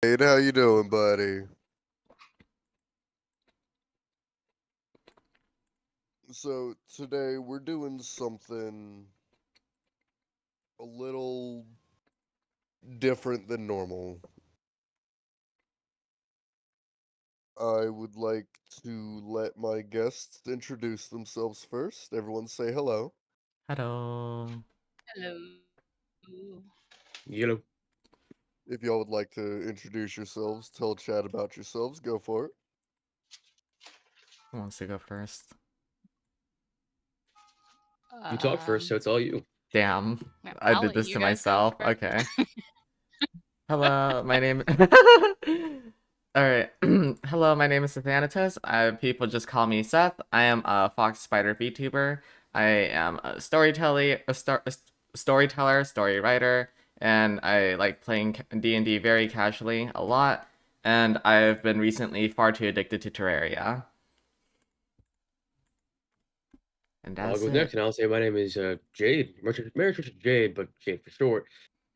Wade, how you doing, buddy? So today we're doing something a little different than normal. I would like to let my guests introduce themselves first. Everyone say hello. Hello. Hello. Yellow. If y'all would like to introduce yourselves, tell chat about yourselves, go for it. Who wants to go first? You talk first, so it's all you. Damn. Yeah, I I'll did let this you to guys go myself. first. Okay. Hello, my name Alright. Hello, my name is Sethanatus. People just call me Seth. I am a Fox Spider VTuber. I am a storyteller, story writer, and I like playing D&D very casually a lot. And I've been recently far too addicted to Terraria. And I'll that's go next, it. and I'll say my name is Jade, Mary Richard Jade, but Jade for short.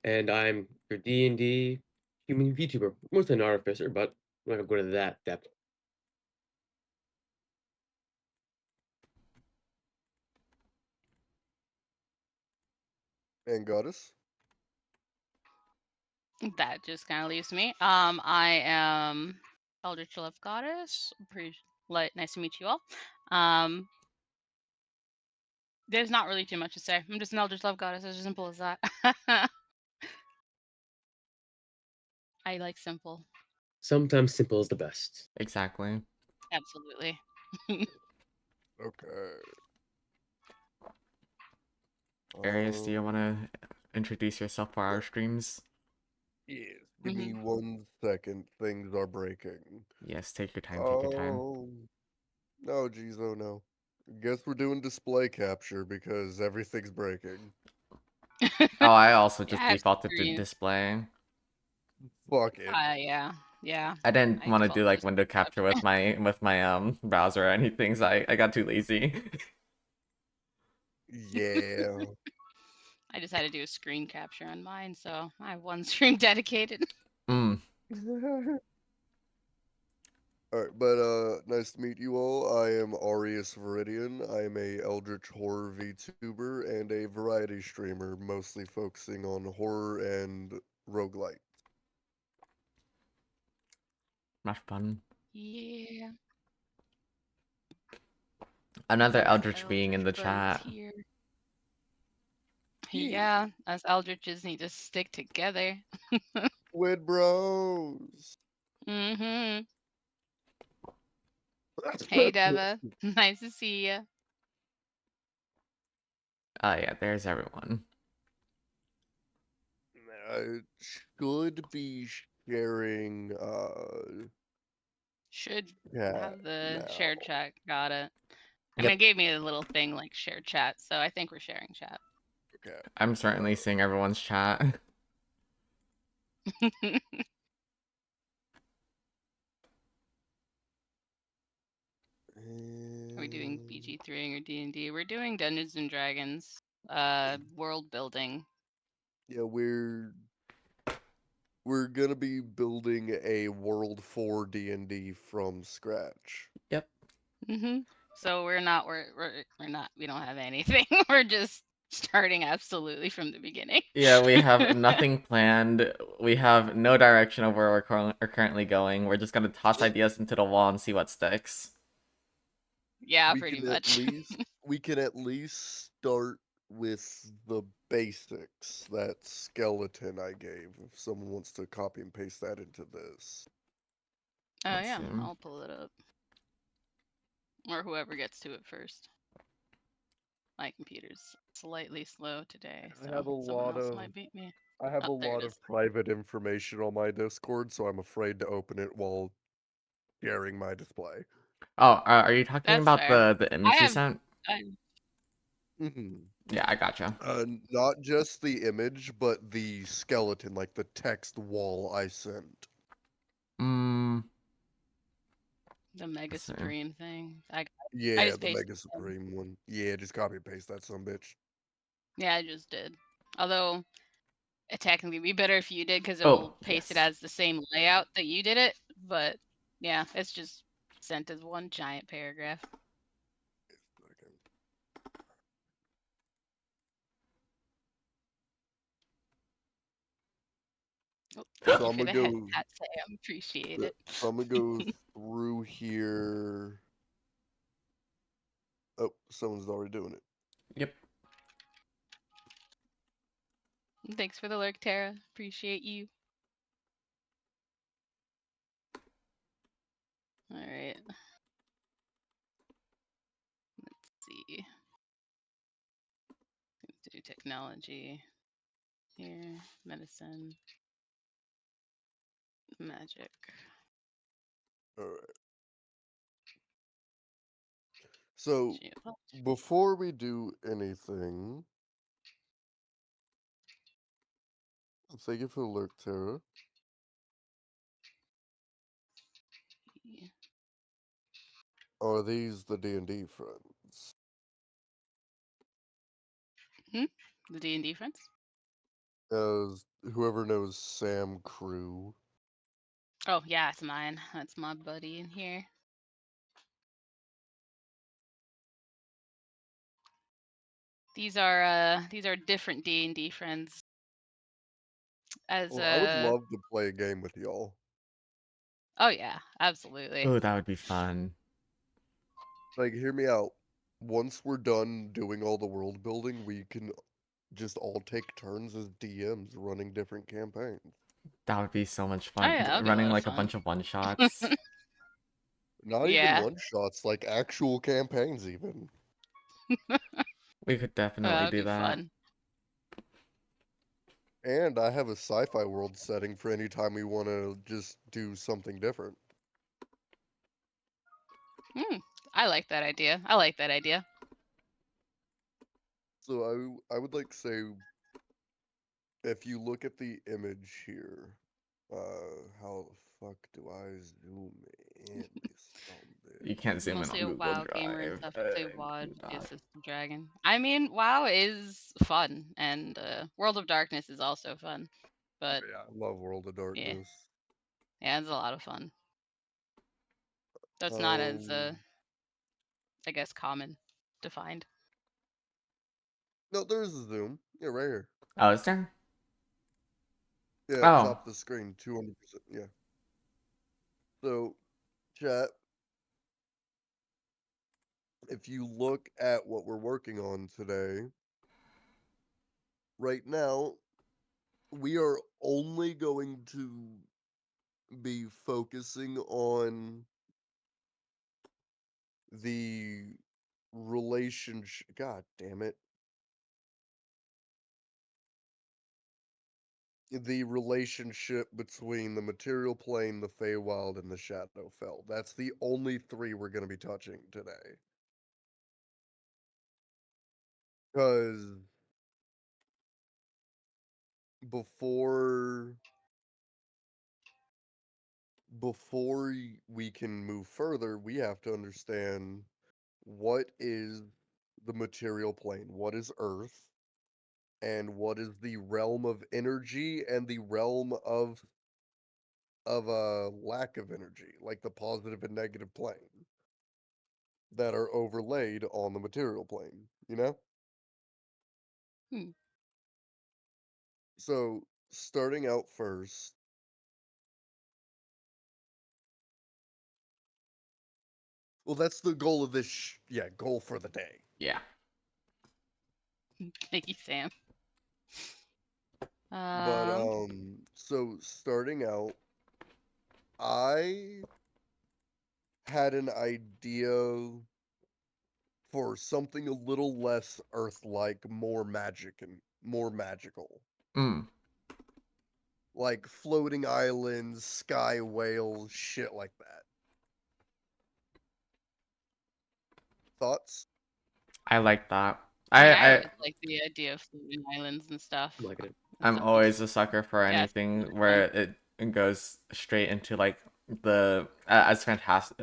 And I'm your D&D human VTuber. Mostly an artificer, but I'm not gonna go to that depth. And Goddess. That just kind of leaves me. I am Eldritch Love Goddess. Nice to meet you all. Um, there's not really too much to say. I'm just an Eldritch Love Goddess. It's as simple as that. I like simple. Sometimes simple is the best. Exactly. Absolutely. Okay. Arius, do you want to introduce yourself for our streams? Yes. Give me 1 second. Things are breaking. Yes, take your time, take your time. Oh. No, geez, oh no. Guess we're doing display capture because everything's breaking. Oh, I also Yeah, just I have defaulted to screen. display. Fuck it. Yeah. I didn't I want to default do to like display window capture with my browser or anything, so I got too lazy. Yeah. I decided to do a screen capture on mine, so I have one screen dedicated. Mm. Alright, but nice to meet you all. I am Arius Viridian. I am a Eldritch Horror VTuber and a variety streamer, mostly focusing on horror and roguelite. Much fun. Yeah. Another Bunch of Eldritch being in Eldritch the buds chat. here. Yeah. Yeah, us Eldritches need to stick together. Squid Bros. Mm-hmm. Hey, Deva. Nice to see you. Oh yeah, there's everyone. I should be sharing Should chat have the now. shared chat. Got it. I mean, Yep. it gave me a little thing like share chat, so I think we're sharing chat. Okay. I'm certainly seeing everyone's chat. Are we doing And... BG3 or D&D? We're doing Dungeons and Dragons. World building. Yeah, we're gonna be building a world for D&D from scratch. Yep. Mm-hmm. So we're not. We're not. We don't have anything. We're just starting absolutely from the beginning. Yeah, we have nothing planned. We have no direction of where we're currently going. We're just gonna toss ideas into the wall and see what sticks. Yeah, We pretty can at much. least start with the basics. That skeleton I gave. If someone wants to copy and paste that into this. Oh Let's yeah, see. I'll pull it up. Or whoever gets to it first. My computer's slightly slow today, I so have a someone lot else of might beat me. I have Oh, a there it lot is. of private information on my Discord, so I'm afraid to open it while sharing my display. Oh, are you talking That's about fair. the image you sent? I Mhm. Yeah, I gotcha. Not just the image, but the skeleton, like the text wall I sent. Mm, the Mega let's see. Supreme thing. I Yeah, just the pasted Mega it in. Supreme one. Yeah, just copy and paste that some bitch. Yeah, I just did. Although technically be better if you did because Oh, it'll paste it yes. as the same layout that you did it. But yeah, it's just sent as one giant paragraph. Oh, thank So you I'm for gonna the head go. pat, Sam. Appreciate Yeah, it. so I'm gonna go through here. Oh, someone's already doing it. Yep. Thanks for the lurk, Tara. Appreciate you. All right. Let's see. Let's do technology here, medicine, magic. All right. So Geopolitics. before we do anything, thank you for the lurk, Tara. Are these the D&D friends? The D&D friends? As whoever knows Sam Crew. Oh yeah, it's mine. That's my buddy in here. These are different D&D friends. As Well, I would love to play a game with y'all. Oh yeah, absolutely. Oh, that would be fun. Like, hear me out. Once we're done doing all the world building, we can just all take turns as DMs running different campaigns. That would be so much Oh fun. yeah, that'll be a Running lot of like a fun. bunch of one shots. Not even Yeah. one shots, like actual campaigns even. We could definitely That'd do be that. fun. And I have a sci-fi world setting for any time we want to just do something different. I like that idea. I like that idea. So I would like to say, if you look at the image here, how the fuck do I zoom in this on You can't zoom in Mostly on a Google WoW gamer and Drive. stuff. Play WoD, Google be a Doc. system dragon. I mean, WoW is fun, and World of Darkness is also fun. But Yeah, I love World of Darkness. yeah, it's a lot of fun. That's not as I guess common to find. No, there's a zoom. Yeah, right here. Oh, is there? Yeah, Oh. top of the screen, 200%. Yeah. So, chat, if you look at what we're working on today, right now, we are only going to be focusing on the relationship. God damn it. The relationship between the material plane, the Feywild, and the Shadowfell. That's the only three we're going to be touching today. Because before we can move further, we have to understand what is the material plane, what is Earth, and what is the realm of energy and the realm of a lack of energy, like the positive and negative plane that are overlaid on the material plane, you know? So, starting out first, well, that's the goal of this, goal for the day. Yeah. Thank you, Sam. But, so starting out, I had an idea for something a little less Earth-like, more magic and more magical. Like floating islands, sky whales, shit like that. Thoughts? I like that. I always like the idea of floating islands and stuff. Like it. I'm Stuff always is- a sucker for Yeah, anything it's where it goes straight into like the as fantastic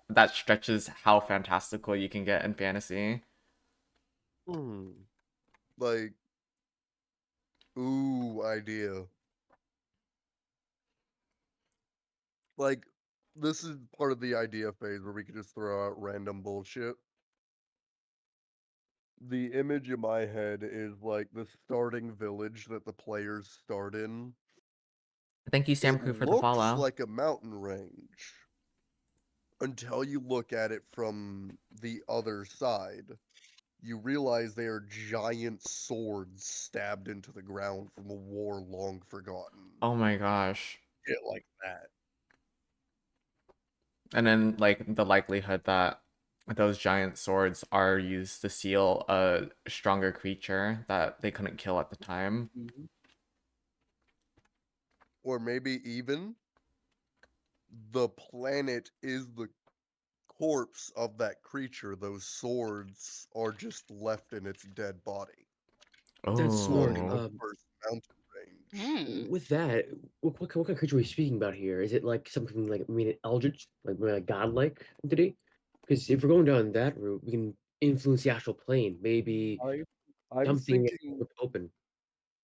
that stretches how fantastical you can get in fantasy. Like, Ooh, idea. Like, this is part of the idea phase where we could just throw out random bullshit. The image in my head is like the starting village that the players start in. Thank you, It Samku, for the looks follow. like a mountain range until you look at it from the other side. You realize they are giant swords stabbed into the ground from a war long forgotten. Oh my gosh. Shit like that. And then, like, the likelihood that those giant swords are used to seal a stronger creature that they couldn't kill at the time. Mhm. Or maybe even the planet is the corpse of that creature. Those swords are just left in its dead body. That's smart. Forming the Oh. first mountain range. Hmm. With that, what kind of creature are we speaking about here? Is it like something like, I mean, an eldritch, like maybe a godlike entity? Because if we're going down that route, we can influence the astral plane. Maybe I I'm something thinking open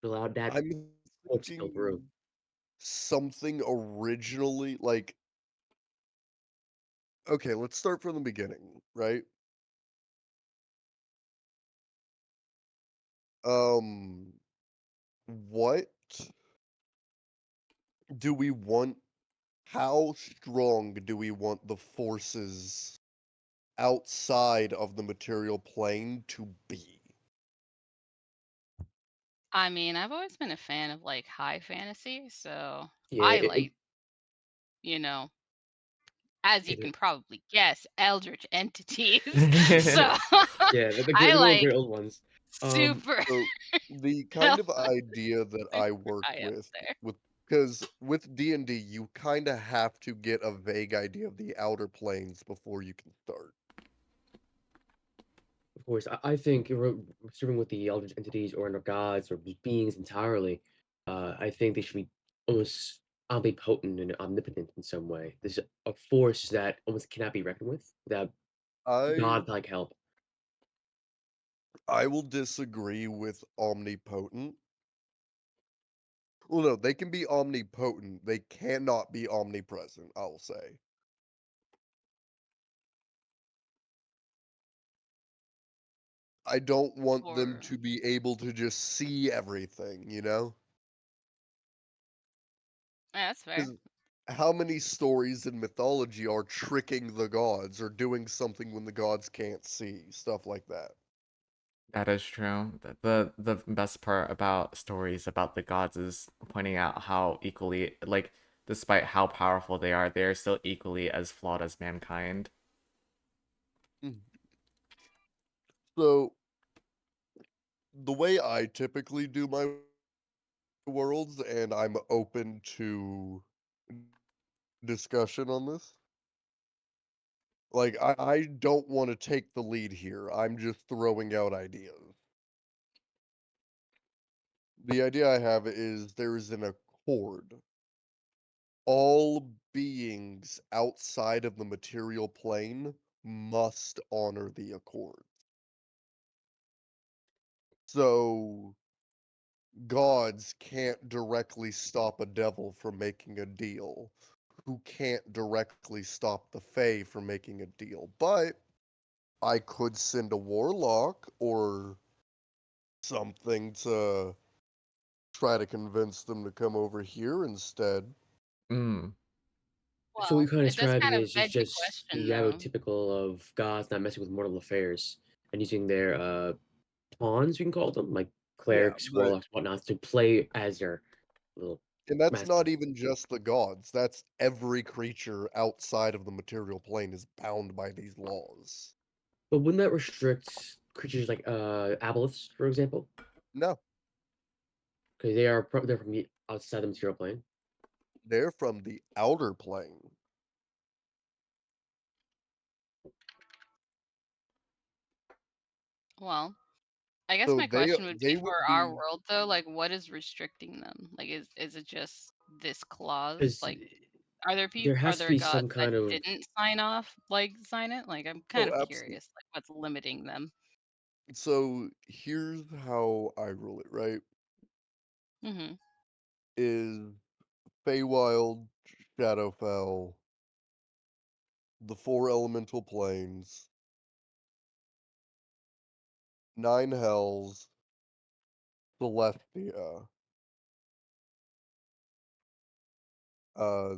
to allow that I'm corpse to go through. thinking something originally like okay, let's start from the beginning, right? Um what do we want how strong do we want the forces outside of the material plane to be? I mean, I've always been a fan of like high fantasy, so Yeah, I like, you know, as you it can probably guess, eldritch entities. So yeah, I the old like great old ones. Um, super So the kind hell of idea that I super work high up there. with because with D&D you kind of have to get a vague idea of the outer planes before you can start. of course, I think if we're serving with the eldritch entities or inner gods or just beings entirely, I think they should be almost omnipotent and omnipotent in some way. There's a force that almost cannot be reckoned with without I god-like help. I will disagree with omnipotent. Well, no, they can be omnipotent. They cannot be omnipresent, I'll say. I don't want them Or to be able to just see everything, you know? yeah, that's fair. Because how many stories in mythology are tricking the gods or doing something when the gods can't see? Stuff like that. That is true. The best part about stories about the gods is pointing out how equally, like, despite how powerful they are still equally as flawed as mankind. Mm. So, the way I typically do my worlds, and I'm open to discussion on this. Like, I don't want to take the lead here. I'm just throwing out ideas. The idea I have is there is an accord. All beings outside of the material plane must honor the accord. So, gods can't directly stop a devil from making a deal, who can't directly stop the Fae from making a deal. But I could send a warlock or something to try to convince them to come over here instead. Mm. So what you're Well, kind of it does describing kind of is beg the just question the though. typical of gods not messing with mortal affairs and using their pawns, we can call them, like Yeah, clerics, but warlocks, whatnots, to play as their little and that's not mascots. even just the gods. That's every creature outside of the material plane is bound by these laws. But wouldn't that restrict creatures like aboleths, for example? No, Because they're from the outside the material plane. they're from the outer plane. Well, I guess So my question would be they for would our be world though, like what is restricting them? Like is it just this clause? Because Like are there there are has to there be gods some that kind of didn't sign it? Like I'm kind oh, of absolutely. curious, like what's limiting them. So here's how I rule it, right? Mm-hmm. is Feywild, Shadowfell, the four elemental planes, nine hells, Celestia,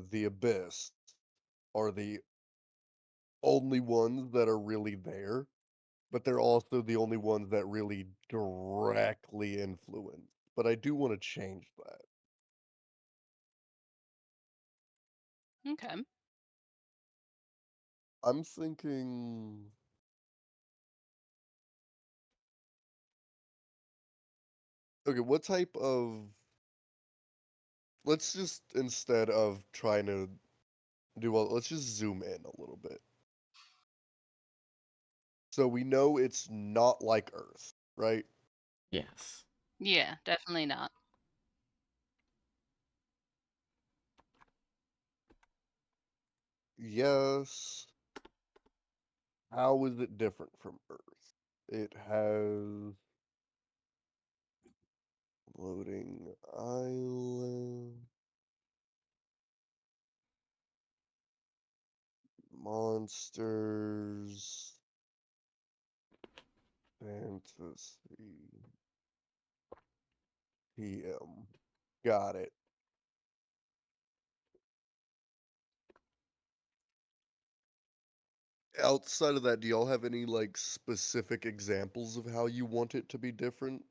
the Abyss are the only ones that are really there, but they're also the only ones that really directly influence. But I do want to change that. Okay. I'm thinking. Okay, what type of. Let's just, instead of trying to do all, let's just zoom in a little bit. So we know it's not like Earth, right? Yes. Yeah, definitely not. Yes. How is it different from Earth? It has floating island, monsters, fantasy, PM. Got it. Outside of that, do y'all have any like specific examples of how you want it to be different?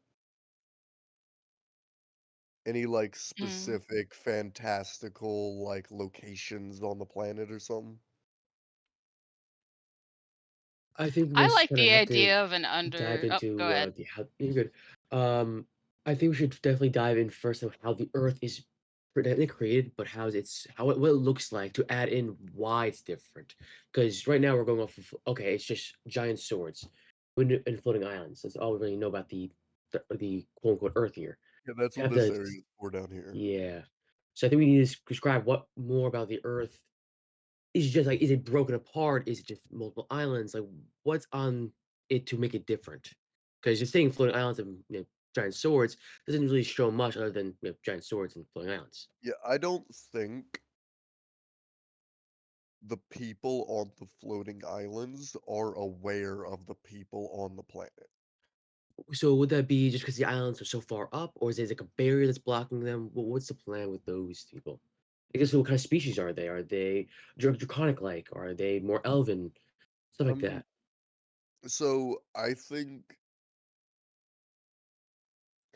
Any like Mm. specific fantastical like locations on the planet or something? I think we I just like kind of the have to idea of an dive under. Oh, go into ahead. the how you're good. I think we should definitely dive in first of how the Earth is created, but how it what it looks like to add in why it's different. Because right now we're going off of okay, it's just giant swords and floating islands. That's all we really know about the quote unquote Earth here. Yeah, that's We what have this to area is for down here. yeah. So I think we need to describe what more about the Earth is it just like, is it broken apart? Is it just multiple islands? Like, what's on it to make it different? Because just saying floating islands and giant swords doesn't really show much other than giant swords and floating islands. Yeah, I don't think the people on the floating islands are aware of the people on the planet. So would that be just because the islands are so far up, or is there like a barrier that's blocking them? What's the plan with those people? I guess what kind of species are they? Are they draconic like? Are they more elven? Stuff like Um, that. so I think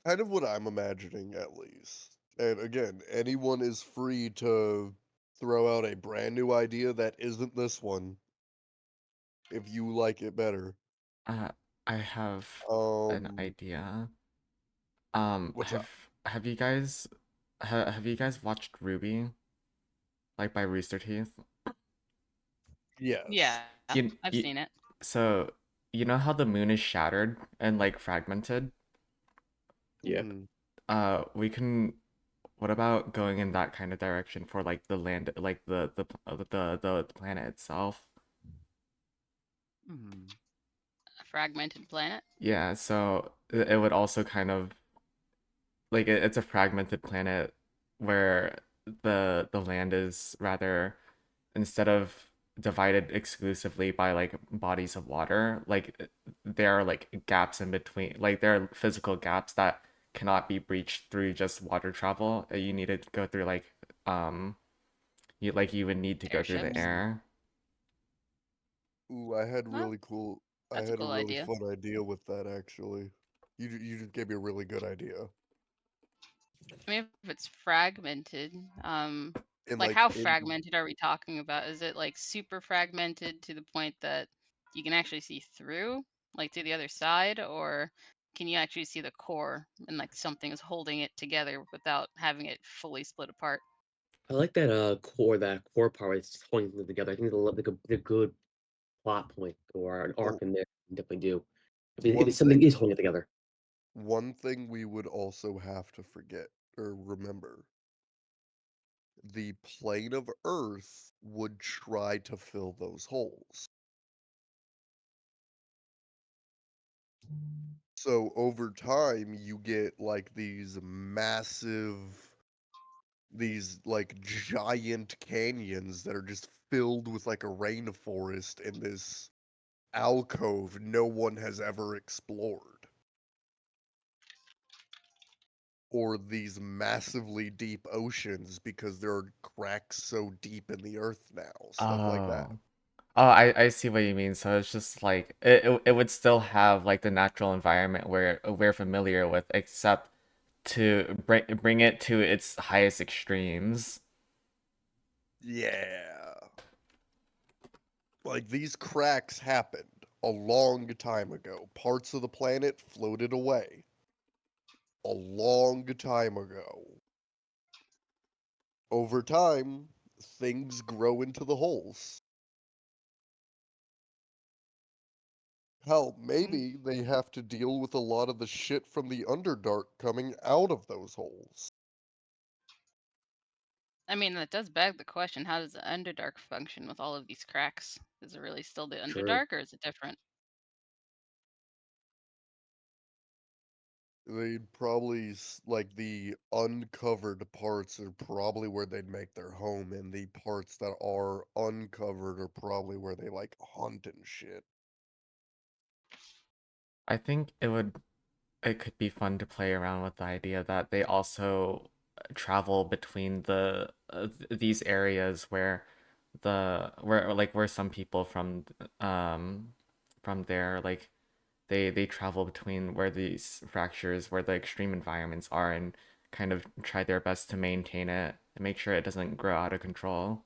kind of what I'm imagining at least. And again, anyone is free to throw out a brand new idea that isn't this one if you like it better. Uh, I have an Um, idea. what's up? Have you guys have you guys watched Ruby, like by Rooster Teeth? Yes. Yeah, You, I've you seen it. so you know how the moon is shattered and like fragmented? Yeah. Mhm. We can. What about going in that kind of direction for like the land, like the planet itself? Mhm. A fragmented planet. Yeah, so it would also kind of like it's a fragmented planet where the land is rather instead of divided exclusively by like bodies of water, like there are like gaps in between, like there are physical gaps that cannot be breached through just water travel. You need to go through like um you would need to go through the Airships. Mm. air. Ooh, I had Well, really cool. I that's a had a cool really idea. fun idea with that actually. You just gave me a really good idea. I mean, if it's fragmented, And like like how in fragmented are we talking about? Is it like super fragmented to the point that you can actually see through, like to the other side, or can you actually see the core and like something is holding it together without having it fully split apart? I like that core part where it's holding them together. I think it's like a good plot point or an oh, arc in there. You definitely do. If one it's something is thing holding it together. one thing we would also have to forget or remember, the plane of Earth would try to fill those holes. So over time, you get like these like giant canyons that are just filled with like a rainforest in this alcove no one has ever explored. Or these massively deep oceans because there are cracks so deep in the earth now, stuff like that. Oh. Oh, I see what you mean. So it's just like it would still have like the natural environment where we're familiar with, except to bring it to its highest extremes. Yeah. Like these cracks happened a long time ago. Parts of the planet floated away a long time ago. Over time, things grow into the holes. Hell, Mm. maybe they have to deal with a lot of the shit from the Underdark coming out of those holes. I mean, that does beg the question, how does the Underdark function with all of these cracks? Is it really still the True. Underdark or is it different? They'd probably like the uncovered parts are probably where they'd make their home, and the parts that are uncovered are probably where they like hunt and shit. I think it could be fun to play around with the idea that they also travel between these areas where where some people from there, like they travel between where these fractures, where the extreme environments are, and kind of try their best to maintain it and make sure it doesn't grow out of control.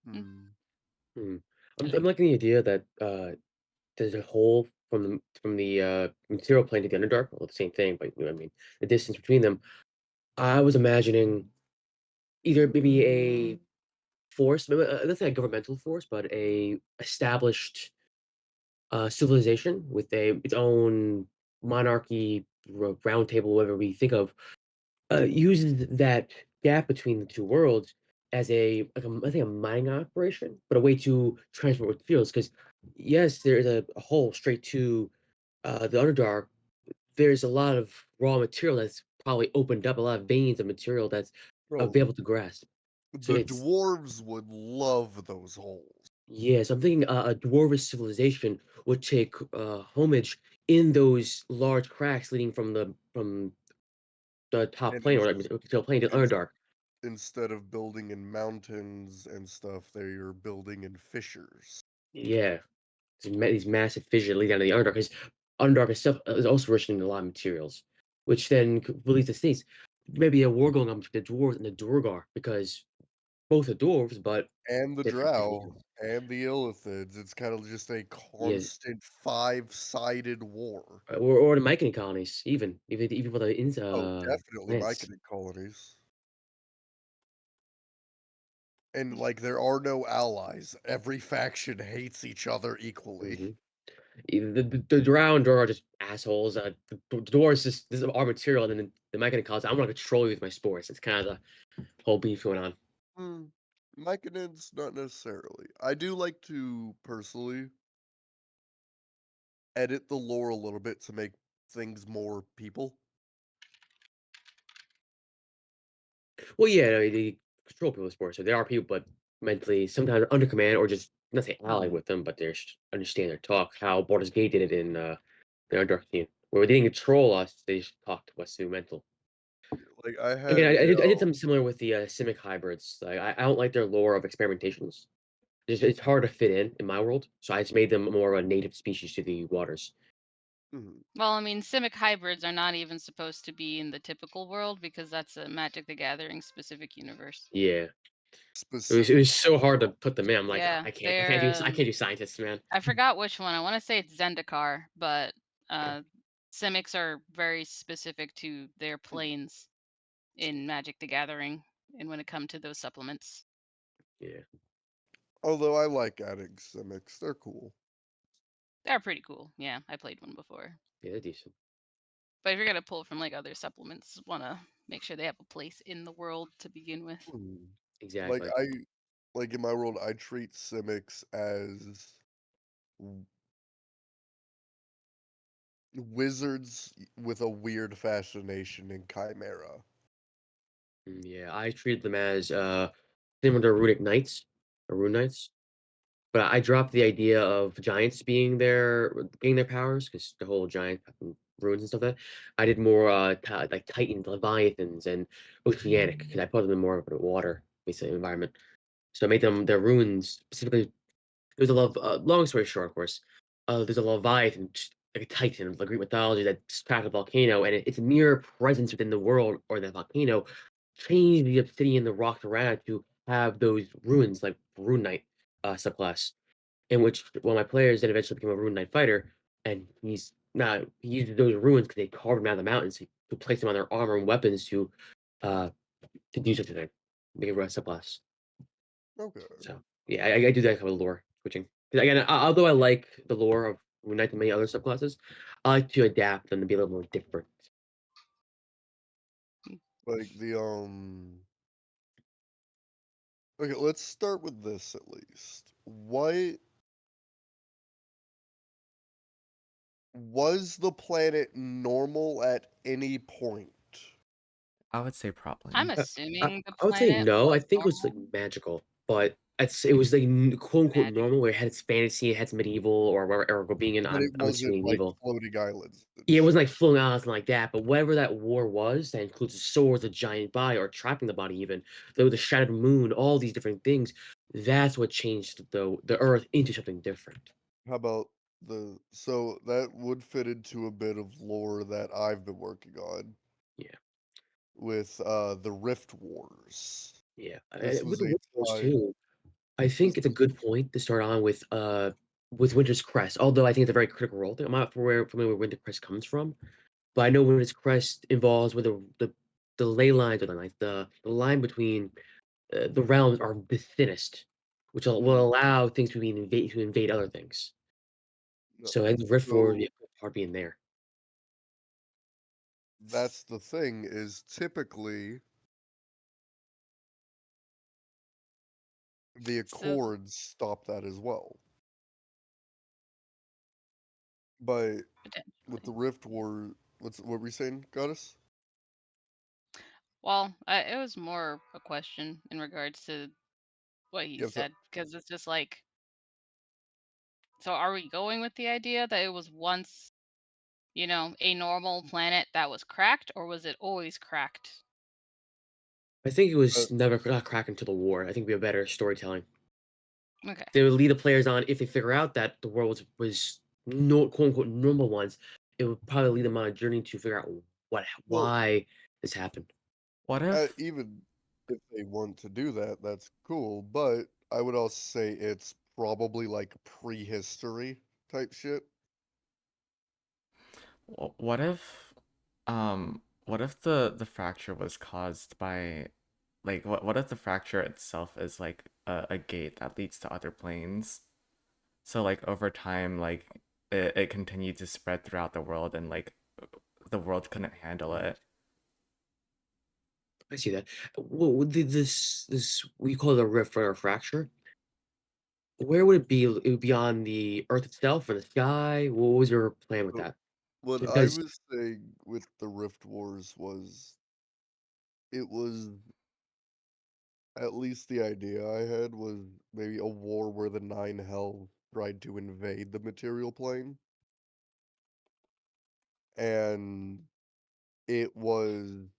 Mm. Hmm. Hmm. I I'm think liking the idea that there's a hole from the material plane to the Underdark. Well, the same thing, but you know what I mean, the distance between them. I was imagining either maybe a force, maybe, let's say a governmental force, but a established civilization with its own monarchy, round table, whatever we think of, uses that gap between the two worlds as I think a mining operation, but a way to transport materials. Because yes, there is a hole straight to the Underdark. There's a lot of raw material that's probably opened up, a lot of veins of material that's Bro, available to grasp. So the it's dwarves would love those holes. Yeah, so I'm thinking a dwarvish civilization would take homage in those large cracks leading from the top And plane or like material plane to ins- Underdark. instead of building in mountains and stuff, they are building in fissures. Yeah, these massive fissures leading down to the Underdark. Because Underdark itself is also rich in a lot of materials, which then could release the states. Maybe a war going on between the dwarves and the Duergar because both are dwarves, but And the different drow humans. and the illithids. It's kind of just a Yeah, constant five-sided war. or the Myconid colonies, even for the Oh, definitely plants. Myconid colonies. And like there are no allies. Every faction hates each other equally. Mhm. The drow and Dora are just assholes. The dwarves just this is our material, and then the Myconid colonies. I'm gonna control you with my spores. It's kind of the whole beef going on. Hmm. Myconids, not necessarily. I do like to personally edit the lore a little bit to make things more people. Well, yeah, no, they control people with spores, so they are people, but mentally sometimes under command or just not say ally Mhm. with them, but they understand their talk. How Baldur's Gate did it in the Dark Team, where they didn't control us; they just talked to us through mental. Like I Again, had I did something similar with the Simic hybrids. Like I don't like their lore of experimentations. It's hard to fit in my world, so I just made them more of a native species to the waters. mhm, well, I mean, Simic hybrids are not even supposed to be in the typical world because that's a Magic the Gathering specific universe. Yeah, it was specific. so hard to put them in. I'm like, Yeah, I can't do scientists, man. I forgot which one. I want to say it's Zendikar, but uh, Simics are very specific to their planes in Magic the Gathering, and when it comes to those supplements, Yeah, Although I like adding Simics, they're cool. they're pretty cool. Yeah, I played one before. yeah, they're decent. But if you're gonna pull from like other supplements, wanna make sure they have a place in the world to begin with. Mhm. Like Exactly. I like in my world, I treat Simics as w- wizards with a weird fascination in Chimera. Yeah, I treated them as similar to runic knights or rune knights. But I dropped the idea of giants being their powers because the whole giant fucking runes and stuff like that. I did more like titans, leviathans, and oceanic because I put them in more of a water basically environment. So I made them their runes specifically. There's a long story short, of course. There's a leviathan, like a titan of the Greek mythology that's trapped in a volcano, and its mere presence within the world or the volcano changed the obsidian, the rocks around it to have those runes like Rune Knight subclass in which one of my players then eventually became a Rune Knight fighter, and he uses those runes because they carved them out of the mountains to place them on their armor and weapons uh to do such a thing, make it rest subclass. Okay. So yeah, I do that kind of lore switching. 'Cause again, although I like the lore of Rune Knight and many other subclasses, I like to adapt them to be a little more different. Like okay, let's start with this at least. What was the planet normal at any point? I would say I'm probably. I assuming the I would say planet no. I was think it was, like, normal. magical, but it was, like, quote, unquote, Magic. "normal," where it had its fantasy, it had some medieval or being in But it I'm wasn't assuming like evil. floating islands and Yeah, it wasn't, shit. like, floating out, nothing like that, but whatever that war was, that includes the swords, the giant body, or trapping the body even, the shattered moon, all these different things, that's what changed the Earth into something different. How about so that would fit into a bit of lore that I've been working on Yeah, with the Rift Wars. yeah. This With was the a Wood Wars time too, I this think it's a was good point to start on with Winter's Crest, although I think it's a very critical role. I'm not familiar where Winter Crest comes from, but I know Winter's Crest involves where the ley lines or the line between the realms are the thinnest, which will mm, allow things to invade other things. no. So I think the Rift War would be So a good part being there. that's the thing is typically the So Accords stop that as well. But with the potentially. Rift War, what were you saying, Goddess? Well, it was more a question in regards to what he Yeah, so said because it's just like, so are we going with the idea that it was once, a normal planet that was cracked, or was it always cracked? I think it uh, was never not crack into the war. I think we have better storytelling. Okay. They would lead the players on if they figure out that the world was no quote unquote normal ones. It would probably lead them on a journey to figure out well, why this happened. What if even if they want to do that, that's cool. But I would also say it's probably like prehistory type shit. what if what if the fracture was caused by like what if the fracture itself is like a gate that leads to other planes? So like over time like it continued to spread throughout the world and like the world couldn't handle it. I see that. Well, this we call it a rift or a fracture. Where would it be? It would be on the Earth itself or the sky. What was your plan with So that? what I Because was saying with the Rift Wars was it was at least the idea I had was maybe a war where the Nine Hells tried to invade the material plane, and it was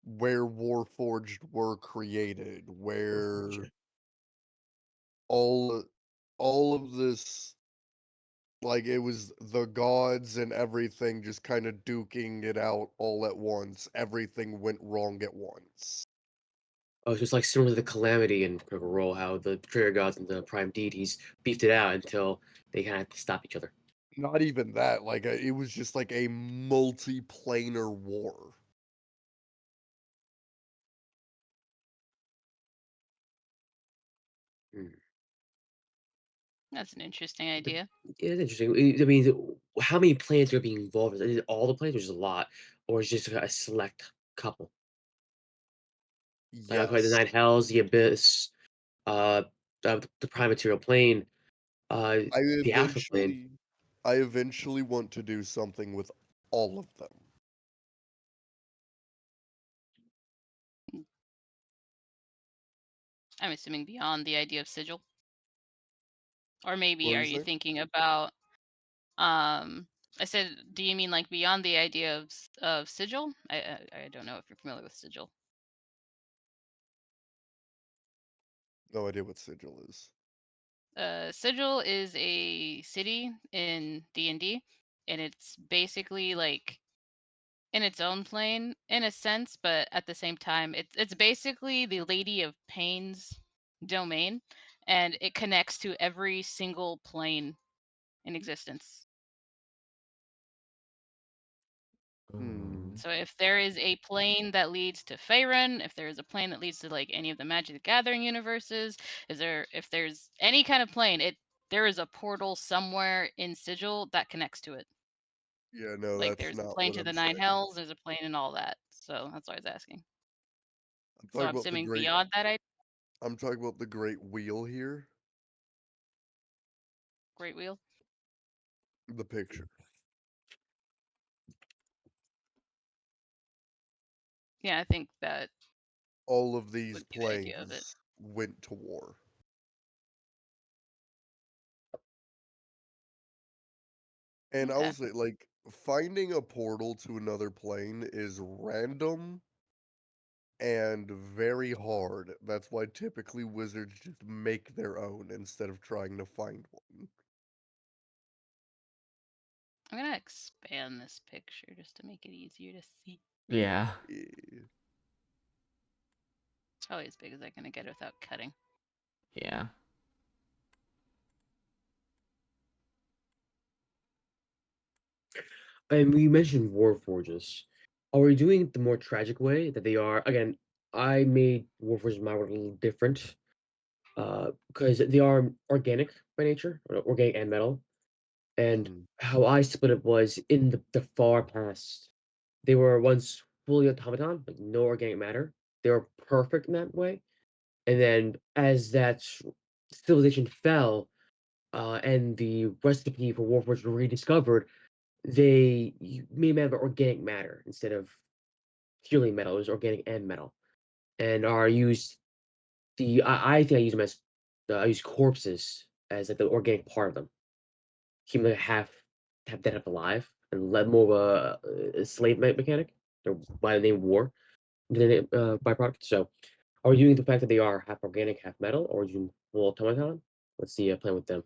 where Warforged were created, where all all of this like, it was the gods and everything just kinda duking it out all at once. Everything went wrong at once. oh, so it's like similar to the Calamity in Critical Role, how the Trigger Gods and the Prime Deities beefed it out until they kind of had to stop each other. Not even that, like, it was just like a multiplanar war. Hmm. That's an interesting But idea. yeah, it's interesting. I mean, how many planets are being involved? Is it all the planets, or just a lot, or is it just a select couple? Like the Yes. Nine Hells, the Abyss, uh, the Prime Material Plane. I the astral plane. eventually want to do something with all of them. I'm assuming beyond the idea of sigil. Or maybe What are is you it? thinking about um I said, do you mean like beyond the idea of of sigil? I don't know if you're familiar with sigil. No idea what sigil is. Sigil is a city in D&D, and it's basically like in its own plane in a sense, but at the same time, it's basically the Lady of Pain's domain, and it connects to every single plane in existence. Hmm. So if there is a plane that leads to Faerun, if there is a plane that leads to like any of the Magic the Gathering universes, if there's any kind of plane, there is a portal somewhere in Sigil that connects to it. Yeah, no, Like that's there's a not plane what to I'm the Nine saying. Hells, there's a plane and all that. So that's what I was asking. I'm So talking I'm about the assuming great beyond that, I'm talking about the Great Wheel here. Great Wheel. The picture. Yeah, I think that All of these would be the idea of it. planes went to war. And I will Okay. say, like, finding a portal to another plane is random and very hard. That's why typically wizards just make their own instead of trying to find one. I'm gonna expand this picture just to make it easier to see. Yeah. Yeah. It's probably as big as I'm gonna get without cutting. Yeah. And we mentioned Warforges. Are we doing it the more tragic way that they are? Again, I made Warforges my world a little different because they are organic by nature, organic and metal. And Mhm. how I split it was in the far past. They were once fully automaton, like no organic matter. They were perfect in that way. And then as that civilization fell, and the recipe for Warforged was rediscovered, they made out of organic matter instead of purely metal. It was organic and metal, and are used. I think I use them as I use corpses as like the organic part of them. Keep them like half dead, half alive, and let more of a slave mechanic. They're by the name War, the byproduct. So, are you using the fact that they are half organic, half metal, or are you using full automaton? What's the plan with them?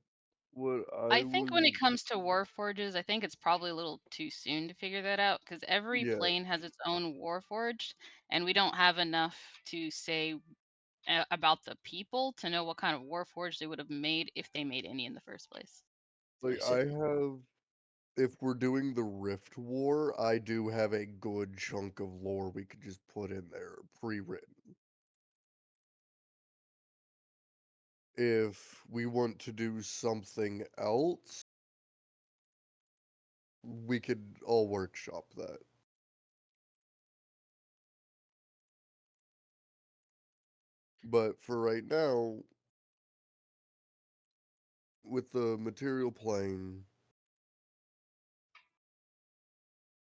What I I think when it was comes to Warforges, I think it's probably a little too soon to figure that out because every yeah, plane has its own Warforged, and we don't have enough to say about the people to know what kind of Warforged they would have made if they made any in the first place. I like, see. if we're doing the Rift War, I do have a good chunk of lore we could just put in there, pre-written. If we want to do something else, we could all workshop that. But for right now, with the material plane,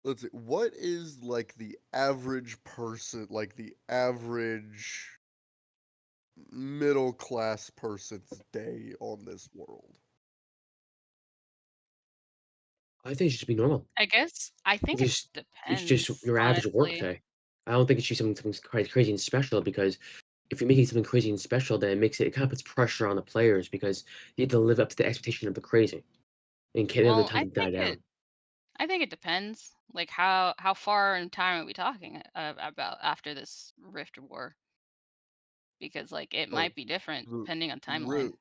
let's see, what is like the average person, like the average middle class person's day on this world? I think it should be normal. I think it It's just depends, your average work honestly. day. I don't think it should be something crazy and special because if you're making something crazy and special, then it kind of puts pressure on the players because you have to live up to the expectation of the crazy and can't have the Well, time to die down. I think it depends. Like how far in time are we talking about after this Rift War? Because like it Oh, might be different the depending on timeline, Rift,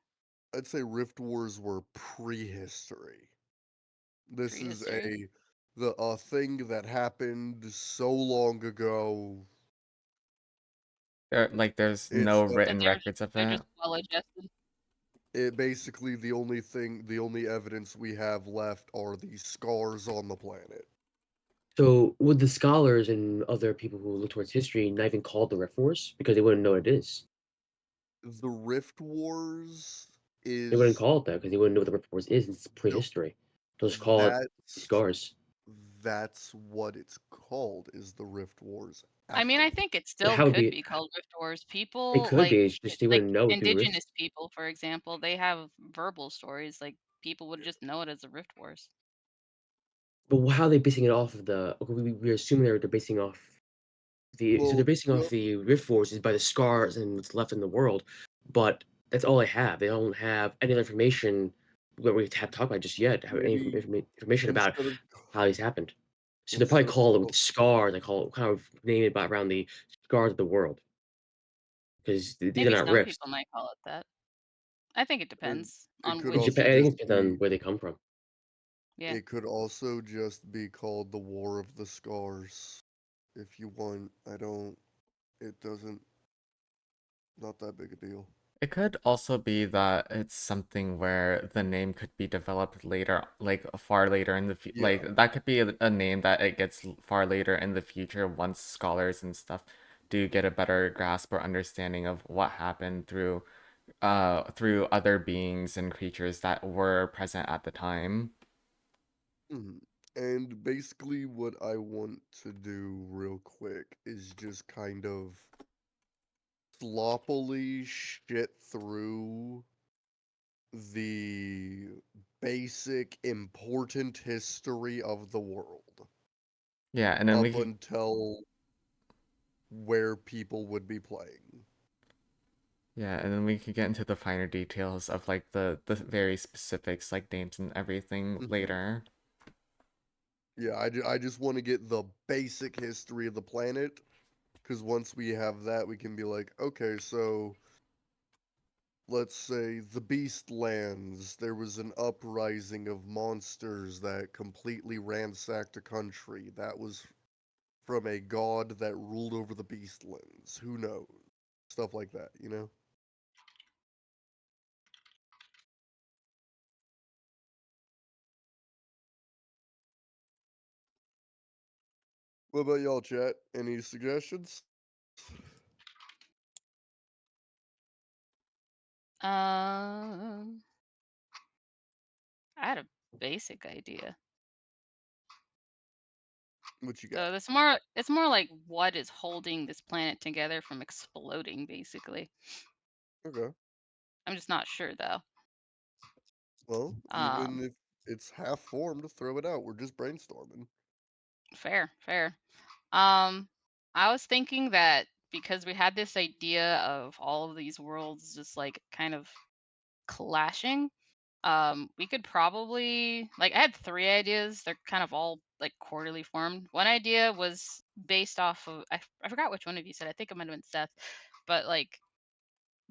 I'd say Rift Wars were prehistory. This is prehistory. a thing that happened so long ago. There's It's no That written records of they're it. just well adjusted. it basically the only evidence we have left are the scars on the planet. So would the scholars and other people who look towards history not even call it the Rift Wars because they wouldn't know what it is? The Rift Wars They wouldn't is call it that because they wouldn't know what the Rift Wars is. It's no, prehistory. They'll just call it that's scars. that's what it's called, is the Rift Wars I mean, I afterward. think it But still how would could be? be called Rift Wars. It People could like be. It's just they like wouldn't know through Rift. indigenous people, for example, they have verbal stories. Like people would just know it as the Rift Wars. But how are they basing it off of the? Okay, we're assuming they're basing off the. So they're Well, basing off the Rift Wars is by the scars and what's left in the world, but that's all they have. They don't have any other information that we have talked about just yet. Have any maybe information about instead of how these happened? So they probably instead of call it with call, the scars. They call it kind of name it by around the scars of the world because these are Maybe not some rifts. people might call it that. I think it it, depends it on could It which also depends. I think just it depends be on where they come from. yeah. it could also just be called the War of the Scars if you want. I don't. It doesn't. Not that big a deal. It could also be that it's something where the name could be developed later, like far later in the Yeah. like that could be a name that it gets far later in the future once scholars and stuff do get a better grasp or understanding of what happened through other beings and creatures that were present at the time. Mhm. And basically, what I want to do real quick is just kind of sloppily shit through the basic important history of the world Yeah, and then we up could until where people would be playing. get into the finer details of like the very specifics like names and everything Mhm. later. Yeah, I just want to get the basic history of the planet, because once we have that, we can be like, okay, so let's say the Beastlands, there was an uprising of monsters that completely ransacked a country. That was from a god that ruled over the Beastlands. Who knows? Stuff like that, you know? What about y'all, chat? Any suggestions? Um, I had a basic idea. What you got? So it's more like what is holding this planet together from exploding, basically. Okay. I'm just not sure though. Well, Um, even if it's half formed, throw it out. We're just brainstorming. fair, fair. Um, I was thinking that because we had this idea of all of these worlds just like kind of clashing, we could probably like I had three ideas. They're kind of all like quarterly formed. One idea was based off of I forgot which one of you said. I think it might have been Seth, but like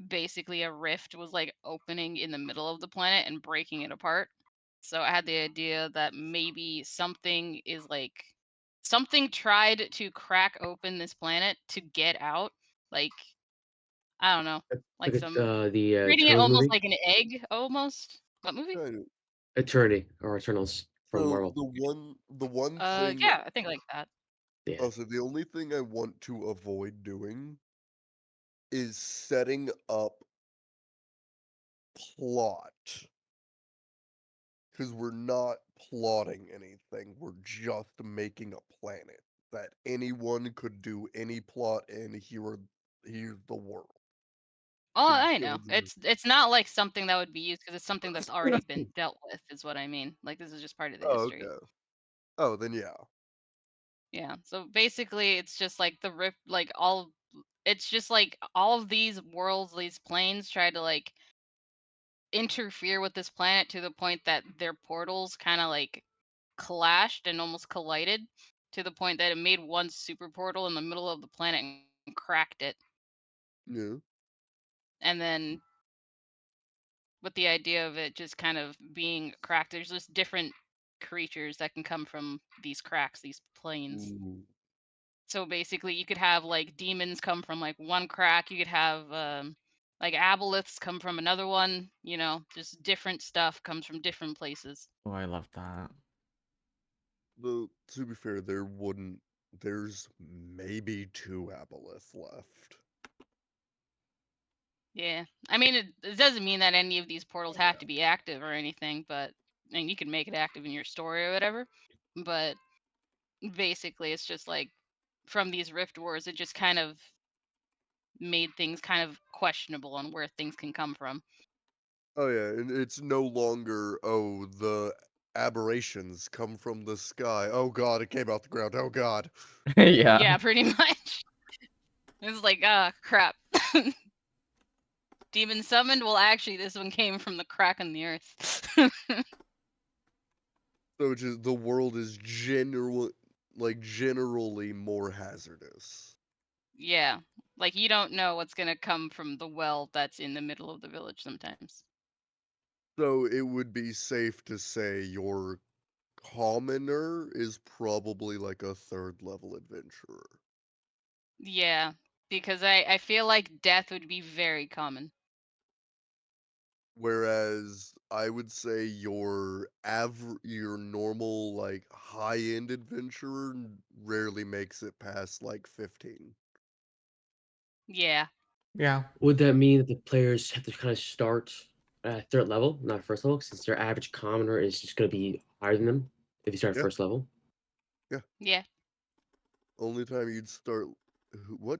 basically a rift was like opening in the middle of the planet and breaking it apart. So I had the idea that maybe something is like something tried to crack open this planet to get out. Like I don't know, Like like it's some the treating it Eternals almost movie, like an egg, almost. What movie? Kind of. Eternity or Eternals from So Marvel. the one thing Yeah, I think like that. Yeah, also the only thing I want to avoid doing is setting up plot, because we're not plotting anything. We're just making a planet that anyone could do any plot in. Here's the world. Oh, To I know. build your It's not like something that would be used because it's something that's already been dealt with, is what I mean. Like this is just part of the Oh, history. okay. Oh, then yeah. Yeah. So basically, it's just like the rip, like all. It's just like all of these worlds, these planes, try to like interfere with this planet to the point that their portals kind of like clashed and almost collided to the point that it made one super portal in the middle of the planet and cracked it. Yeah. And then with the idea of it just kind of being cracked, there's just different creatures that can come from these cracks, these planes. Ooh. So basically, you could have like demons come from like one crack. You could have like aboleths come from another one. You know, just different stuff comes from different places. Oh, I love that. Though, to be fair, there's maybe two aboleth left. Yeah. I mean, it doesn't mean that any of these portals have to be active or anything, but and you can make it active in your story or whatever. But basically, it's just like from these Rift Wars, it just kind of made things kind of questionable on where things can come from. Oh yeah, and it's no longer, oh, the aberrations come from the sky. Oh god, it came out the ground. Oh god. Yeah. Yeah, pretty much. It's like, ah, crap. Demon summoned? Well, actually, this one came from the crack in the earth. So just the world is generally more hazardous. Yeah. Like, you don't know what's gonna come from the well that's in the middle of the village sometimes. So it would be safe to say your commoner is probably like a third level adventurer. Yeah. Because I feel like death would be very common. Whereas I would say your normal like high-end adventurer rarely makes it past like 15. Yeah. Yeah. Would that mean that the players have to kind of start at third level, not first level, since their average commoner is just going to be higher than them if you start at Yeah. first level? Yeah. Only time you'd start what?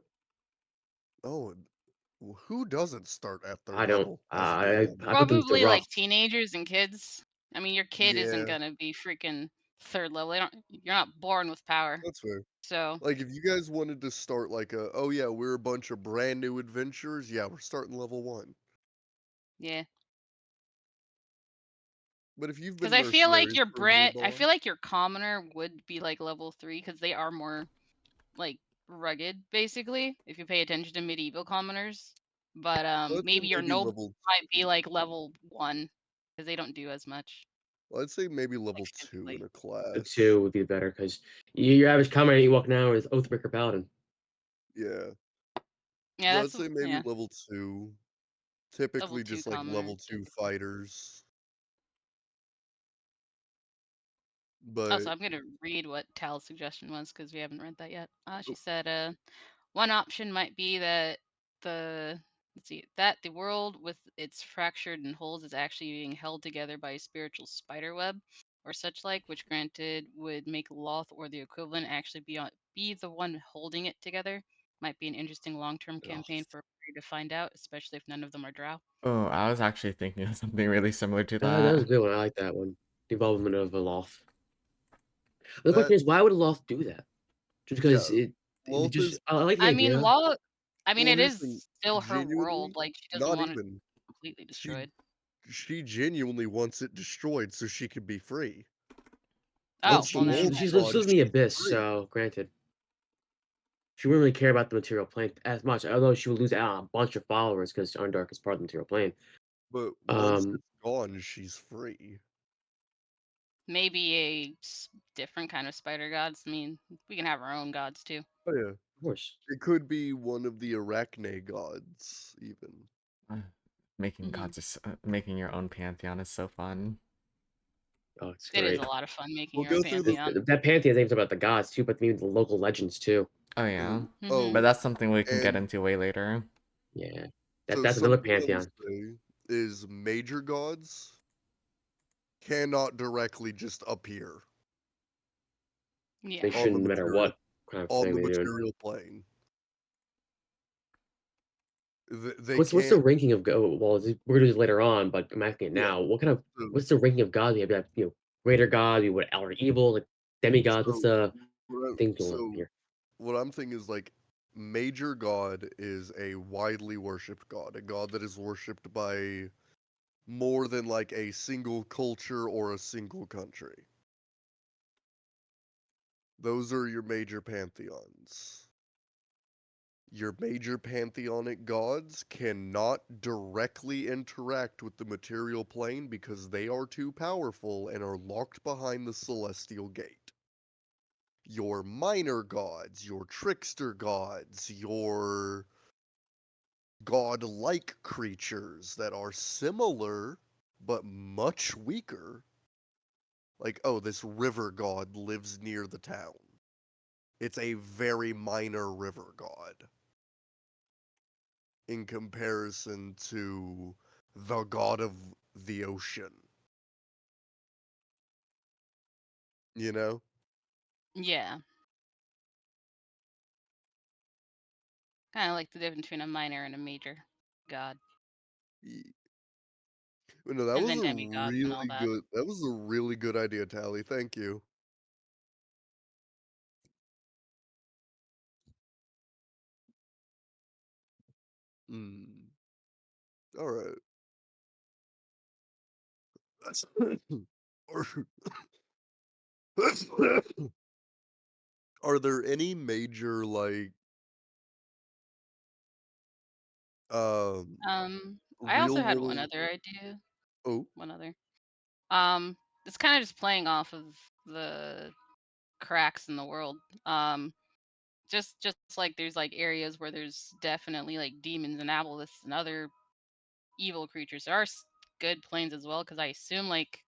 Oh, who doesn't start at I third don't. level as a DM? I put them to Probably like rough. teenagers and kids. I mean, your kid isn't Yeah, gonna be freaking third level. You're not born with power. that's fair. So, Like if you guys wanted to start like oh yeah, we're a bunch of brand new adventurers, yeah, we're starting level 1. yeah. But if you've Because been I feel like mercenaries your for a little I while, feel like your commoner would be like level 3 because they are more like rugged, basically, if you pay attention to medieval commoners. But let's say maybe your maybe noble level might be like level 1 because they don't do as much, well, I'd say maybe like level 2 in physically. a The class. two would be better because your average commoner you walk now is Oathbreaker Paladin. Yeah. Yeah, So I'd that's say maybe yeah, level 2. level Typically 2 just like commoner level 2 typically. fighters. Also, But I'm gonna read what Tal's suggestion was because we haven't read that yet. She oh, said, one option might be that the let's see that the world with its fractured and holes is actually being held together by a spiritual spider web or such like, which granted would make Loth or the equivalent actually be the one holding it together. Might be an interesting long-term Ugh. campaign for you to find out, especially if none of them are drow. Oh, I was actually thinking of something really similar to That was a that. good one. I like that one. The involvement of a Loth. The that question is, why would a Loth do that? Just because yeah, it Loth just is I like the I mean, idea. Law. I mean, well, it here's is the thing, still her world. genuinely, Like she doesn't not want it even. completely She destroyed. she genuinely wants it destroyed so she can be free. Well, Oh Once the well, never mold's mind. she gone, lives in the she's abyss, free. so granted. She wouldn't really care about the material plane as much, although she would lose out on a bunch of followers because Underdark is part of the material plane. But once Um, it's gone, she's free. Maybe different kind of spider gods. I mean, we can have our own gods too. Oh yeah. of course. It could be one of the Arachne gods, even. Making Hmm. gods is making your own pantheon is so fun. Oh, it's It is great. a lot of fun making We'll your own go through the pantheon. That pantheon is about the gods too, but maybe the local legends too. Oh yeah, Hmm. but oh, that's something we can get and into way later. Yeah, so that's another something I will pantheon. say is major gods cannot directly just appear Yeah. They shouldn't, no matter what kind of on thing the they're doing. material plane. They What's the can't. ranking of well, we're gonna do this later on, but I'm asking it Yeah. now. So, What's the ranking of gods? We have greater gods. We what elder evil, like demigods. What's so, the what I- things going on so here? what I'm thinking is like major god is a widely worshipped god, a god that is worshipped by more than like a single culture or a single country. Those are your major pantheons. Your major pantheonic gods cannot directly interact with the material plane because they are too powerful and are locked behind the celestial gate. Your minor gods, your trickster gods, your god-like creatures that are similar but much weaker. Like, oh, this river god lives near the town. It's a very minor river god. in comparison to the god of the ocean, you know? Yeah. Kind of like the difference between a minor and a major god, Y- No, that and was then a demigods and all really that. good idea, Tally. Thank you. Mm. All right. That's Are there any major um I also real had one world other idea. oh One other. Um, it's kind of just playing off of the cracks in the world. Just like there's like areas where there's definitely like demons and aboleths and other evil creatures. There are good planes as well, because I assume like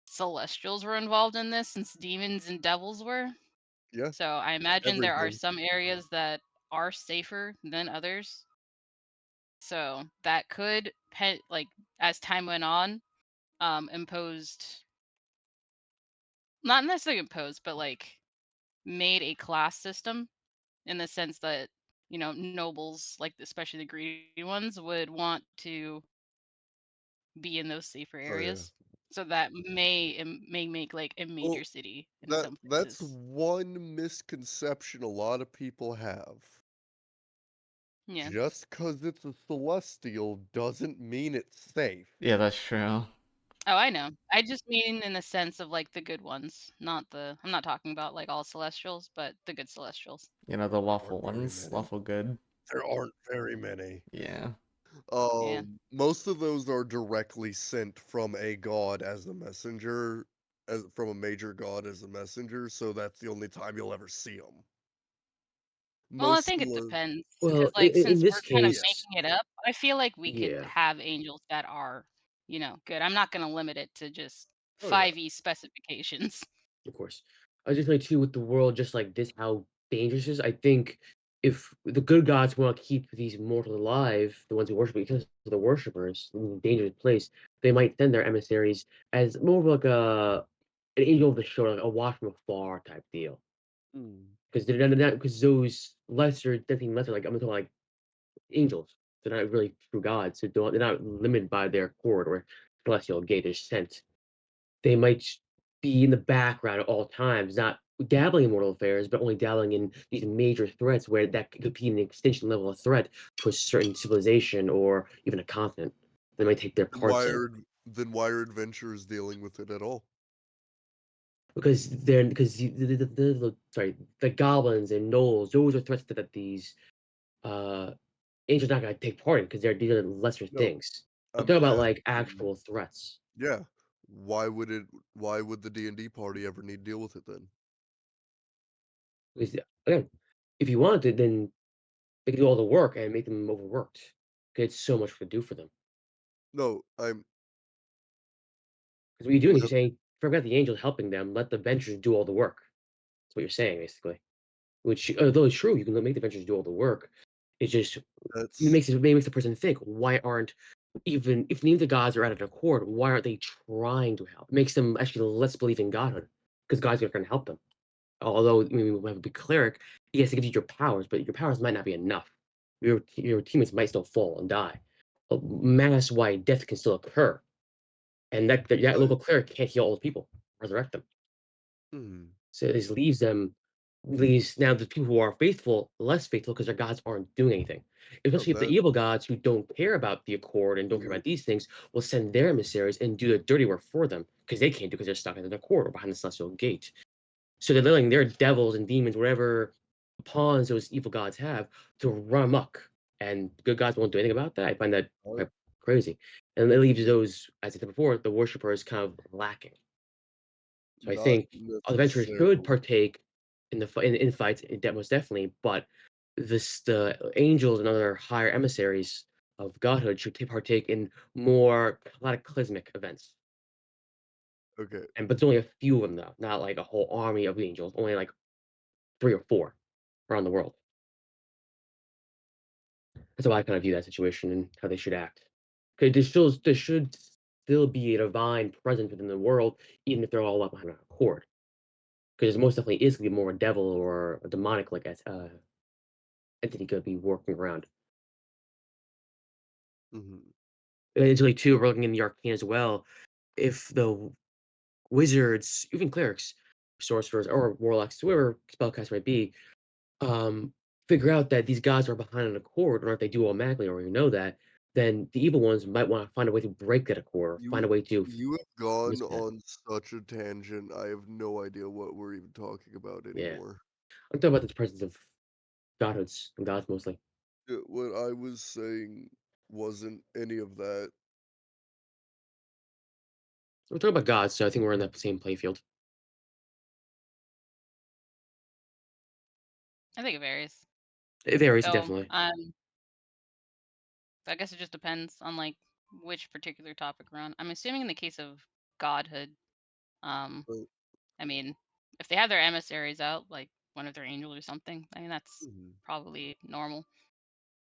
celestials were involved in this since demons and devils were. yeah, So I imagine there are everything. some areas that are safer than others. So that could like as time went on, imposed, not necessarily imposed, but like made a class system in the sense that nobles, like especially the greedy ones, would want to be in those safer Oh yeah. areas. So that may make like a major Well, city in that some that's places. one misconception a lot of people have. Yeah. Just 'cause it's a celestial doesn't mean it's safe. Yeah, that's true. Oh, I know. I just mean in the sense of like the good ones, not the. I'm not talking about like all celestials, but the good celestials. You know, the There lawful aren't very ones, many. lawful good. There aren't very many. Yeah. Yeah. Most of those are directly sent from a god as a messenger, as from a major god as a messenger, so that's the only time you'll ever see them. Well, I Most think it celestials, depends, Well, because like in since this we're kind of yeah, case, making it up, I feel like we could yeah. have angels that are, good. I'm not going to limit it to just Oh yeah, 5e specifications. of course. I was just like too with the world just like this, how dangerous it is. I think if the good gods want to keep these mortals alive, the ones who worship because of the worshippers in a dangerous place, they might send their emissaries as more of like an angel of the show, like a watch from afar type deal. mm, Because they're not because those lesser, nothing lesser, like I'm talking like angels. They're not really true gods. So they're not limited by their court or celestial gate. They're sent. They might be in the background at all times, not dabbling in mortal affairs, but only dabbling in these major threats where that could be an extinction level of threat to a certain civilization or even a continent. They might take their parts in why are adventurers dealing with it at all? because sorry, the goblins and gnolls. Those are threats that these uh angels not gonna take part in because these are lesser No, things. I'm I'm talking about like asking, actual threats. yeah, why would the D&D party ever need to deal with it then? Because again, if you wanted to, then they could do all the work and make them overworked. 'Cause it's so much to do for them. No, I'm 'Cause what you're doing is you're no, saying, forget the angels helping them, let the ventures do all the work. That's what you're saying, basically. Which, although it's true, you can make the ventures do all the work. It just that's it makes the person think, why aren't even if neither gods are at an accord, why aren't they trying to help? It makes them actually less believe in godhood because God's not gonna help them. Although, I mean, we have a big cleric, yes, it gives you your powers, but your powers might not be enough. Your teammates might still fall and die. Mass wide death can still occur, and that right. local cleric can't heal all the people, resurrect them. Hmm. So this leaves now the people who are faithful less faithful because their gods aren't doing anything. No, Especially if the that evil gods who don't care about the accord and don't care mhm, about these things will send their emissaries and do the dirty work for them because they can't do because they're stuck in the accord or behind the celestial gate. So they're letting their devils and demons, whatever pawns those evil gods have, to run amok. And good gods won't do anything about that. I find that uh, quite crazy. And it leaves those, as I said before, the worshippers kind of lacking. So I not think adventurers should necessarily. partake in in fights, most definitely, but the angels and other higher emissaries of godhood should partake in more cataclysmic events. Okay, But there's only a few of them though, not like a whole army of angels, only like 3 or 4 around the world. That's how I kind of view that situation and how they should act. Okay, there should still be a divine presence within the world, even if they're all up behind a cord. Because most definitely is gonna be more a devil or a demonic like entity could be working around. Mhm. And additionally, too, we're looking in the arcane as well. If the wizards, even clerics, sorcerers, or warlocks, whoever spellcaster might be, um, figure out that these gods are behind an accord, or if they do automatically, or you know that, then the evil ones might want to find a way to break that accord, or find You a way to you have gone miss that. on such a tangent, I have no idea what we're even talking about Yeah, anymore. I'm talking about the presence of godhoods and gods mostly. What I was saying wasn't any of that. We're talking about gods, so I think we're in that same playfield. I think it varies. It varies So, definitely. I guess it just depends on like which particular topic we're on. I'm assuming in the case of godhood, um, But I mean, if they have their emissaries out, like one of their angels or something, I mean that's mhm. probably normal,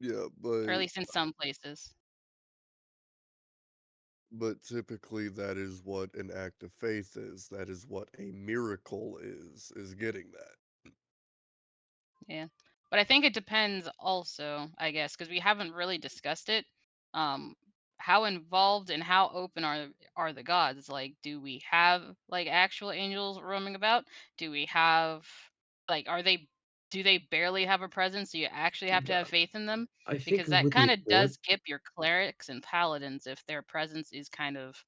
Yeah, or at least in some places. but typically that is what an act of faith is. That is what a miracle is getting that. Yeah. But I think it depends also, I guess, because we haven't really discussed it. Um, how involved and how open are the gods? Like, do we have like actual angels roaming about? Do we have like are they do they barely have a presence? Do you actually have to have faith in them? I think Because that with the kind of accord, does skip your clerics and paladins if their presence is kind of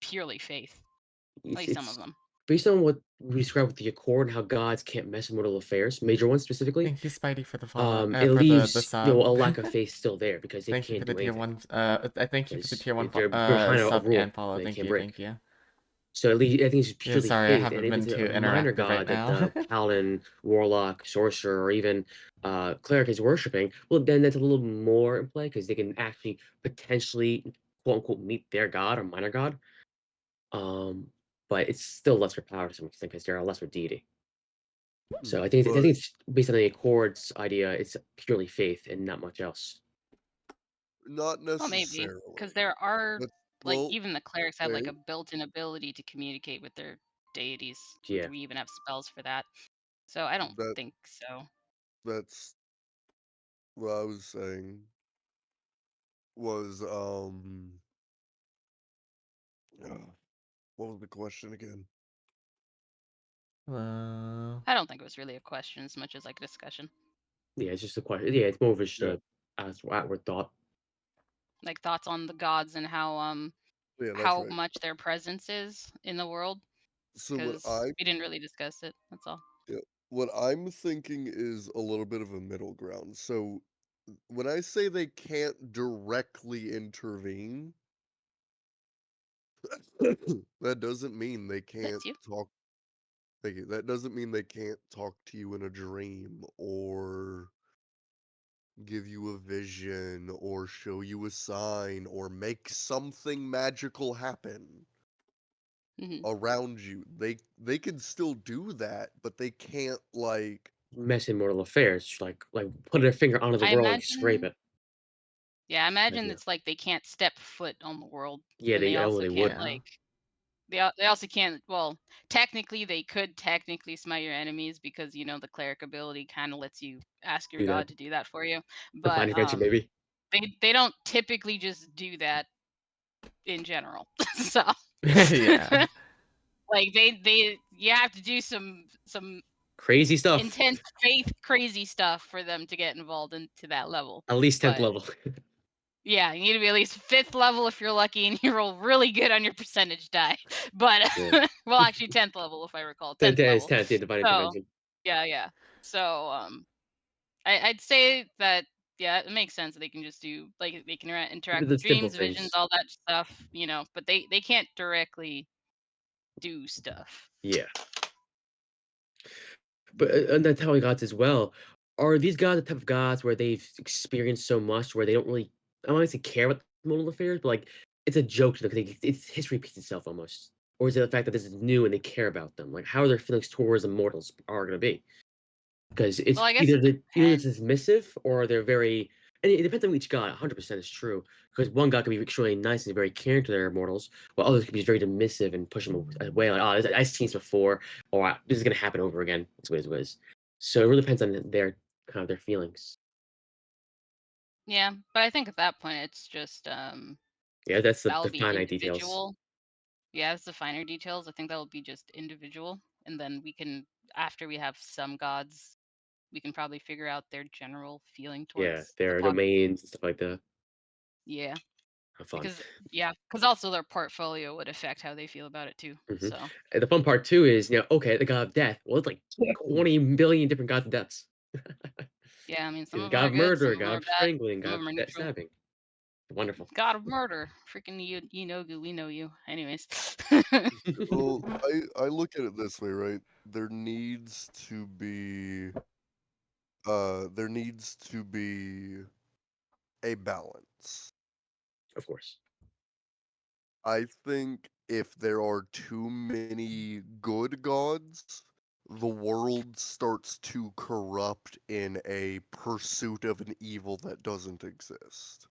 purely faith. At least some of it's them. based on what we described with the accord and how gods can't mess with mortal affairs, major ones specifically. Thank you, Spidey, for the follow. It For the leaves sub. a lack of faith still there because they Thank you for can't the do tier anything one. I thank you for the because tier one they're behind a sub and rule follow. that they Thank can't you, break. thank you. So at least I think it's Yeah, purely sorry, I faith, and haven't if been it's too a minor interactive right god that now. the paladin, warlock, sorcerer, or even cleric is worshiping, well, then that's a little more in play because they can actually potentially quote unquote meet their god or minor god. Um, but it's still lesser power to some extent because they're a lesser deity. So I think But it's based on the Accords idea. It's purely faith and not much else. not Well, maybe because necessarily. there are But like well, even the clerics have like okay, a built-in ability to communicate with their deities. Like Yeah, we even have spells for that. So I don't that think so. that's what I was saying was what was the question again? Hello. I don't think it was really a question as much as like a discussion. yeah. It's just a question. Yeah, it's more of just Yeah, a outward thought. Like thoughts on the gods and yeah, that's how right. much their presence is in the world So because we didn't really discuss it. That's all. yeah, what I'm thinking is a little bit of a middle ground. So when I say they can't directly intervene, that doesn't mean they can't Bless you. talk. Thank you. That doesn't mean they can't talk to you in a dream or give you a vision or show you a sign or make something magical happen Hmm. around you. They can still do that, but they can't like Mess in mortal affairs, like put their finger onto the I world and scrape imagine. it. Yeah, I imagine Idea. it's like they can't step foot on the world, Yeah, and they also they can't would. Yeah. like they also can't. Well, technically, they could technically smite your enemies because the cleric ability kind of lets you ask your Do that. god to do that for you. Divine But intervention, maybe. they don't typically just do that in general. So Yeah. like they you have to do some Crazy stuff. intense faith crazy stuff for them to get involved into that level. At least 10th But level. yeah, you need to be at least fifth level if you're lucky, and you roll really good on your percentage die. But Yeah. well, actually, 10th level if I recall, That 10th is level. 10th. Yeah, divine So intervention. yeah, yeah. So I'd say that yeah, it makes sense that they can just do like they can interact The with simple dreams, visions, things. all that stuff, but they can't directly do stuff. Yeah. But and that's how he got as well. Are these guys the type of gods where they've experienced so much where they don't really, I don't want to say care about the mortal affairs, but like it's a joke to them because it's history repeats itself almost. Or is it the fact that this is new and they care about them? Like how are their feelings towards immortals are going to be? because it's Well, I guess it either depends. dismissive or they're very. And it depends on each god. 100% is true because one god can be extremely nice and very caring to their immortals, while others can be very dismissive and push them away. Like, oh, I've seen this before, or this is gonna happen over again. It's what it is. So it really depends on their kind of their feelings. Yeah, but I think at that point it's just Yeah, that's that'll the be finite details. individual. Yeah, it's the finer details. I think that'll be just individual, and then we can, after we have some gods, we can probably figure out their general feeling Yeah, towards the their pop. domains and stuff like that. Yeah, Have fun. because also their portfolio would affect how they feel about it too. Mhm. So And the fun part too is, okay, the god of death. Well, it's like 20 billion different gods of deaths. yeah, I mean, some There's of them god are of good, some murder, of them god are of bad, strangling, some god of of them are neutral. stabbing. Wonderful. God of murder, freaking Inogu, we know you. Anyways, Well, I look at it this way, right? There needs to be a balance. Of course. I think if there are too many good gods, the world starts to corrupt in a pursuit of an evil that doesn't exist.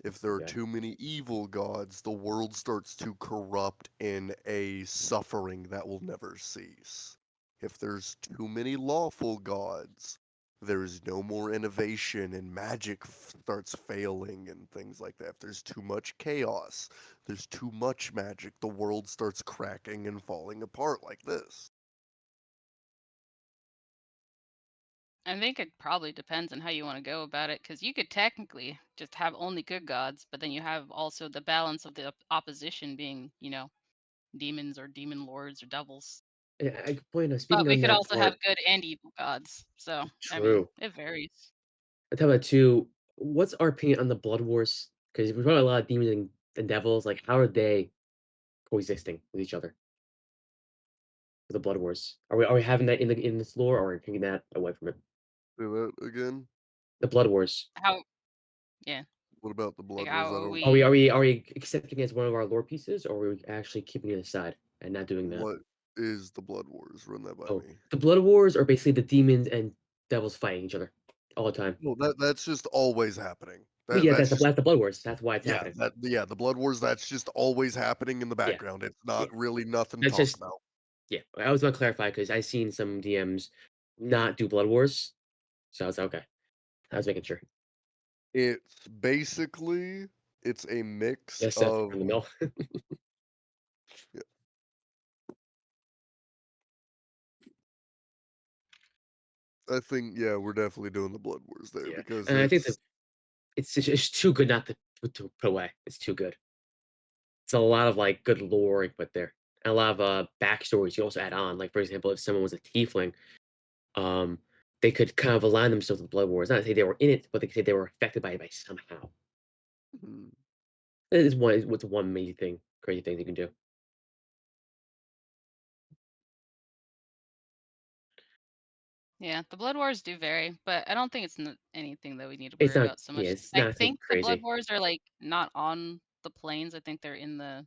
If there are Okay. too many evil gods, the world starts to corrupt in a suffering that will never cease. If there's too many lawful gods, there's no more innovation and magic starts failing and things like that. If there's too much chaos, there's too much magic, the world starts cracking and falling apart like this. I think it probably depends on how you want to go about it, because you could technically just have only good gods, but then you have also the balance of the opposition being, demons or demon lords or devils. Yeah, point But speaking we on could that also have part, good and evil gods. So, I mean, true. it varies. I talk about too, what's our opinion on the Blood Wars? Because we've got a lot of demons and devils. Like, how are they coexisting with each other? With the Blood Wars, are we having that in this lore, or are we taking that away from it? Say that again? The Blood Wars. How, yeah, What about the like Blood Wars? how I are don't. we? Are we accepting it as one of our lore pieces, or are we actually keeping it aside and not doing that? What is the Blood Wars? Run that by Oh, me. the Blood Wars are basically the demons and devils fighting each other all the time. Well, that's just always happening. But That yeah, that's just that's the Blood Wars. That's why it's yeah, happening. the Blood Wars, that's just always happening in the Yeah, background. It's yeah. not really nothing to That's talk just about. yeah. I was gonna clarify because I seen some DMs not do Blood Wars, so I was like, okay. I was making sure. It's basically it's a mix Yeah, Seth of from the mill. yeah, I think yeah, we're definitely doing the Blood Wars there Yeah, because and I think it's that it's too good not to put away. It's too good. It's a lot of like good lore you put there, and a lot of backstories you also add on. Like for example, if someone was a tiefling, um, they could kind of align themselves with Blood Wars. Not to say they were in it, but they could say they were affected by it by somehow. mm, It is one what's one major thing, crazy thing you can do. Yeah, the Blood Wars do vary, but I don't think it's anything that we need to It's worry not about so yeah, much. it's 'Cause I not too think the Blood crazy. Wars are like not on the planes. I think they're in the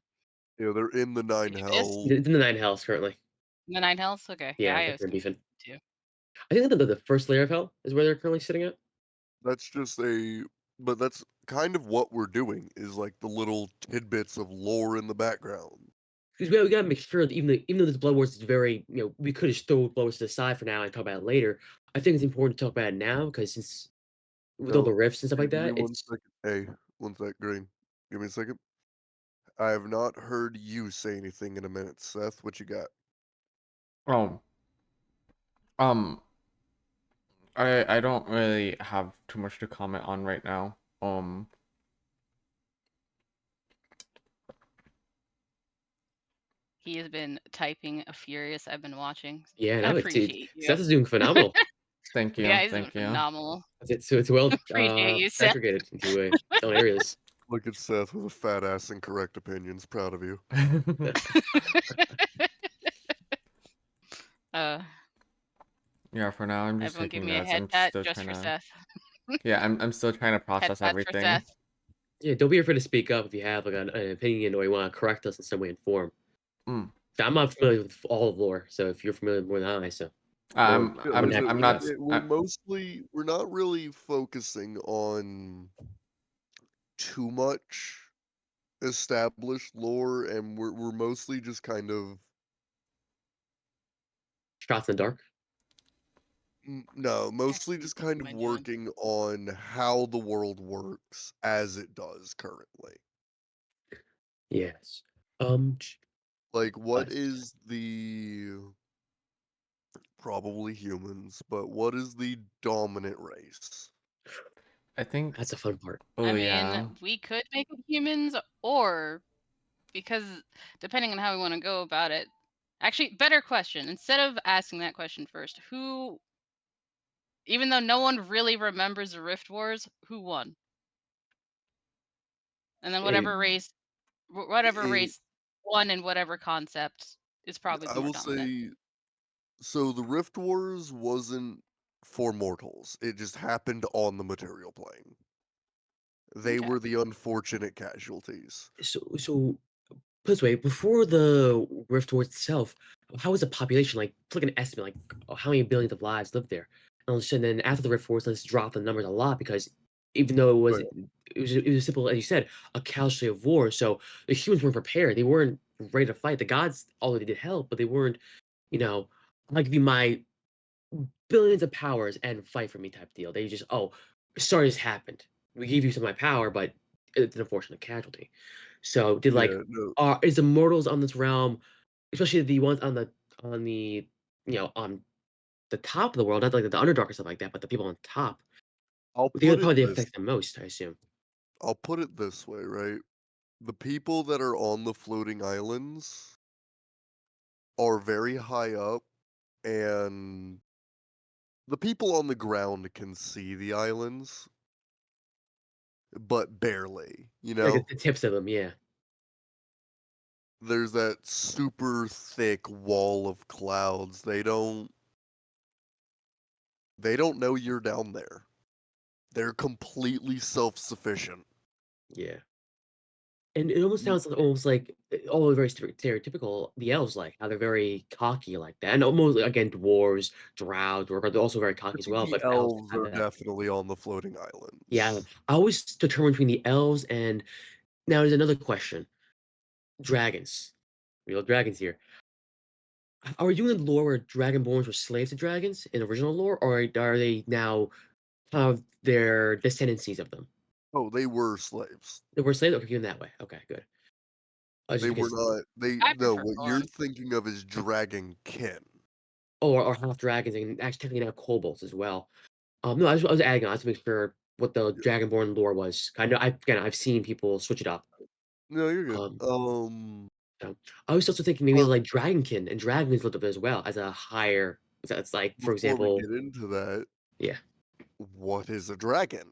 they're in the Nine abyss, Hell. It's in the Nine Hells currently. the Nine Hells. Okay, yeah, Yeah, I that's always where they're confuse beefing. the two. I think the first layer of hell is where they're currently sitting at. That's just a but that's kind of what we're doing is like the little tidbits of lore in the background. Because we gotta make sure that even though this Blood Wars is very, we could just throw Blood Wars to the side for now and talk about it later. I think it's important to talk about it now because since with all No, the rifts and stuff hey, like give me that, one it's second. Hey, one sec, Green. Give me a second. I have not heard you say anything in a minute, Seth. What you got? Oh, um, I don't really have too much to comment on right now. He has been typing a furious. I've been watching. yeah, I no, it's appreciate you. Seth is doing phenomenal. Thank Yeah, you, he's doing thank you. phenomenal. It's well Appreciate you, Seth. segregated into its own areas. Look at Seth with a fat ass and correct opinions. Proud of you. uh, Yeah, for now I'm just everyone give taking me a notes. head I'm pat still just trying for to Seth. yeah, I'm still trying to Head process pats for everything. Seth. Yeah, don't be afraid to speak up if you have like an opinion or you want to correct us in some way and form. Mm. I'm not familiar with all of lore, so if you're familiar more than I, so Or Yeah, I'm wouldn't because have to I'm do that. not we're not really focusing on too much established lore, and we're mostly just kind of Shots in the dark. no, mostly Actually, just kind of my junk. working on how the world works as it does currently. Yes. Like, what Us. is the probably humans, but what is the dominant race? I think That's the fun part. oh I yeah. mean, we could make it humans, or because depending on how we want to go about it. Actually, better question. Instead of asking that question first, who, even though no one really remembers the Rift Wars, who won? And then Eh, whatever It, race won in whatever concept is probably the I more will dominant. say, so the Rift Wars wasn't for mortals. It just happened on the material plane. They Okay. were the unfortunate casualties. so put this way, before the Rift Wars itself, how was the population like? It's like an estimate, like how many billions of lives lived there. And then after the Rift Wars, let's drop the numbers a lot because even though Right. it was simple as you said, a casualty of war. So the humans weren't prepared. They weren't ready to fight. The gods already did help, but they weren't. You know, I'll give you my billions of powers and fight for me type deal. They just, oh, sorry, this happened. We gave you some of my power, but it's an unfortunate casualty. So did like Yeah, no. is the mortals on this realm, especially the ones on the on the top of the world, not like the Underdark or stuff like that, but the people on top, I'll they put it probably this affect them most, I assume. I'll put it this way, right? The people that are on the floating islands are very high up, and the people on the ground can see the islands, but barely, you Like know? the tips of them, yeah. There's that super thick wall of clouds. They don't know you're down there. They're completely self-sufficient. Yeah. And it almost You sounds almost like all very stereotypical, the elves like how they're very cocky like that. And almost again, dwarves, drow, dwarf are also very I cocky as think well, the but elves elves have are that. definitely on the floating Yeah. islands. I always determine between the elves and now there's another question. Dragons. Real dragons here. Are we doing the lore where dragonborns were slaves to dragons in original lore, or are they now kind of their descendancies of them? Oh, they were slaves. They were slaves? Okay, doing that way. Okay, good. Just They were because not they I no, prefer what you're Gorn. thinking of is dragonkin. or half dragons and actually technically now kobolds as well. No, I was adding on to make sure what the Yeah. Dragonborn lore was. I know I've seen people switch it up. No, you're good. Um, so I was also thinking maybe But like Dragonkin and Dragons looked up as well as a higher. That's like, for before we example, get into that, yeah, what is a dragon?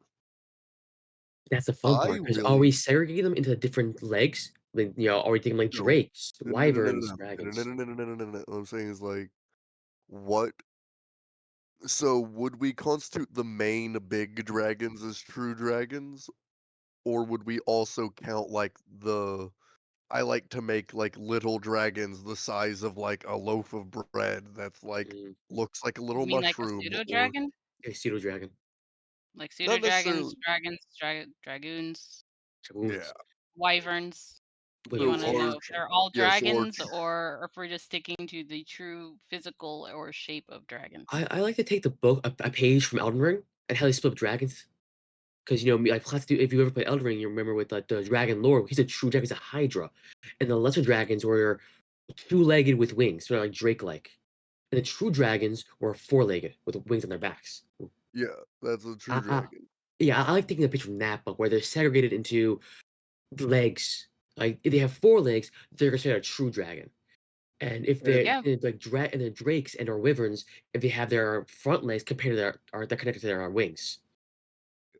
that's the fun I part. Because are we really segregating them into different legs? Like, are we taking like no. drakes, No, no, no, no, no, wyverns, no. No, no, dragons? no, no, no, no, no, no, no. What I'm saying is like what so would we constitute the main big dragons as true dragons? Or would we also count like the I like to make like little dragons the size of like a loaf of bread that's like Mm, looks like a You little mean like a mushroom pseudo or dragon? a pseudo dragon, Like pseudo not dragons, necessarily dragoons, yeah. dragoons. wyverns. You So want to Wyverns, know our if gotcha. they're all yeah, so our dragons or if we're just sticking to the true physical or shape of dragons. I like to take the book a page from Elden Ring and how they split up dragons. Because like if you ever play Elden Ring, you remember with the dragon lore, he's a true dragon, he's a Hydra, and the lesser dragons were two-legged with wings, sort of like Drake-like, and the true dragons were four-legged with wings on their backs. yeah, that's a true I, dragon. yeah, I like taking a picture from that book where they're segregated into legs. Like if they have four legs, they're considered a true dragon. And if they're And Yeah, like and the drakes and or wyverns, if they have their front legs compared to their are they're connected to their wings.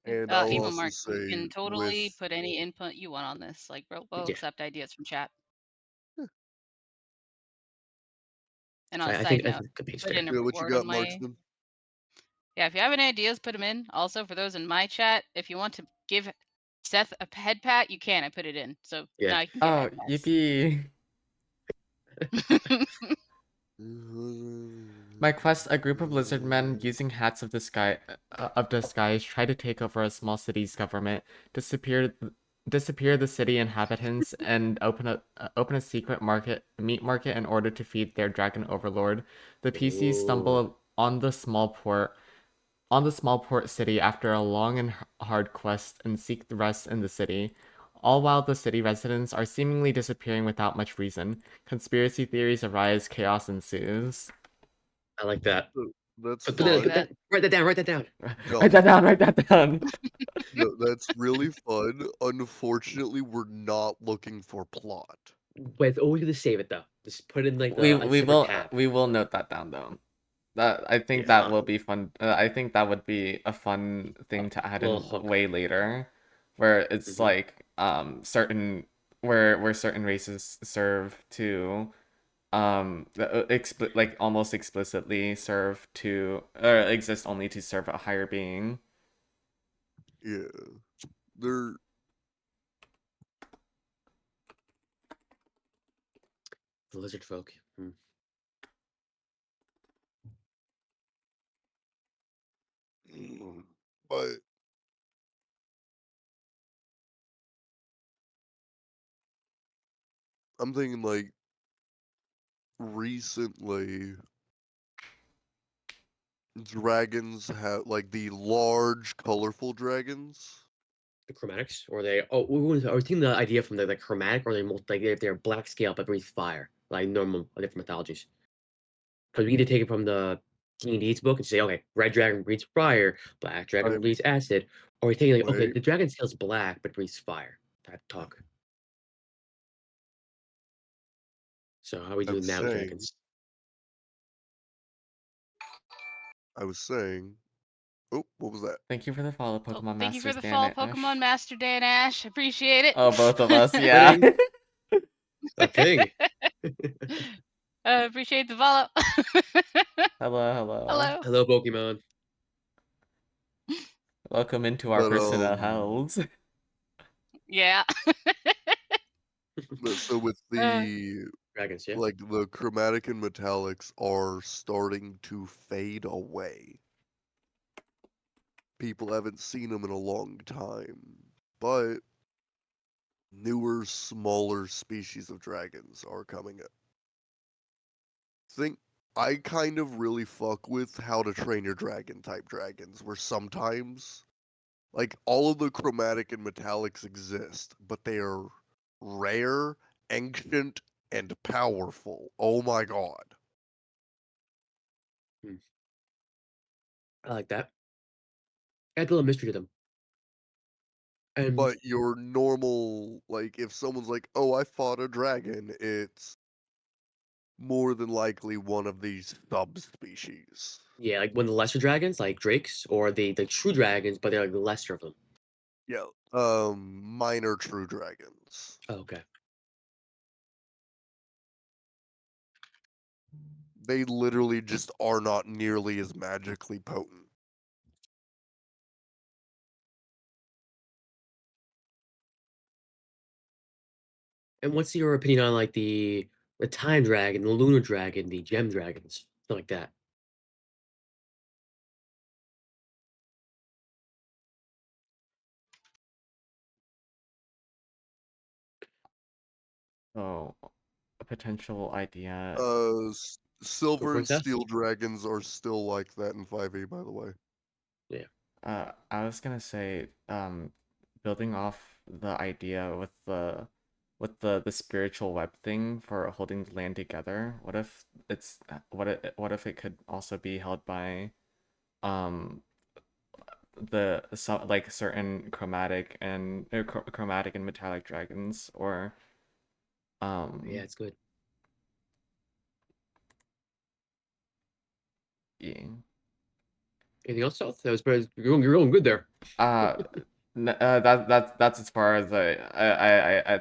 yeah. I'll Emo also Mark, you say can totally with put any input you want on this. Like, we'll Yeah. accept ideas from chat. And So on a I side think note, a good page put in there. a yeah, what you reward on got, my. Marksman? Yeah, if you have any ideas, put them in. Also, for those in my chat, if you want to give Seth a head pat, you can. I put it in. So Yeah. now you can get Oh, head pats. yippee. My quest: a group of lizard men using hats of disguise try to take over a small city's government, disappear the city inhabitants, and open a secret meat market in order to feed their dragon overlord. The PCs stumble on the small port city after a long and hard quest and seek the rest in the city. All while the city residents are seemingly disappearing without much reason. Conspiracy theories arise, chaos ensues. I like that. That's But I like fun. that. write that down. Write that down. Write that down, write that down. No, that's really fun. Unfortunately, we're not looking for plot. Wait, always gonna save it though. Just put it in like We a separate tab. will note that down though. That I think Yeah. that will be fun. I think that would be a fun thing to add Little in hook. way later, where it's Mhm. like certain where certain races serve to like almost explicitly serve to or exist only to serve a higher being. Yeah. They're The lizard folk. Hmm. but I'm thinking like recently dragons have like the large colorful dragons. The chromatics, or they? Oh, I was taking the idea from the chromatic, or they like they're black scale but breathe fire, like normal different mythologies. Because we need to take it from the D&D's book and say, okay, red dragon breathes fire, black dragon I'm breathes acid, or we're taking like, okay, wait, the dragon's tail's black but breathes fire. Type talk. So how are we I doing was that with saying dragons? I was saying oh, what was that? Thank you for the follow, Oh, Pokemon thank you for Masters the Dan fall, and Ash. Pokemon Master Dan Ash. Appreciate it. Oh, both of us, yeah. Winning. A ping. Appreciate the follow. Hello, hello. Hello. Hello, Pokemon. Welcome into our But personal hells. Yeah. so with the Dragons, yeah. like the chromatic and metallics are starting to fade away. People haven't seen them in a long time, but newer, smaller species of dragons are coming in. Think I kind of really fuck with How to Train Your Dragon type dragons, where sometimes like all of the chromatic and metallics exist, but they are rare, ancient, and powerful. Oh my god. I like that. Add a little mystery to them. And But your normal, like, if someone's like, "Oh, I fought a dragon," it's more than likely one of these subspecies. yeah, like when the lesser dragons, like drakes, or the true dragons, but they're like the lesser of them. Yeah. Minor true dragons. Oh, okay. They literally just are not nearly as magically potent. And what's your opinion on like the time dragon, the lunar dragon, the gem dragons, something like that? Oh, a potential idea. Silver for a and test? steel dragons are still like that in 5e, by the way. Yeah. I was gonna say, building off the idea with the spiritual web thing for holding the land together. What if it could also be held by um like certain chromatic and metallic dragons or Yeah, it's good. yeah. Anything else, South? That was pretty, you're going good there. Uh, that's as far as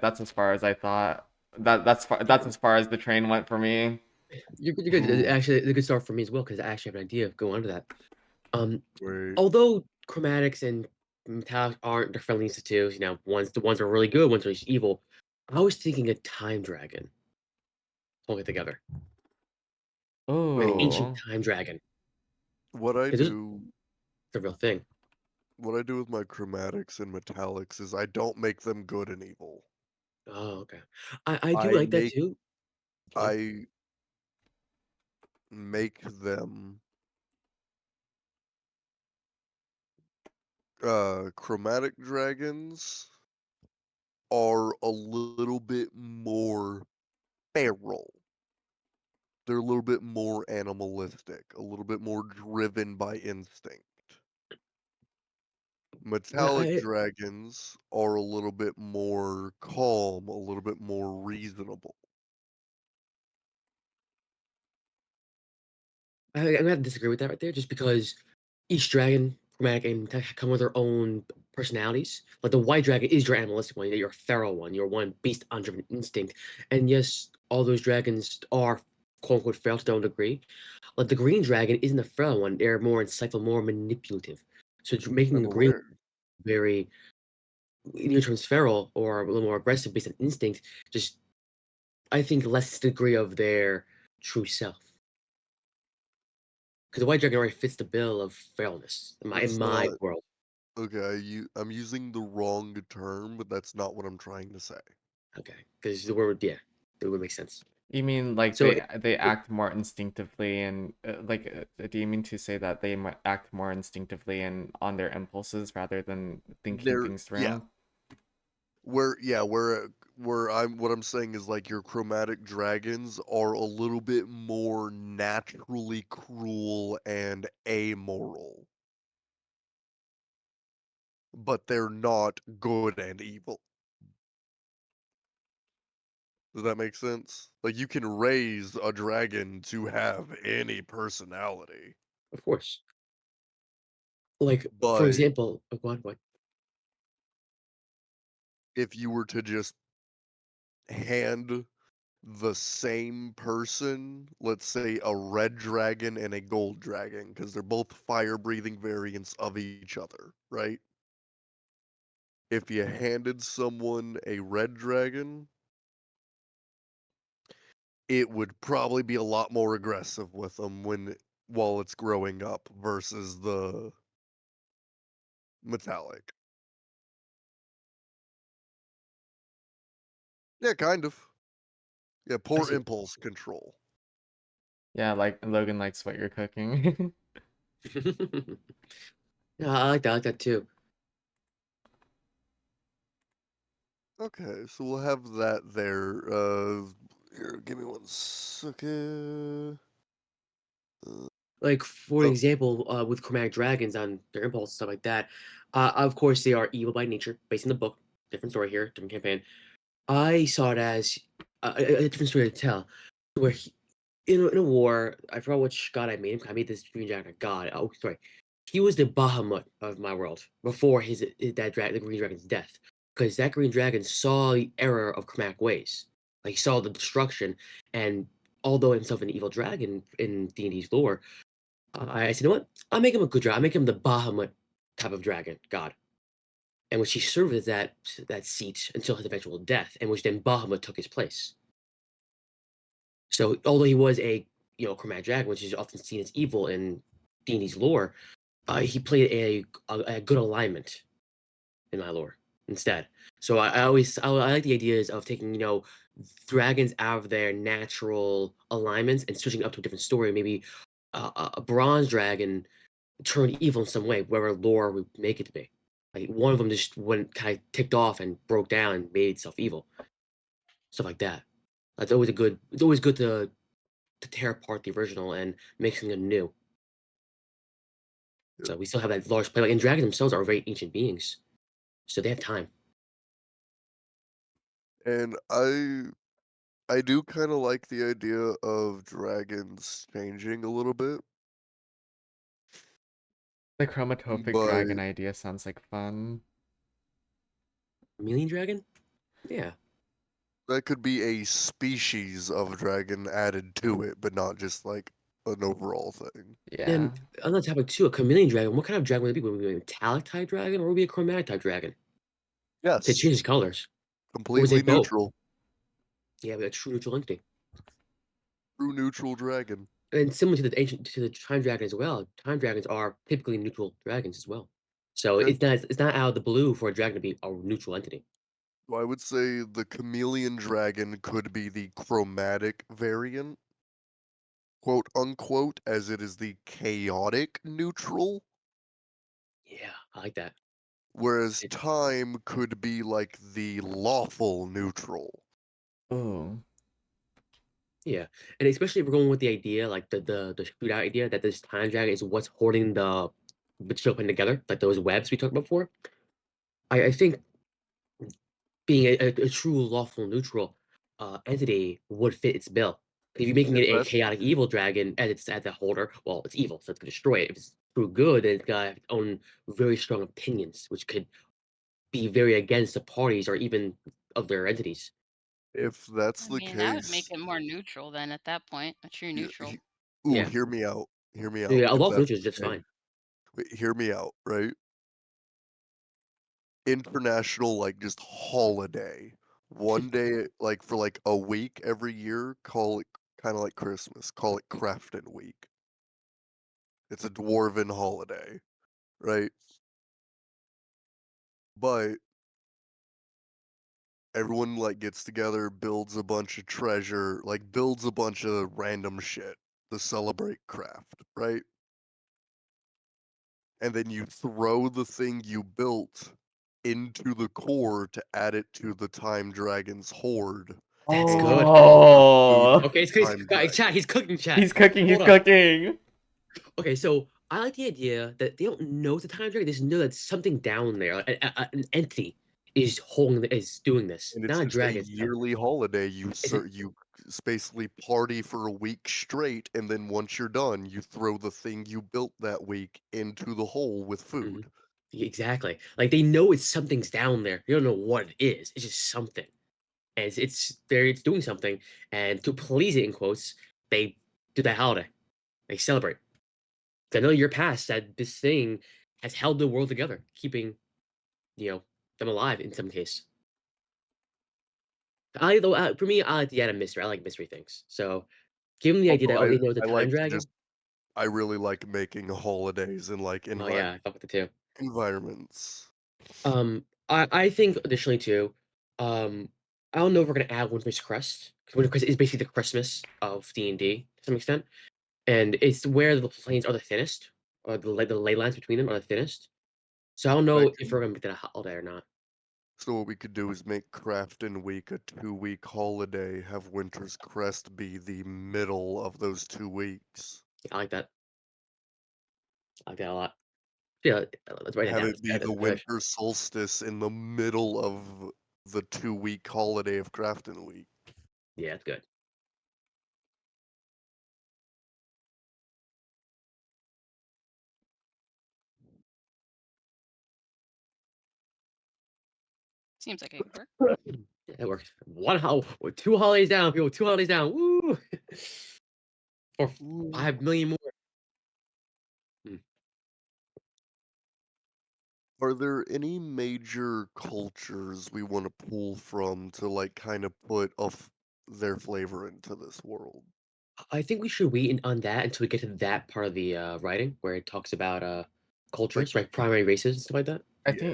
that's as far as I thought. That's as far as the train went for me. You're good. Ooh, Actually, it's a good start for me as well because I actually have an idea of going on to that. Um, wait. although chromatics and metallic aren't the friendliest of two, the ones are really good, ones are just evil. I was thinking a time dragon. Hold it together. or an ancient Oh, time dragon. what I 'Cause those do the real thing. what I do with my chromatics and metallics is I don't make them good and evil. Oh, okay. I do I like that make too. Okay. I make them chromatic dragons are a little bit more feral. They're a little bit more animalistic, a little bit more driven by instinct. Metallic I dragons are a little bit more calm, a little bit more reasonable. I'm gonna disagree with that right there, just because each dragon, chromatic and metallic, come with their own personalities. Like the white dragon is your animalistic one, you're a feral one, you're one based on driven instinct. And yes, all those dragons are quote unquote feral to their own degree. Like the green dragon isn't a feral one; they're more insightful, more manipulative. So making I'm the green aware. very either turns feral or a little more aggressive based on instinct, just I think less degree of their true self. Because the white dragon already fits the bill of feralness in It's my not world. okay. I'm using the wrong term, but that's not what I'm trying to say. Okay, because the word, yeah, it would make sense. you mean like So they act more instinctively and do you mean to say that they act more instinctively and on their impulses rather than thinking They're things yeah, through? where I'm saying is like your chromatic dragons are a little bit more naturally cruel and amoral, but they're not good and evil. Does that make sense? Like you can raise a dragon to have any personality, of course, like for but example, what? if you were to just hand the same person, let's say a red dragon and a gold dragon, because they're both fire breathing variants of each other, right? If you handed someone a red dragon, it would probably be a lot more aggressive with them while it's growing up versus the metallic. Yeah, kind of. Yeah, I poor see. impulse control. Yeah, like Logan likes what you're cooking. Yeah, I like that. I like that too. Okay, so we'll have that there. Here, give me one second. Like for So example, with chromatic dragons on their impulse stuff like that. Of course, they are evil by nature, based in the book. Different story here, different campaign. I saw it as a different story to tell, where in a war, I forgot which god I made him. I made this green dragon a god. Oh, sorry. He was the Bahamut of my world before the green dragon's death, because that green dragon saw the error of chromatic ways. Like he saw the destruction, and although himself an evil dragon in D&D's lore, I said, you know what? I'll make him a good dragon. I'll make him the Bahamut type of dragon god, and which he served as that seat until his eventual death, and which then Bahamut took his place. So although he was a chromatic dragon, which is often seen as evil in D&D's lore, he played a good alignment in my lore instead. So I like the ideas of taking dragons out of their natural alignments and switching up to a different story. Maybe a bronze dragon turned evil in some way, wherever lore would make it to be. Like one of them just went kind of ticked off and broke down and made itself evil, stuff like that. That's always a good. It's always good to tear apart the original and make something new. yeah. So we still have that large play. Like, and dragons themselves are very ancient beings, so they have time. And I do kind of like the idea of dragons changing a little bit, The chromatopic but dragon idea sounds like fun. Chameleon dragon? Yeah. that could be a species of dragon added to it, but not just like an overall thing. Yeah. And on that topic too, a chameleon dragon. What kind of dragon would it be? Would it be a metallic type dragon, or would it be a chromatic type dragon? It Yes, changes colors, or is completely it both? neutral. Yeah, a true neutral entity. True neutral dragon. and similar to the time dragon as well. Time dragons are typically neutral dragons as well. So Yeah. it's not out of the blue for a dragon to be a neutral entity. I would say the chameleon dragon could be the chromatic variant, quote unquote, as it is the chaotic neutral, Yeah, I like that. whereas It- time could be like the lawful neutral. Oh. yeah, and especially if we're going with the idea, like the shootout idea that this time dragon is what's holding the children together, like those webs we talked about before. I think being a true lawful neutral entity would fit its bill. If you're making If it a that's chaotic evil dragon as a holder, well, it's evil, so it's gonna destroy it. If it's true good, then it's got its own very strong opinions, which could be very against the parties or even other entities. if that's I the mean, that would make case, it more neutral then at that point, a true yeah, neutral. ooh, Yeah, hear me out. Hear me out. yeah, a If lawful that's neutral is just the case, fine. wait, hear me out, right? International, like, just holiday. One day, like, for, like, a week every year, call it kinda like Christmas, call it Crafton Week. It's a dwarven holiday, right? But everyone, like, gets together, builds a bunch of treasure, like, builds a bunch of random shit to celebrate craft, right? And then you throw the thing you built into the core to add it to the Time Dragon's hoard, That's and good. food Oh. Okay, the Time chat. Dragon. He's cooking, chat. He's cooking, he's Hold up. cooking. Okay, so I like the idea that they don't know it's a time dragon. They just know that something down there, an entity, is doing this. And it's Not a just a dragon. yearly holiday. Is it? You basically party for a week straight, and then once you're done, you throw the thing you built that week into the hole with Mhm. food. Exactly. Like they know it's something's down there. You don't know what it is. It's just something, and it's there. It's doing something, and to please it in quotes, they do that holiday. They celebrate. 'Cause I know you're past that this thing has held the world together, keeping them alive in some case. For me, I like the add mystery. I like mystery things. So give them the idea that Also, they know it's a I time like to dragon. just I really like making holidays in like Oh yeah, I fuck with it too. environments. I think additionally too, um, I don't know if we're gonna add Winter's Crest because Winter's Crest is basically the Christmas of D&D to some extent, and it's where the planes are the thinnest, or the ley lines between them are the thinnest. So I don't That know if we're could gonna make that a holiday or not. So what we could do is make Crafton Week a 2-week holiday, have Winter's Crest be the middle of those 2 weeks. I like that. I like that a lot. Yeah, let's write that Have down. it Let's be add that the to the winter solstice in the middle of the 2-week holiday of Crafton Week. Yeah, that's good. Seems like it could work. Yeah, that works. We're 2 holidays down, people. 2 holidays down. Woo! Or Ooh. 5 million more. Mm. Are there any major cultures we wanna pull from to, like, kinda put of their flavor into this world? I think we should wait on that until we get to that part of the writing where it talks about Like cultures, right? Primary races and stuff like that.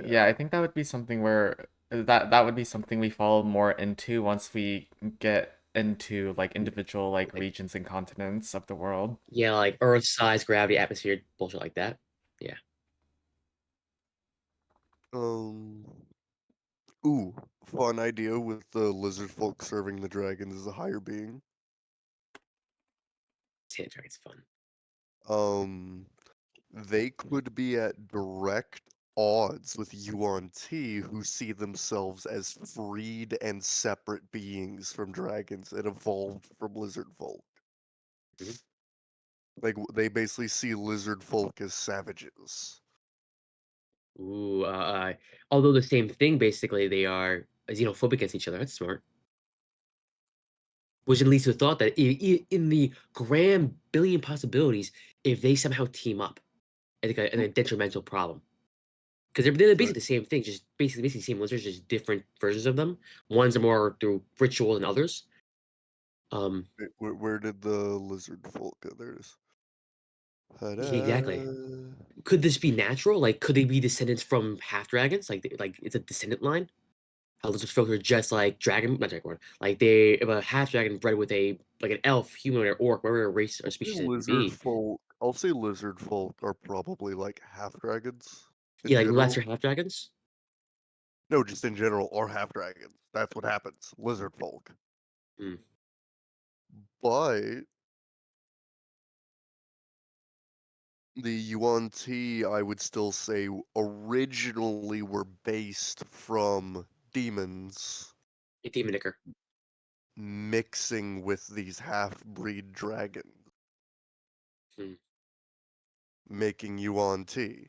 yeah. I think that would be something where that would be something we fall more into once we get into like individual like Like regions and continents of the world. yeah, like Earth size, gravity, atmosphere, bullshit like that. Yeah. Um Ooh, fun idea with the lizard folk serving the dragons as a higher being. Sand Dragon's fun. Um, they could be at direct odds with Yuan Ti, who see themselves as freed and separate beings from dragons and evolved from lizard folk. Mhm. Like they basically see lizard folk as savages. Ooh, although the same thing, basically, they are xenophobic against each other. That's smart. Which leads to the thought that in the grand billion possibilities, if they somehow team up, I think a detrimental problem. Because they're Right. basically the same thing, just basically the same lizards, just different versions of them. Ones are more through ritual than others. Where did the lizard folk go? There it is. Exactly. Ta-da. Could this be natural? Like, could they be descendants from half dragons? Like it's a descendant line. How lizard folk are just like not dragonborn. Like they, if a half dragon bred with a like an elf, human, or orc, whatever race or species it may Lizard be. folk. I'll say lizard folk are probably like half dragons in Yeah, like general. lesser half dragons. No, just in general, are half dragons. That's what happens. Lizard folk. Hmm. But the Yuan Ti, I would still say, originally were based from demons A demon nicker. mixing with these half-breed dragons, Hmm. making Yuan Ti.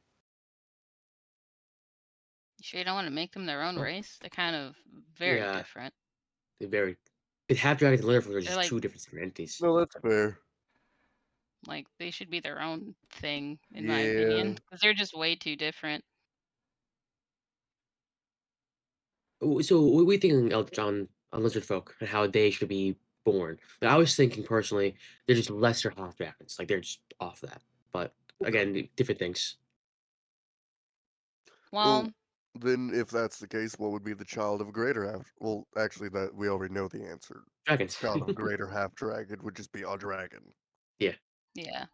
You sure you don't want to make them their own Oh. race? They're kind of very Yeah. different. They're very. The half dragons and lizard folk are They're just like two different entities. No, that's fair. like they should be their own thing, in my Yeah. opinion, because they're just way too different. So what we think, Eldritch, on lizard folk and how they should be born? Like, I was thinking personally, they're just lesser half dragons. Like they're just off that. But again, different things. Well, Well, then if that's the case, what would be the child of a greater half? Well, actually, that we already know the answer. Dragons. Child of a greater half dragon would just be a dragon. yeah.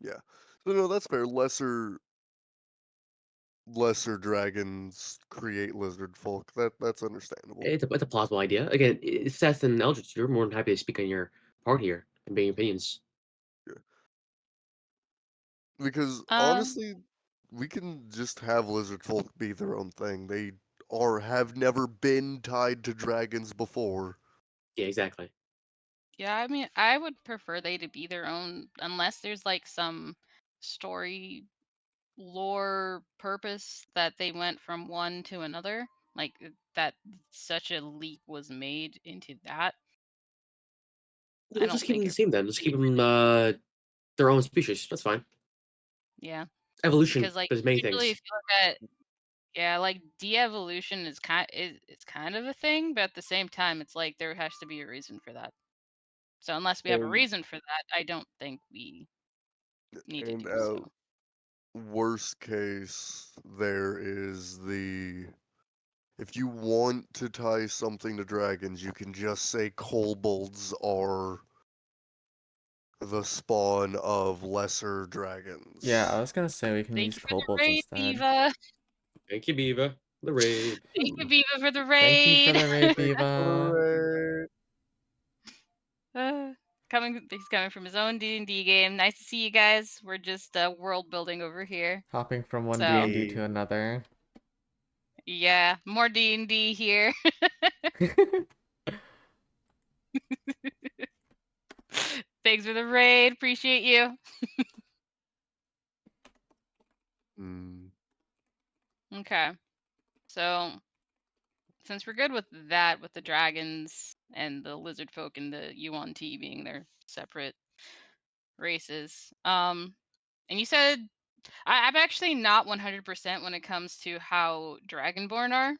Yeah. So no, that's fair. Lesser dragons create lizard folk. That's understandable. It's a plausible idea. Again, Seth and Eldritch, you're more than happy to speak on your part here and being opinions. Because honestly, we can just have lizard folk be their own thing. They have never been tied to dragons before. Yeah, exactly. Yeah, I mean, I would prefer they to be their own, unless there's like some story lore purpose that they went from one to another, like that such a leap was made into that. I Let's don't just keep them think the it same then. would Let's be keep them really. their own species. That's fine. Yeah, Evolution. because like There's many usually things. if you look at like de-evolution is it's kind of a thing, but at the same time, it's like there has to be a reason for that. So unless we have a And reason for that, I don't think we need to and do so. worst case, there is if you want to tie something to dragons, you can just say kobolds are the spawn of lesser dragons. Yeah, I was gonna say we can Thank use you for the kobolds raid, instead. Viva. Thank you, Beaver. The raid. Thank you, Viva, for the Thank you for raid. the raid, Viva. Hooray. He's coming from his own D&D game. Nice to see you guys. We're just world building over here. Hopping from one So D&D to another. yeah, more D&D here. Thanks for the raid. Appreciate you. Okay. So since we're good with that, with the dragons and the lizard folk and the Yuan Ti being their separate races, and you said I'm actually not 100% when it comes to how Dragonborn are.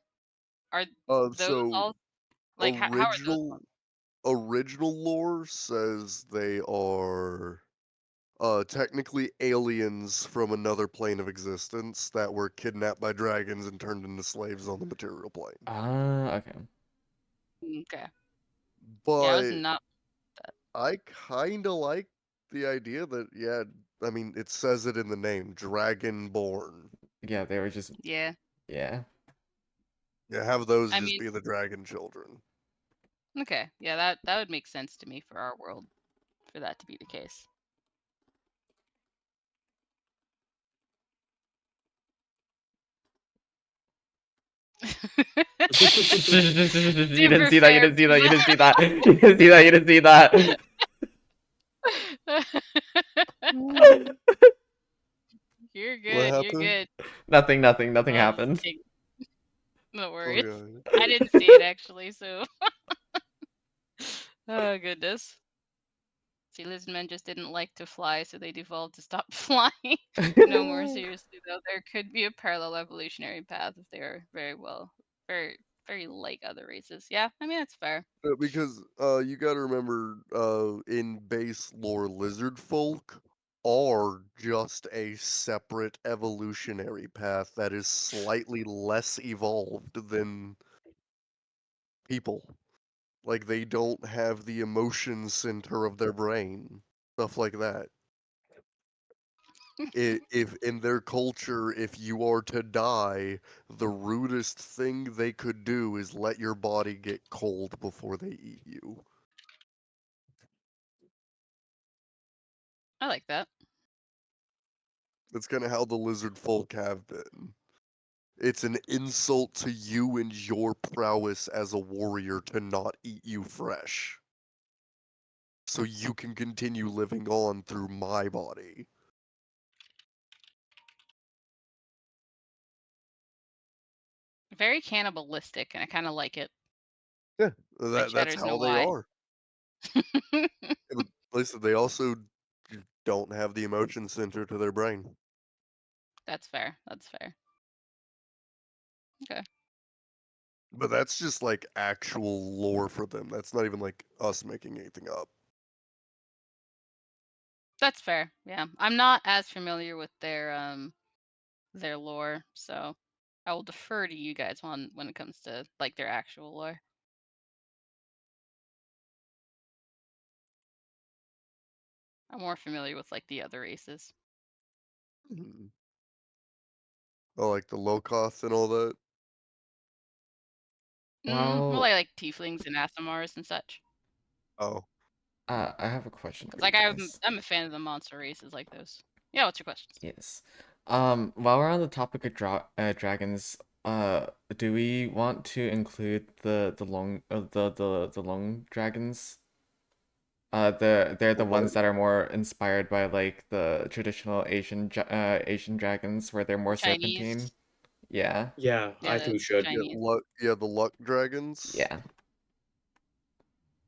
Are those So all like how are those? original lore says they are technically aliens from another plane of existence that were kidnapped by dragons and turned into slaves on the material plane. Ah, okay. Okay. Yeah, I was But not. I kind of like the idea that, yeah, I mean, it says it in the name, Dragonborn. Yeah, they were just Yeah. yeah. Yeah, have those I just mean, be the dragon children. okay. Yeah, that would make sense to me for our world, for that to be the case. You didn't Super see that, you fair, didn't see that, you Viva. didn't see that. You didn't see that, you didn't see that. You're What good. You're happened? good. Nothing happened. Just no Oh, worries. yeah. I didn't see it actually, so. Oh goodness. See, lizardmen just didn't like to fly, so they devolved to stop flying. No, more seriously though, there could be a parallel evolutionary path if they are very very like other races. Yeah, I mean that's fair. Because you got to remember, in base lore, lizard folk are just a separate evolutionary path that is slightly less evolved than people. Like they don't have the emotion center of their brain, stuff like that. If in their culture, if you are to die, the rudest thing they could do is let your body get cold before they eat you. I like that. That's kind of how the lizard folk have been. It's an insult to you and your prowess as a warrior to not eat you fresh. So you can continue living on through my body. Very cannibalistic, and I kind of like it. Yeah, My that's cheddars know how they why. are. Yeah, but listen, they also don't have the emotion center to their brain. That's fair. That's fair. Okay. But that's just like actual lore for them. That's not even like us making anything up. That's fair. Yeah. I'm not as familiar with their lore, so I will defer to you guys when it comes to like their actual lore. I'm more familiar with like the other races. Mhm. Oh, like the Lokoth and all that. More Well, like tieflings and Asimars and such. Oh, I have a question Cause for you like guys. I'm a fan of the monster races like those. Yeah. What's your questions? Yes. While we're on the topic of dragons, do we want to include the long the long dragons? They're the what? ones that are more inspired by like the traditional Asian dragons where they're more serpentine. Chinese. Yeah. Yeah, Yeah, I think we the should. Yeah, Chinese. yeah, the luck dragons. Yeah.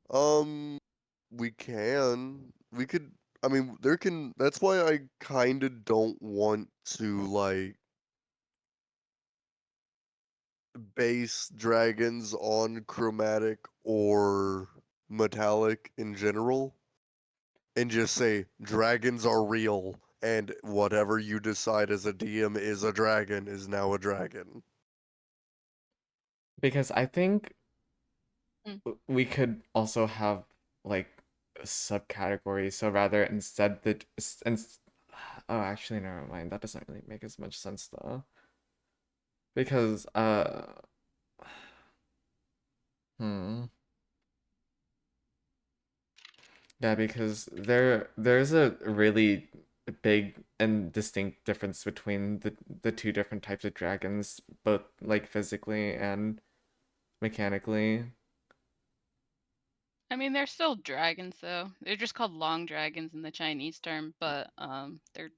Um, we can. We could. I mean, there can. That's why I kind of don't want to like base dragons on chromatic or metallic in general, and just say dragons are real, and whatever you decide as a DM is a dragon is now a dragon. Because I think Mm. we could also have like subcategories. So rather instead oh, actually never mind. That doesn't really make as much sense though. Because hmm. Yeah, because there's a really big and distinct difference between the two different types of dragons, both like physically and mechanically. I mean, they're still dragons though. They're just called long dragons in the Chinese term, but they're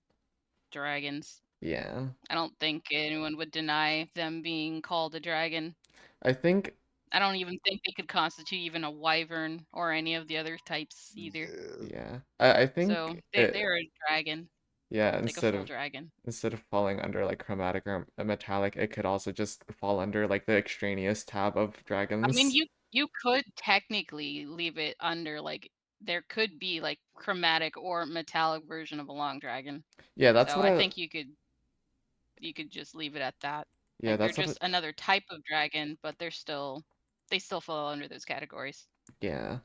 dragons. Yeah. I don't think anyone would deny them being called a dragon. I think I don't even think they could constitute even a wyvern or any of the other types either. Yeah. yeah. I So think they're a dragon, yeah, like a full dragon. instead of falling under like chromatic or metallic, it could also just fall under like the extraneous tab of I mean, dragons. you could technically leave it under like there could be like chromatic or metallic version of a long dragon. Yeah, that's So what I I think you could just leave it at that. yeah, Like they're that's what just another type of dragon, but they still fall under those categories. yeah.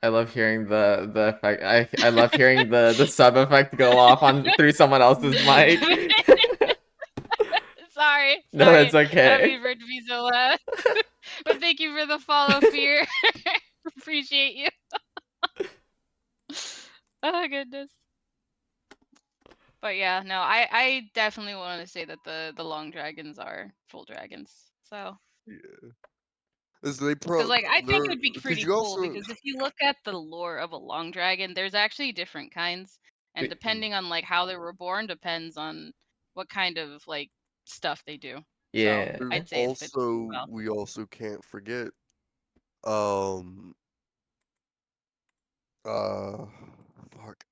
I love hearing the effect. I love hearing the sub effect go off on through someone else's mic. Sorry, No, it's I don't okay. mean for it to be so loud. But thank you for the follow, Fear. Appreciate you. Oh goodness. But yeah, no, I definitely want to say that the long dragons are full dragons. So, Yeah. As they because like I think it they're would be because pretty you cool also because if you look at the lore of a long dragon, there's actually different kinds, and But depending on like how they were born depends on what kind of like stuff they do. So yeah. I'd say it fits pretty well. we also can't forget um uh fuck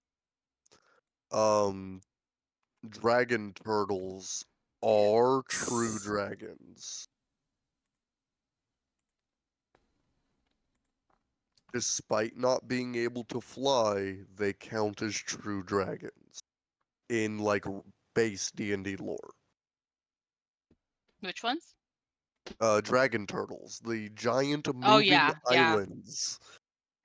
um dragon turtles are true dragons. Despite not being able to fly, they count as true dragons in like base D&D lore. Which ones? Dragon turtles, the giant Oh moving yeah, yeah. islands.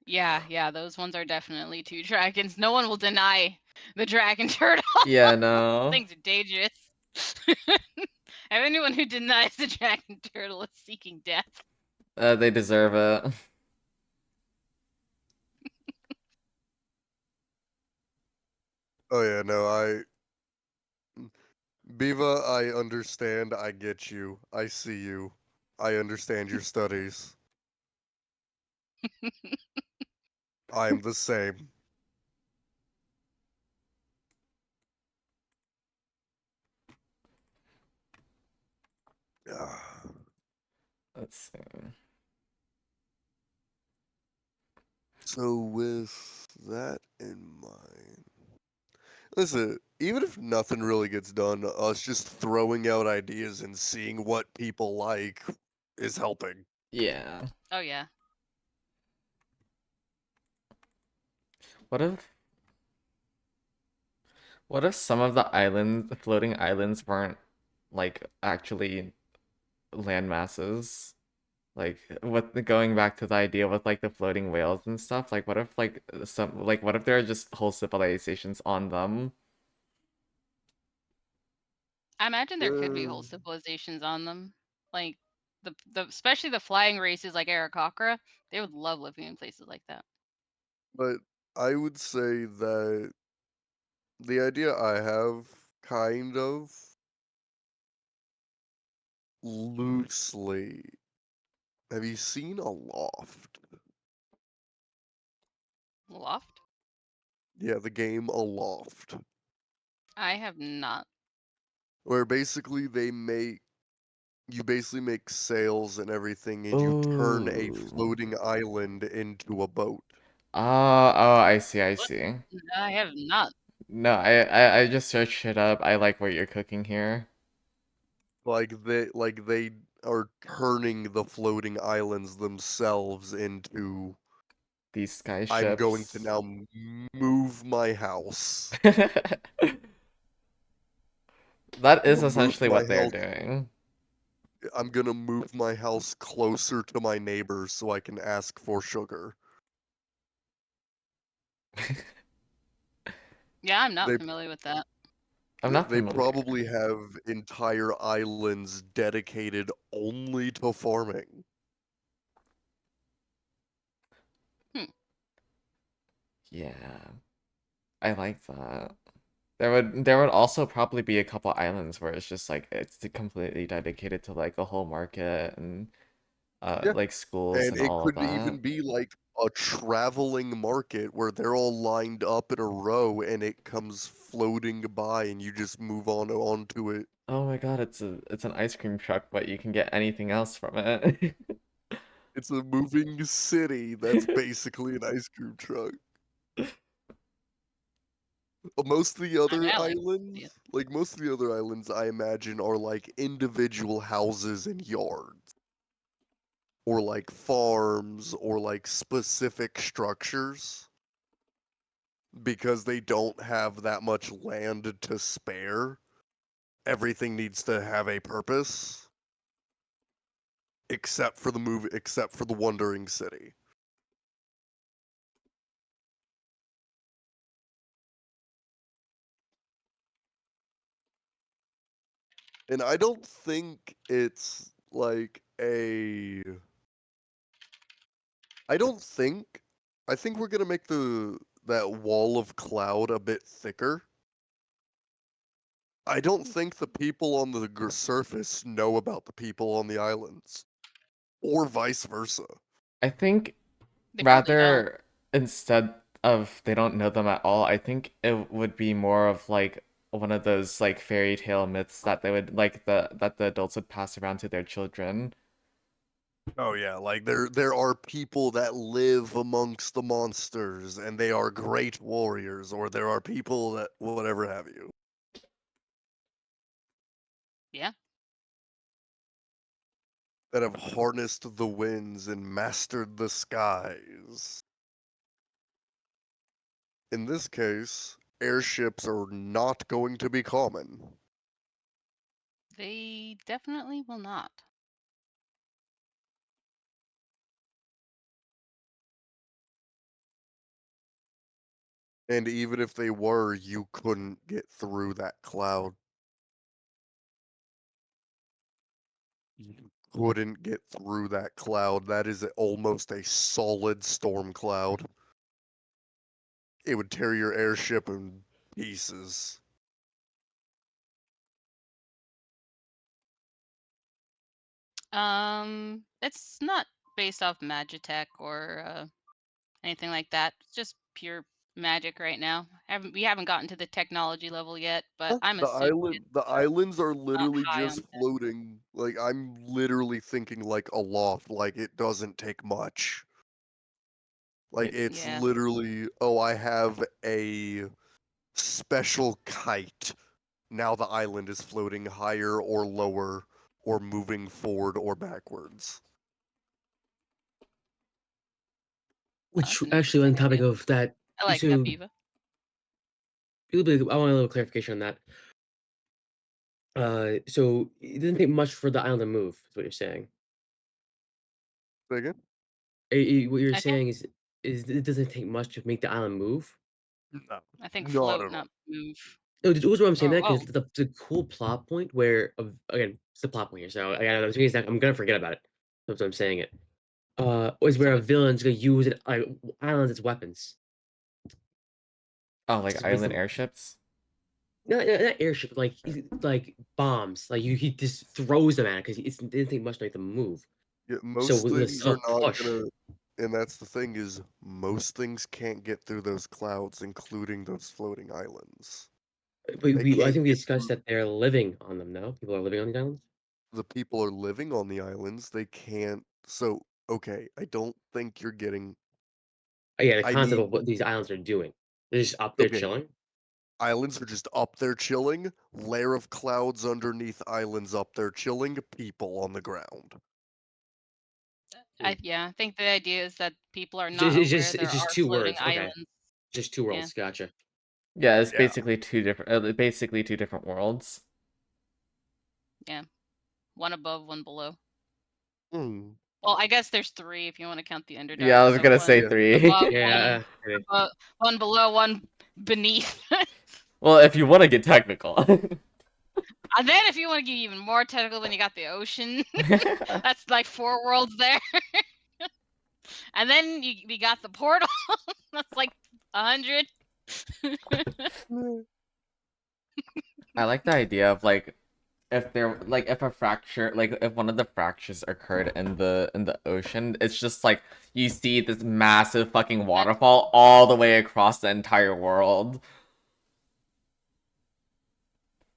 Yeah, those ones are definitely two dragons. No one will deny the dragon turtle. Yeah, no. Things are dangerous. Anyone who denies the dragon turtle is seeking death. They deserve it. Oh yeah, no, Biva, I understand, I get you, I see you, I understand your studies. I'm the same. Ah. Let's see. So with that in mind, listen, even if nothing really gets done, us just throwing out ideas and seeing what people like is helping. Yeah. Oh yeah. What if some of the islands, the floating islands, weren't like actually land masses? Like with going back to the idea with like the floating whales and stuff, like what if like what if there are just whole civilizations on them? I imagine there could be whole Uh, civilizations on them. Like the especially the flying races like Aarakocra, they would love living in places like that. but I would say that the idea I have kind of loosely. Have you seen a loft? Loft? Yeah, the game Aloft, I have not. where basically you basically make sails and everything, and you turn a Ooh. floating island into a boat. Oh, I see, I What? see. I have not. No, I just searched it up. I like what you're cooking here. Like they are turning the floating islands themselves into. These sky I'm going to ships. now move my house. That I'm is gonna move essentially my what they're house. doing. I'm gonna move my house closer to my neighbors so I can ask for sugar. Yeah, I'm not They familiar with that. I'm not they familiar. probably have entire islands dedicated only to farming. Hmm. Yeah, I like that. There would also probably be a couple islands where it's just like it's completely dedicated to like a whole market and Yeah. like schools And and it all of could that. even be like a traveling market where they're all lined up in a row and it comes floating by and you just move onto it. Oh my God, it's an ice cream truck, but you can get anything else from it. It's a moving city that's basically an ice cream truck. Most of the I mean, other I like islands, it. like most of the other islands, I imagine are like individual houses and yards, or like farms, or like specific structures, because they don't have that much land to spare. Everything needs to have a purpose, except for the Wandering City. And I don't think it's like a. I don't think. I think we're gonna make that wall of cloud a bit thicker. I don't think the people on the surface know about the people on the islands, or vice versa. I think They probably don't. rather instead of they don't know them at all, I think it would be more of like one of those like fairy tale myths that they would like that the adults would pass around to their children. Oh yeah, like there are people that live amongst the monsters and they are great warriors, or there are people that whatever have you. Yeah. that have harnessed the winds and mastered the skies. In this case, airships are not going to be common. They definitely will not. And even if they were, you couldn't get through that cloud. You couldn't get through that cloud. That is almost a solid storm cloud. It would tear your airship in pieces. It's not based off Magitech or anything like that. It's just pure magic right now. We haven't gotten to the technology level yet, but I'm assuming it's The islands are not literally high on just tech. floating. Like, I'm literally thinking like aloft, like it doesn't take much. Like, it's Yeah. literally, oh, I have a special kite. Now the island is floating higher or lower, or moving forward or backwards. Which That's an actually, interesting on topic idea. of that, I like that, so Viva. I want a little clarification on that. So it doesn't take much for the island to move, is what you're saying. Say again? What you're I think saying is it doesn't take much to make the island move? No, I think not float, at all. not move. No, the reason why I'm saying Oh, that because the cool plot point where again, it's the plot point here. So I'm gonna forget about it. That's why I'm saying it. Was where so a what? villain's gonna use it islands as weapons. Oh, like Just with island the airships? not airship, like bombs. Like he just throws them at it because it didn't take much to make them move. Yeah, So most with a things are subtle not push, gonna, and that's the thing is most things can't get through those clouds, including those floating islands. They I can't think we get discussed through. that they're living on them. No, people are living on these islands. The people are living on the islands. They can't. So okay, I don't think you're getting. Yeah, the I concept mean, of what these islands are doing. They're just up there okay, chilling. islands are just up there chilling. Layer of clouds underneath islands up there chilling. People on the ground. Hmm. I think the idea is that people are It's not just, it's aware just there it's just are two floating words. Okay, islands. just two Yeah. worlds. Gotcha. Yeah, it's Yeah. basically two different worlds. Yeah. One above, one below. Hmm. Well, I guess there's three if you want to count the Underdark. Yeah, I was So gonna one say Yeah. 3. above, Yeah. Okay. one below, one beneath. Well, if you want to get technical. And then if you want to get even more technical, then you got the ocean. That's like 4 worlds there. And then we got the portal. That's like 100. I like the idea of like if there like if a fracture like if one of the fractures occurred in the ocean, it's just like you see this massive fucking waterfall all the way across the entire world.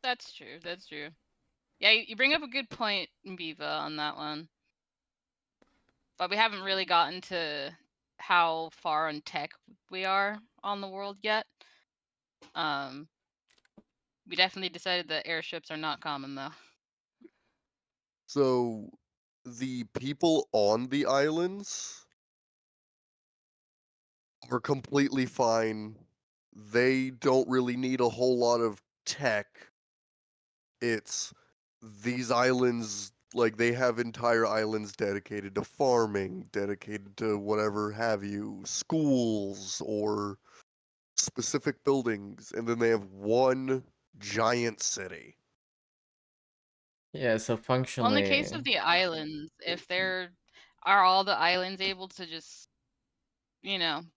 That's true. That's true. Yeah, you bring up a good point, Viva, on that one. But we haven't really gotten to how far on tech we are on the world yet. We definitely decided that airships are not common though. So the people on the islands are completely fine. They don't really need a whole lot of tech. It's these islands, like they have entire islands dedicated to farming, dedicated to whatever have you, schools or specific buildings, and then they have one giant city. Yeah, so Well, in the case functionally, of the islands, if are all the islands able to just,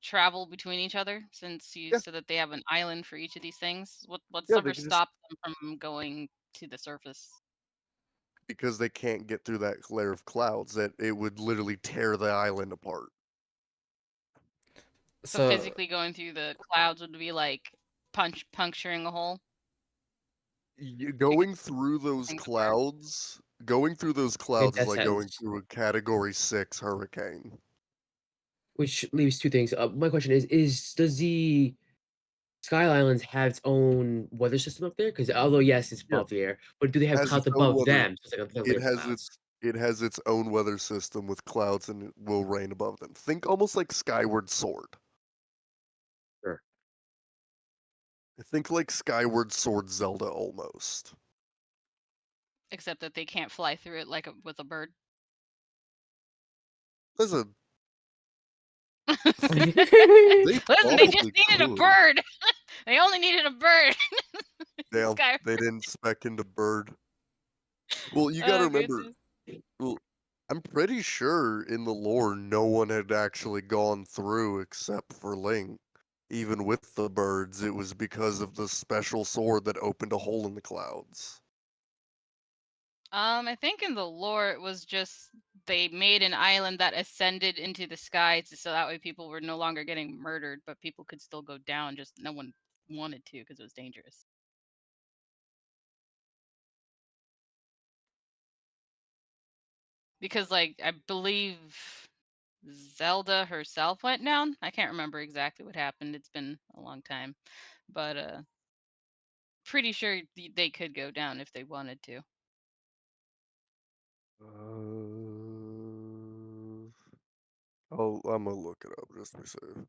travel between each other since you Yeah, said that they have an island for each of these things? What's yeah, they ever can just stopped them from going to the surface? because they can't get through that layer of clouds that it would literally tear the island apart. So so physically going through the clouds would be like puncturing a hole. You could things apart. Going through those In clouds is that like going sense, through a category 6 hurricane. which leaves two things. My question is does the Sky Islands have its own weather system up there? Because although, yes, it's Yeah, above the air, but do they have has clouds its own above weather. them? So it's like a It layer of has clouds. its own weather system with clouds and it will rain above them. Think almost like Skyward Sword. Sure. I think like Skyward Sword Zelda almost. Except that they can't fly through it like with a bird. Listen, they Listen, they just probably needed a could. bird. They only needed a bird. Damn, Sky. they didn't spec into bird. Well, you gotta Oh remember, goodness. well, I'm pretty sure in the lore no one had actually gone through except for Link. Even with the birds, it was because of the special sword that opened a hole in the clouds. I think in the lore it was just they made an island that ascended into the sky, so that way people were no longer getting murdered, but people could still go down. Just no one wanted to because it was dangerous. Because like I believe Zelda herself went down. I can't remember exactly what happened. It's been a long time, but pretty sure they could go down if they wanted to. I'm gonna look it up just to be safe.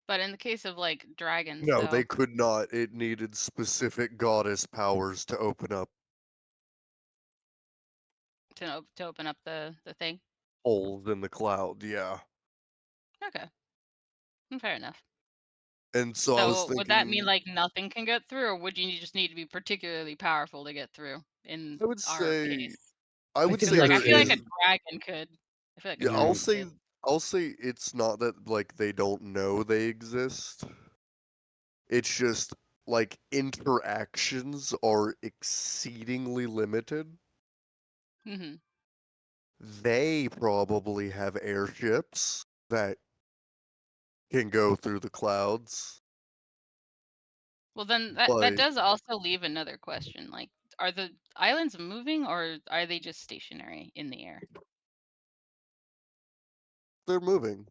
But in the case of like dragons, No, they though, could not. It needed specific goddess powers to open up to open up the thing. holes in the cloud. Yeah. Okay, fair enough. And so I was So would that mean thinking, like nothing can get through, or would you just need to be particularly powerful to get through in I would our say, case? I I would feel say Like like I there feel like is. a dragon could. I feel like a Yeah, dragon could. I'll say it's not that like they don't know they exist. It's just like interactions are exceedingly limited. Hmm. They probably have airships that can go through the clouds, Well, then that but does also leave another question. Like, are the islands moving, or are they just stationary in the air? they're moving.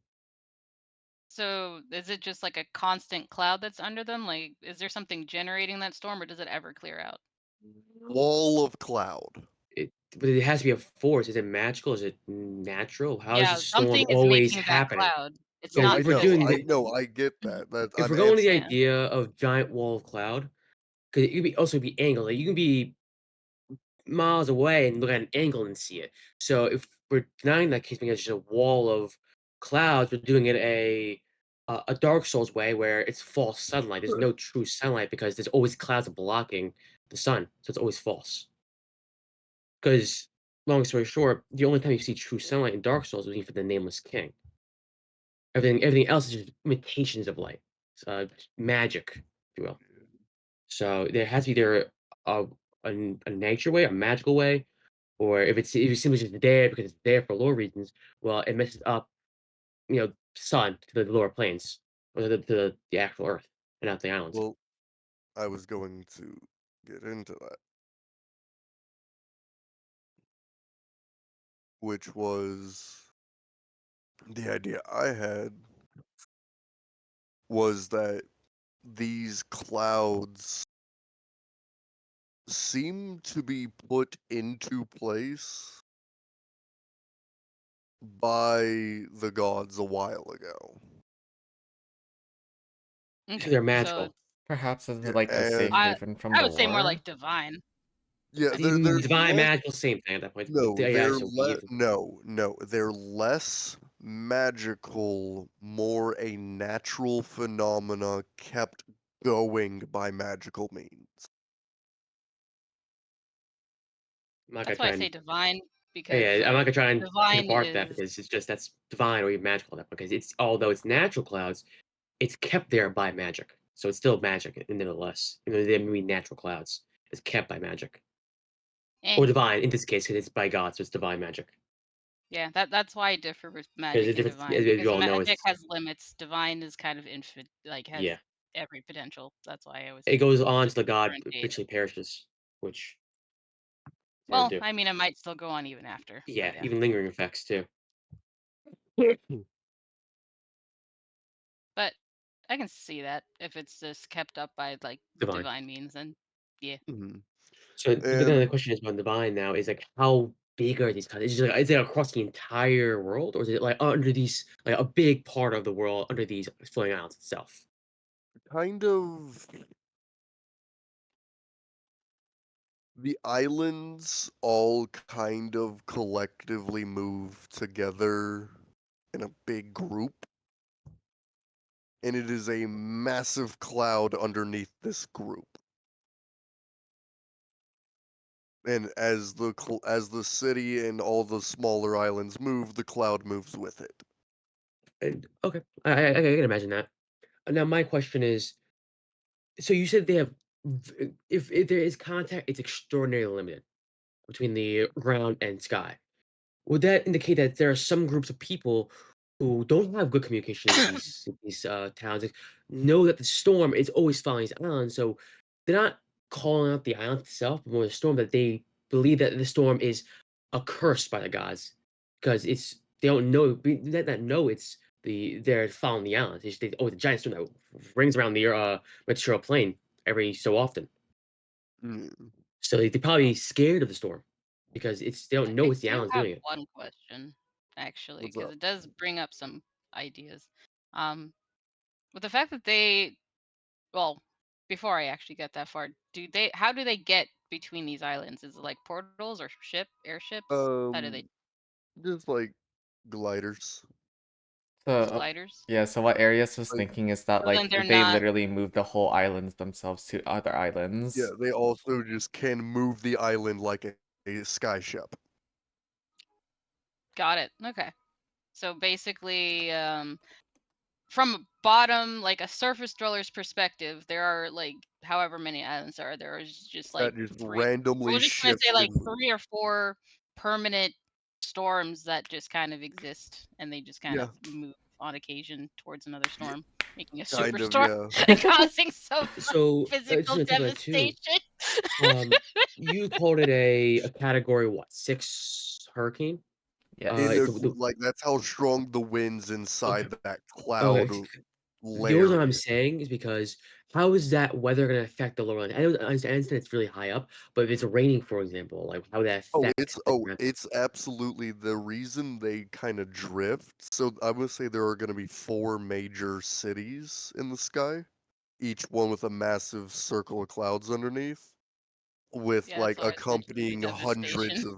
So is it just like a constant cloud that's under them? Like, is there something generating that storm, or does it ever clear out? Wall of cloud. But it has to be a force. Is it magical? Is it natural? How is Yeah, the storm something is always making that happening? cloud. It's Because not I if we're because know, doing I the know, I get that. That if I'm we're going to the answering. yeah. idea of giant wall of cloud, because it could be also be angled. Like you can be miles away and look at an angle and see it. So if we're denying that case because it's just a wall of clouds, we're doing it a Dark Souls way where it's false sunlight. There's no true sunlight because there's always clouds blocking the sun, so it's always false. Because long story short, the only time you see true sunlight in Dark Souls is for the Nameless King. Everything else is just imitations of light, magic, if you will. So there has to be either a, a nature way, a magical way, or if it's simply just there because it's there for lore reasons, well, it messes up, sun to the lower planes or to the actual Earth and not the islands. Well, I was going to get into that, which was the idea I had was that these clouds seem to be put into place by the gods a while ago. So Okay. they're So magical. it's, Perhaps as Yeah, like a safe and I haven from I the would say more war. like divine. yeah, I they're think. they're Divine, less. magical, same thing at that point. No, Yeah, so be it. no, they're less magical, more a natural phenomena kept going by magical means. I'm not gonna That's why I try say and divine because yeah, I'm not gonna try and pick divine apart that is. because it's just that's divine or even magical at that because it's although it's natural clouds, it's kept there by magic. So it's still magic nevertheless, even though they may be natural clouds. It's kept by magic Eh, or divine in this case because it's by God, so it's divine magic. yeah, that's why I differ with There's a magic and difference, divine as you because all know. magic It's has limits. Divine is kind of infinite, like has yeah. every potential. That's why I always It goes on just till the god differentiate. eventually perishes, which it's gonna Well, do. I mean, it might still go on even after, but Yeah, yeah. even lingering effects too. But I can see that if it's just kept up by like Divine. divine means, then yeah. Mhm. So but then the And question is about divine now is like how big are these countries? Is it across the entire world, or is it like under these like a big part of the world under these floating islands itself? kind of the islands all kind of collectively move together in a big group, and it is a massive cloud underneath this group. And as the city and all the smaller islands move, the cloud moves with it. And okay, I can imagine that. Now my question is, so you said they have if there is contact, it's extraordinarily limited between the ground and sky. Would that indicate that there are some groups of people who don't have good communication with these towns, like, know that the storm is always following these islands, so they're not calling out the island itself, but more the storm that they believe that the storm is a curse by the gods because it's they don't know they not know it's they're following the island. It's just the giant storm that rings around the material plane every so often. Mm, So they're probably scared of the storm because they don't know I it's the do islands have doing it. one question, actually, what's because up? it does bring up some ideas. Um, with the fact that they, well, before I actually get that far, how do they get between these islands? Is it like portals or airships? How do they Um, just like gliders. So, gliders? yeah, so what Arius was Like, thinking is that So then like they're they not. literally move the whole islands themselves to other yeah, islands. they also just can move the island like a sky ship. Got it. Okay. So basically, from a bottom, like a surface dweller's perspective, there are like however many islands there is just like That just three. I randomly was just gonna say shift like and 3 or 4 permanent storms that just kind of exist and they just kind yeah, of move on occasion towards another yeah, storm, making a kind of, superstorm yeah. and causing some So, just physical on top of that too, devastation. you called it a category what, 6 hurricane? In Yes. a The like, that's how strong the winds okay, inside that okay. cloud The only reason layer I'm is. saying is because how is that weather gonna affect the lower land? I understand it's really high up, but if it's raining, for example, like, how would that affect the ground? It's absolutely the reason they kinda drift. So, I would say there are gonna be 4 major cities in the sky, each one with a massive circle of clouds underneath, with, Yeah, that's like, why I was mentioning the accompanying devastation.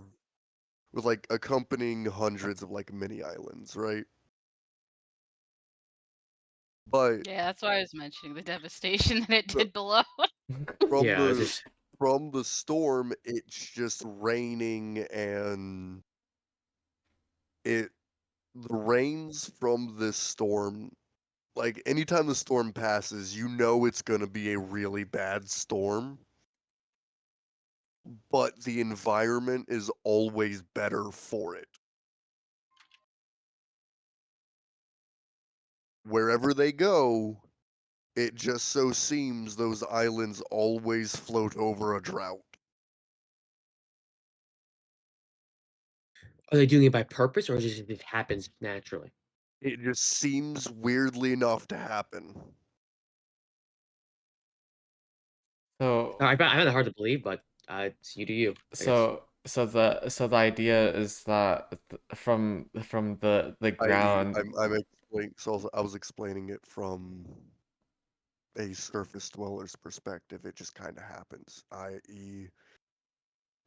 hundreds of like, mini islands, right? But Yeah, that's why I was mentioning the devastation that it the did below. from Yeah, it's the just from the storm, it's just raining and it the rains from this storm, like, anytime the storm passes, you know it's gonna be a really bad storm, but the environment is always better for it. Wherever they go, it just so seems those islands always float over a drought. are they doing it by purpose or is it happens naturally? It just seems weirdly enough to happen. So I find it hard to believe, but, it's you do you, I guess. so the idea is that from the I.e., ground. I'm explaining. So I was explaining it from a surface dweller's perspective. It just kind of happens. I.e.,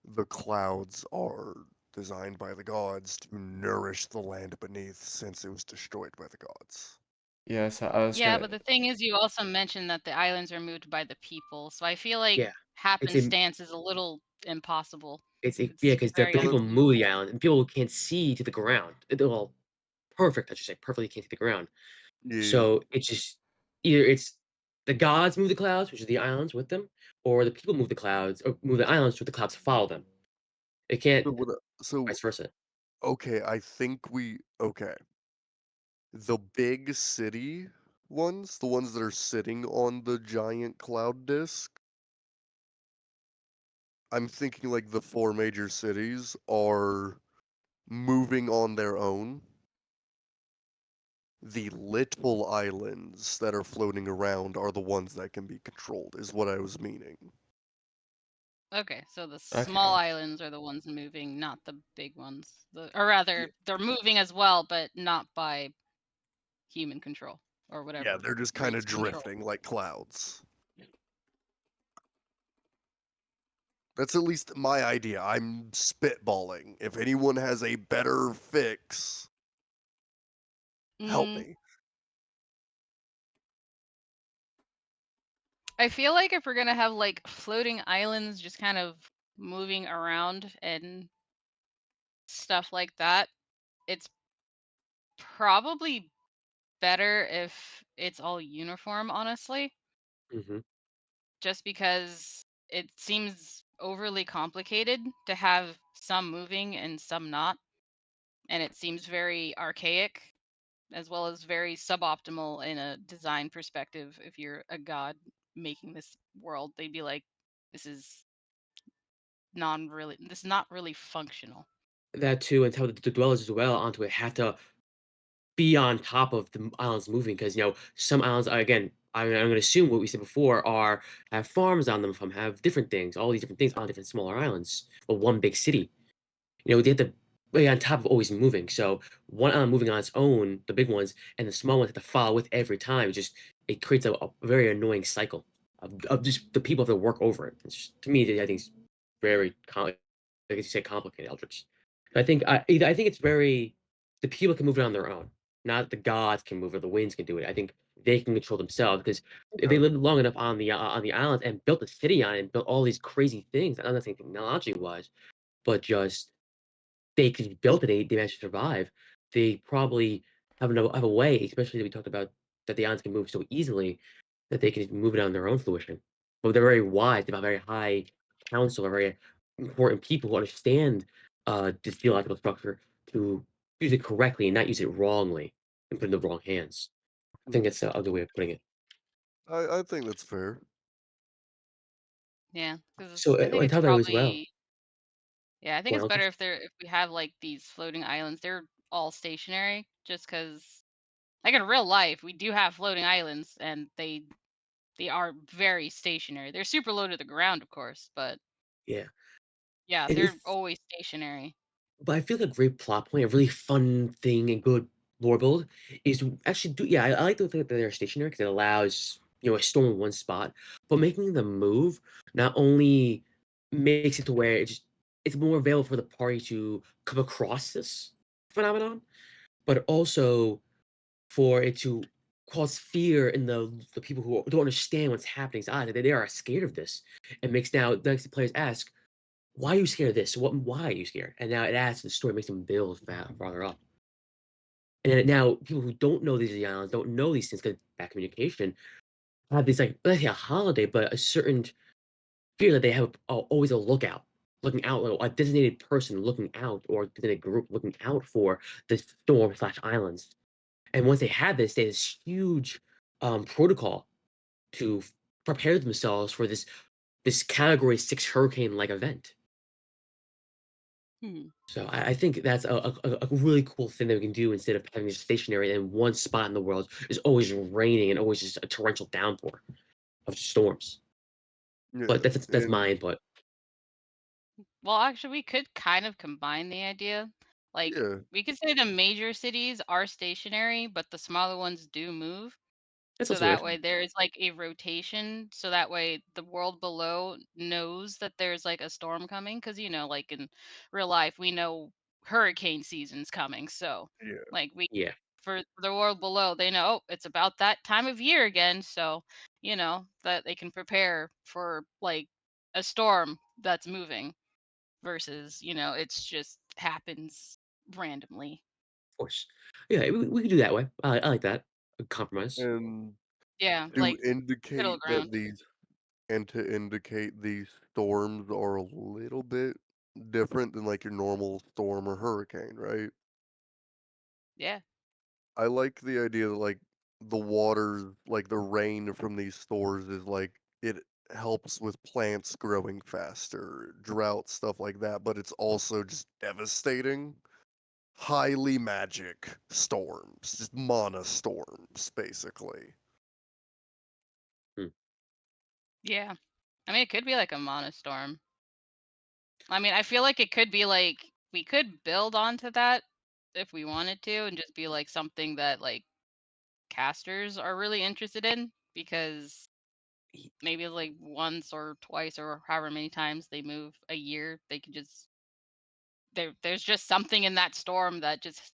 the clouds are designed by the gods to nourish the land beneath, since it was destroyed by the gods. Yeah, so I was Yeah, gonna. but the thing is, you also mentioned that the islands are moved by the people, so I feel like Yeah, it's a happenstance is a little impossible. yeah, It's because the very Well, people move the unbelievable. island and people can't see to the ground. Well, perfect, I should say, perfectly can't see the ground. yeah, So it's just either it's the gods move the clouds, which are the islands with them, or the people move the clouds or move the islands with the clouds to follow them. It can't So what? So vice versa. okay, I think we okay. The big city ones, the ones that are sitting on the giant cloud disk, I'm thinking like the four major cities are moving on their own. The little islands that are floating around are the ones that can be controlled, is what I was meaning. Okay, so the small Okay. islands are the ones moving, not the big ones. Or Yeah, rather, they're moving as well, but not by human control or yeah, whatever they're just kind of race control. drifting like clouds. That's at least my idea. I'm spitballing. If anyone has a better fix, help Mm, me. I feel like if we're gonna have like floating islands just kind of moving around and stuff like that, it's probably better if it's all uniform, honestly, Hmm. just because it seems overly complicated to have some moving and some not. And it seems very archaic as well as very suboptimal in a design perspective. If you're a god making this world, they'd be like, this is this is not really functional. That too, and tell the dwellers as well onto it have to be on top of the islands moving because some islands are, again. I'm going to assume what we said before are have farms on them from have different things, all these different things on different smaller islands, or one big city. They have to be on top of always moving. So one island moving on its own, the big ones, and the small ones have to follow with every time. It creates a very annoying cycle of just the people have to work over it. To me, I think it's very like you say, complicated, Eldritch. I think it's very the people can move it on their own, not the gods can move it, the winds can do it. I think they can control themselves because if they Okay. lived long enough on the island and built a city on it and built all these crazy things, I'm not saying technology wise, but just they could build it, they managed to survive. They probably have a way, especially that we talked about that the islands can move so easily that they can move it on their own fruition. But they're very wise, they have very high council, or very important people who understand this geological structure to use it correctly and not use it wrongly and put it in the wrong hands. I think Hmm. that's a good way of putting it. I think that's fair. Yeah, because So I think on it's top of that as well, probably yeah, I think it's well, better if we have like these floating islands. They're all stationary, just because like in real life we do have floating islands, and they are very stationary. They're super low to the ground, of course, but yeah. yeah, And they're if always stationary. But I feel like a great plot point, a really fun thing and good lore build is to actually do. Yeah, I like to think that they're stationary because it allows a storm in one spot, but making them move not only makes it to where it's more available for the party to come across this phenomenon, but also for it to cause fear in the people who don't understand what's happening. They are scared of this. It makes the players ask, why are you scared of this? Why are you scared? And now it adds to the story, makes them build farther up. And then now people who don't know these islands, don't know these things, because bad communication, have these like let's say a holiday, but a certain fear that they have always a lookout, looking out, like a designated person looking out, or a designated group looking out for the storm slash islands. And once they have this, they have this huge protocol to prepare themselves for this category 6 hurricane like event. Hmm. So I think that's a really cool thing that we can do instead of having it stationary in one spot in the world is always raining and always just a torrential downpour of storms. But Yeah, that's my and input. Well, actually, we could kind of combine the idea. Like, yeah, we could say the major cities are stationary, but the smaller ones do move. That's So also that good. way there is like a rotation. So that way the world below knows that there's like a storm coming. Cause like in real life, we know hurricane season's coming. So yeah, like Yeah, for the world below, they know, oh, it's about that time of year again. So, that they can prepare for like a storm that's moving versus, it's just happens randomly. of course. Yeah, we could do that way. I like that. A compromise. and Yeah, to like middle indicate ground. that these and to indicate these storms are a little bit different than like your normal storm or hurricane, right? Yeah. I like the idea that like the water, like the rain from these stores is like it helps with plants growing faster, drought, stuff like that, but it's also just devastating. Highly magic storms, just mana storms, basically. Hmm. Yeah. I mean, it could be like a monostorm. I mean, I feel like it could be like we could build onto that if we wanted to and just be like something that like casters are really interested in because Y- maybe like once or twice or however many times they move a year, they can just there's just something in that storm that just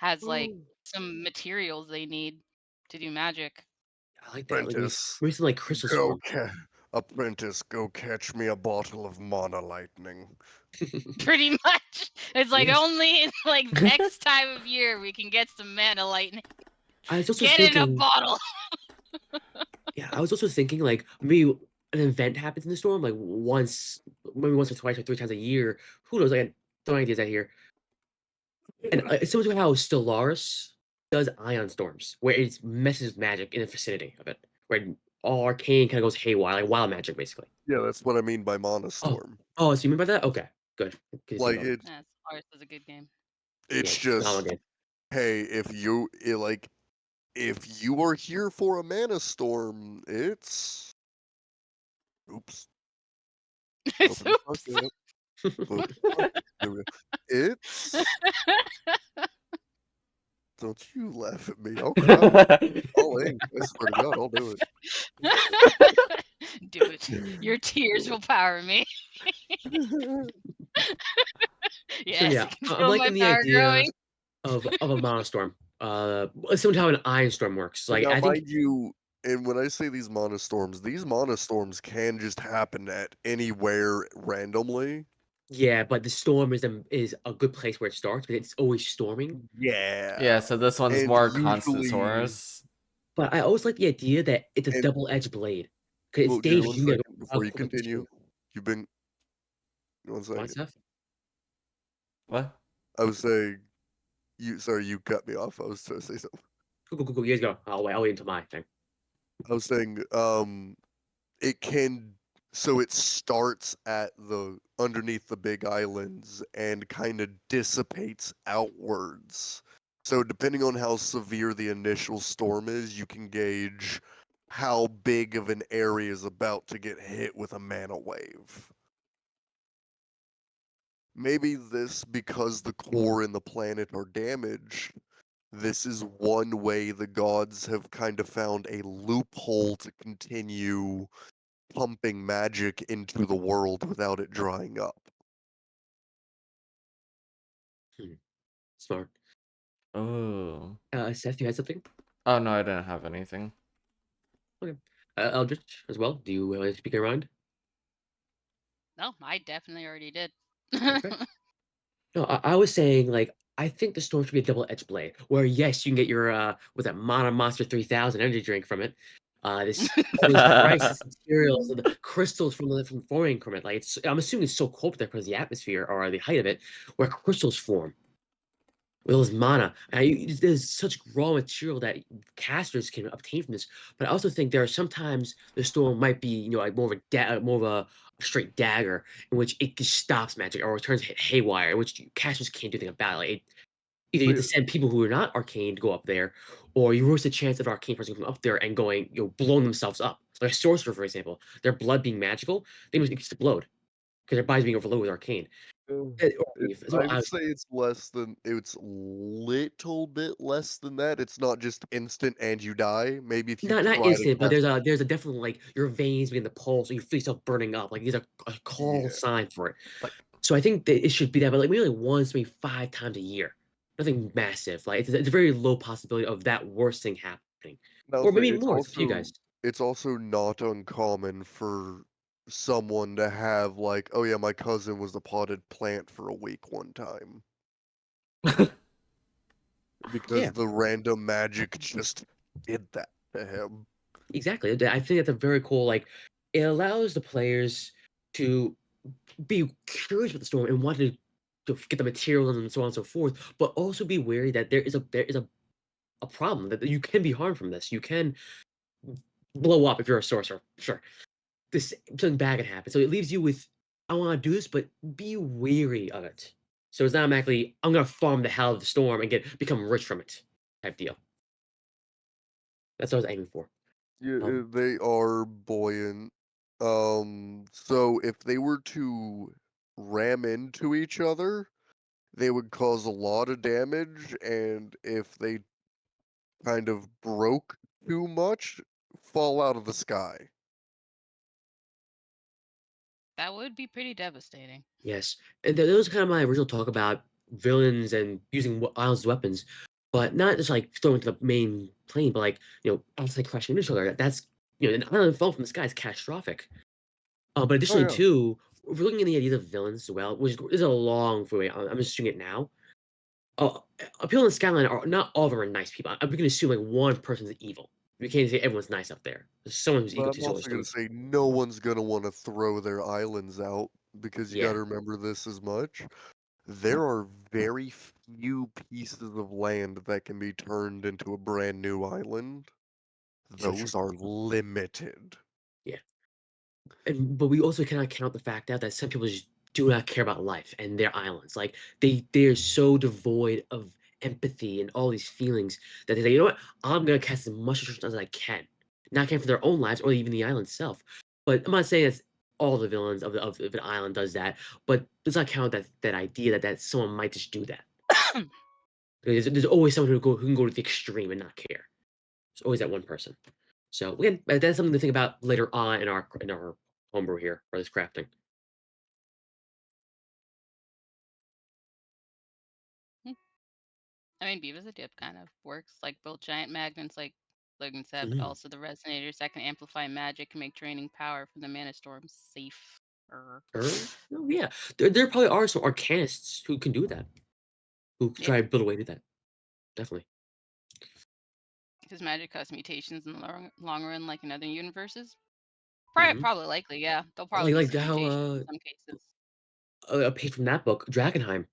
has like Ooh, some materials they need to do magic. I like that. Like Apprentice, maybe something like Crystal go Swarm. Apprentice, go catch me a bottle of mana lightning. Pretty much. It's like Yes. only in like X time of year we can get some mana lightning. I was also Get in a thinking, bottle. yeah, I was also thinking like maybe an event happens in the storm, like once, maybe once or twice or 3 times a year. Who knows? I got throwing ideas out here. And it's similar to how Stellaris does ion storms, where it messes with magic in the vicinity of it, where all arcane kind of goes haywire, like wild magic, basically. Yeah, that's what I mean by mana Oh, storm. oh, so you mean by that? Okay, good. Good to see Like about it. Yeah, Solaris is a good game. Yeah, it's it's a phenomenal just game. hey, if you are here for a mana storm, it's oops. Open the fuck Oops. up. Open the fuck. There we go. It's don't you laugh at me. I'll cry. I'll ink. I swear to God, I'll do it. Do it. Your tears will power me. So Yes, I yeah, can I'm feel my liking the power idea growing. of a monostorm. Similar to how an iron storm works. Like Now, I think, mind you, and when I say these mana storms can just happen at anywhere randomly. yeah, but the storm is a good place where it starts, but it's always storming. Yeah, Yeah. so this one's And more constant usually source. But I always like the idea that it's a and double-edged blade. 'Cause it's well, give me dangerous. one You can get second a before you quick continue. two. You've been one What second. stuff? What? I was saying you cut me off. I was trying to say something. Cool. You guys go. I'll wait until my thing. I was saying, it can so it starts at the underneath the big islands and kind of dissipates outwards. So depending on how severe the initial storm is, you can gauge how big of an area is about to get hit with a mana wave. Maybe this because the core and the planet are damaged. This is one way the gods have kind of found a loophole to continue pumping magic into the world without it drying up. Smart. Oh. Seth, you had something? Oh no, I didn't have anything. Okay. Eldritch as well. Do you want to speak around? No, I definitely already did. Okay. No, I was saying like I think the storm should be a double-edged blade. Where yes, you can get your was that Mana Monster 3000 energy drink from it. This all these priceless materials and the crystals from forming from it. Like it's I'm assuming it's so cold there because the atmosphere or the height of it, where crystals form. With all this mana, there's such raw material that casters can obtain from this. But I also think there are sometimes the storm might be, like more of a straight dagger in which it just stops magic or turns haywire, in which casters can't do anything about. Like either you But have to send people who are not arcane to go up there, or you risk the chance of an arcane person going up there and going, blowing themselves up. Like a sorcerer, for example, their blood being magical, they must explode because their body's being overloaded with arcane. So I would say it's little bit less than that. It's not just instant and you die. Maybe if you not try to instant, but cast, there's a definitely like your veins begin to pulse, or you feel yourself burning up. Like these are a call yeah. sign for it. Like So I think that it should be that, but like maybe like once, maybe 5 times a year. Nothing massive. Like it's a very low possibility of that worst thing happening, And I'll or say maybe more. It's up to you guys. it's also not uncommon for someone to have like, oh yeah, my cousin was a potted plant for a week one time because Yeah, the random magic just did that. Ahem. Exactly. I think that's a very cool. Like, it allows the players to be curious about the storm and want to get the materials and so on and so forth, but also be wary that there is a problem that you can be harmed from this. You can blow up if you're a sorcerer. Sure, this something bad can happen. So it leaves you with, I want to do this, but be wary of it. So it's not automatically, I'm gonna farm the hell of the storm and become rich from it type deal. That's what I was aiming for. Yeah, Um, they are buoyant. So if they were to ram into each other, they would cause a lot of damage, and if they kind of broke too much, fall out of the sky. That would be pretty devastating. yes, and that was kind of my original talk about villains and using islands as weapons, but not just like throwing to the main plane, but like outside crashing into each other. That's an island fall from the sky is catastrophic. But Oh additionally, yeah. too, if we're looking at the idea of villains as well, which is a long way. I'm just doing it now. Oh, people in the skyline are not all of them are nice people. We can assume like one person's evil. We can't say everyone's nice up there. There's someone who's But equal to I'm solar also gonna stone. say no one's gonna want to throw their islands out because you Yeah, gotta remember this as much. There are very few pieces of land that can be turned into a brand new island. sure. Those are limited. Yeah. But we also cannot count the fact out that some people just do not care about life and their islands. Like they're so devoid of empathy and all these feelings that they say, you know what, I'm gonna cast as much destruction as I can. Not caring for their own lives or even the island itself. But I'm not saying that all the villains of an island does that, but does not count that idea that someone might just do that. There's always someone who can go to the extreme and not care. There's always that one person. So again, that's something to think about later on in our homebrew here for this crafting. Hmm. I mean, Beavis the Dip kind of works, like build giant magnets, like Logan said, but Mhm. also the resonators that can amplify magic and make draining power from the mana storm safe. Oh, yeah. There probably are some arcanists who can do that, who can Yeah, try to build a way to that. Definitely. because magic causes mutations in the long run, like in other universes. Mhm. Probably likely, yeah. There'll probably Like be like some how mutations in some cases. a page from that book, Drakenheim.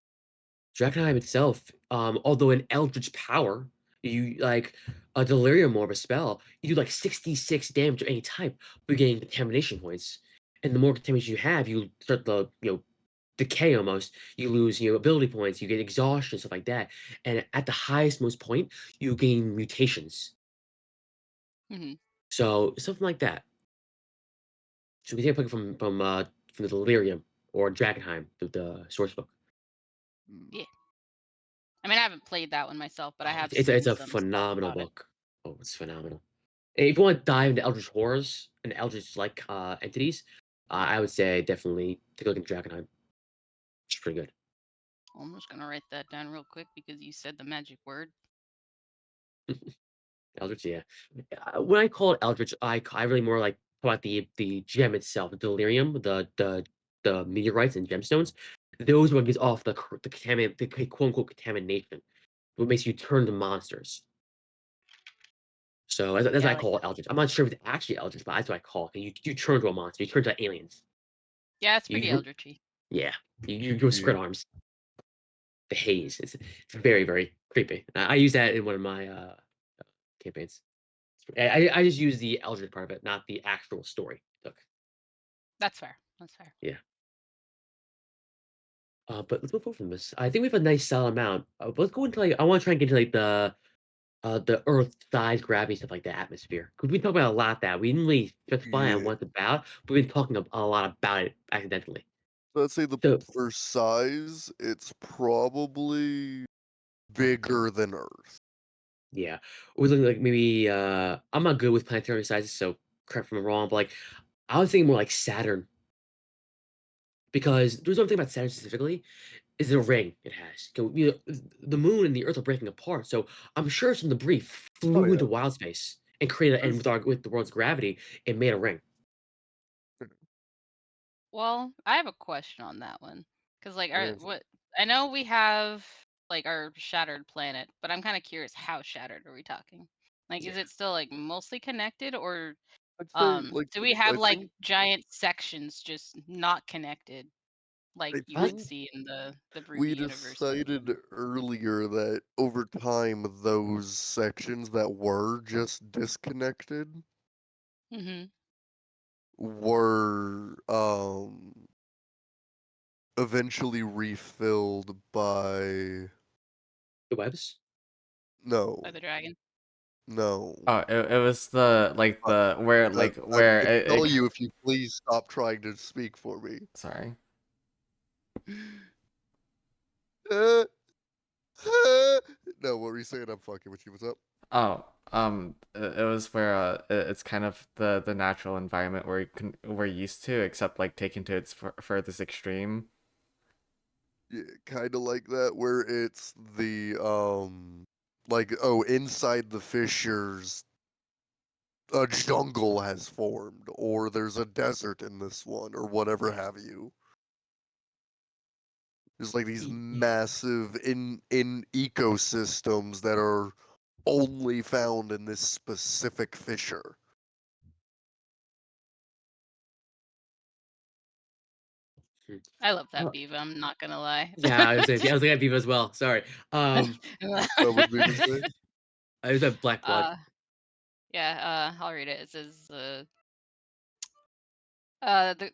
Drakenheim itself, although an eldritch power, you like a delirium or a spell, you do like 66 damage of any type, but you're getting contamination points. And the more contamination you have, you start the decay almost. You lose ability points, you get exhaustion, stuff like that. And at the highest most point, you gain mutations. Hmm. So something like that. So we take a pick from the Delirium or Drakenheim, the source book. Mm. Yeah. I mean, I haven't played that one myself, but I Oh, have it's seen a some stuff phenomenal about it. book. Oh, it's phenomenal. And if you want to dive into Eldritch horrors and Eldritch like entities, I would say definitely take a look at Drakenheim. It's pretty good. I'm just gonna write that down real quick because you said the magic word. Eldritch, yeah. When I call it Eldritch, I really more like about the gem itself, the delirium, the meteorites and gemstones. Those what gives off the quote unquote contamination, what makes you turn to monsters. So that's Yeah, what I I like call it that. Eldritch. I'm not sure if it's actually Eldritch, but that's what I call it. You turn to a monster. You turn to aliens. Yeah, it's pretty You eldritchy. yeah. You Yeah. spread arms. The haze. It's very very creepy. I use that in one of my campaigns. I just use the Eldritch part of it, not the actual story. Look, That's fair. That's fair. yeah. But let's move forward from this. I think we have a nice solid amount. But let's go into like I want to try and get into like the Earth size gravity stuff like the atmosphere because we talked about a lot that we didn't really specify on Yeah. what it's about, but we've been talking a lot about it accidentally. So I'd say So for size, it's probably bigger than Earth. yeah, we're looking like maybe I'm not good with planetary sizes, so correct if I'm wrong, but like I was thinking more like Saturn because there's one thing about Saturn specifically is the ring it has. So, the moon and the Earth are breaking apart, so I'm sure some debris Oh flew yeah. into wild space and created, and There's, with the world's gravity, it made a ring. Well, I have a question on that one. Cause like our there's- what I know we have like our shattered planet, but I'm kind of curious how shattered are we talking? Like, Yeah. is it still like mostly connected, or I'd say like do we have I like think giant sections just not connected, like I you I would think see in the Ruby we universe? decided earlier that over time those sections that were just disconnected Mm-hmm. were eventually refilled by the webs. no, By the dragon. no. Oh, it was the like Uh, the where like I where could it tell you if you please stop trying to speak for me. sorry. Uh, no, what were you saying? I'm fucking with you. What's up? Oh, it was where it's kind of the natural environment where we're used to, except like taken to its furthest extreme. Yeah, kind of like that, where it's the like oh, inside the fissures, a jungle has formed, or there's a desert in this one, or whatever have you. There's like these Yeah. massive in ecosystems that are only found in this specific fissure. I love that Uh, Viva. I'm not gonna lie. yeah, I was looking at Viva as well. Sorry. What would we say? I was at Black Blood. uh, yeah. I'll read it. It says,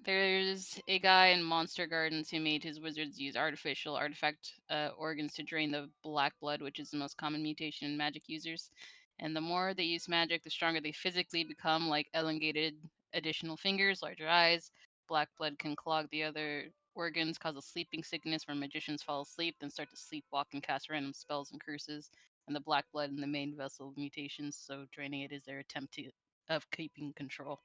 there's a guy in Monster Gardens who made his wizards use artificial artifact organs to drain the black blood, which is the most common mutation in magic users. And the more they use magic, the stronger they physically become, like elongated additional fingers, larger eyes. Black blood can clog the other organs, cause a sleeping sickness where magicians fall asleep, then start to sleepwalk and cast random spells and curses. And the black blood in the main vessel of mutations, so draining it is their attempt of keeping control.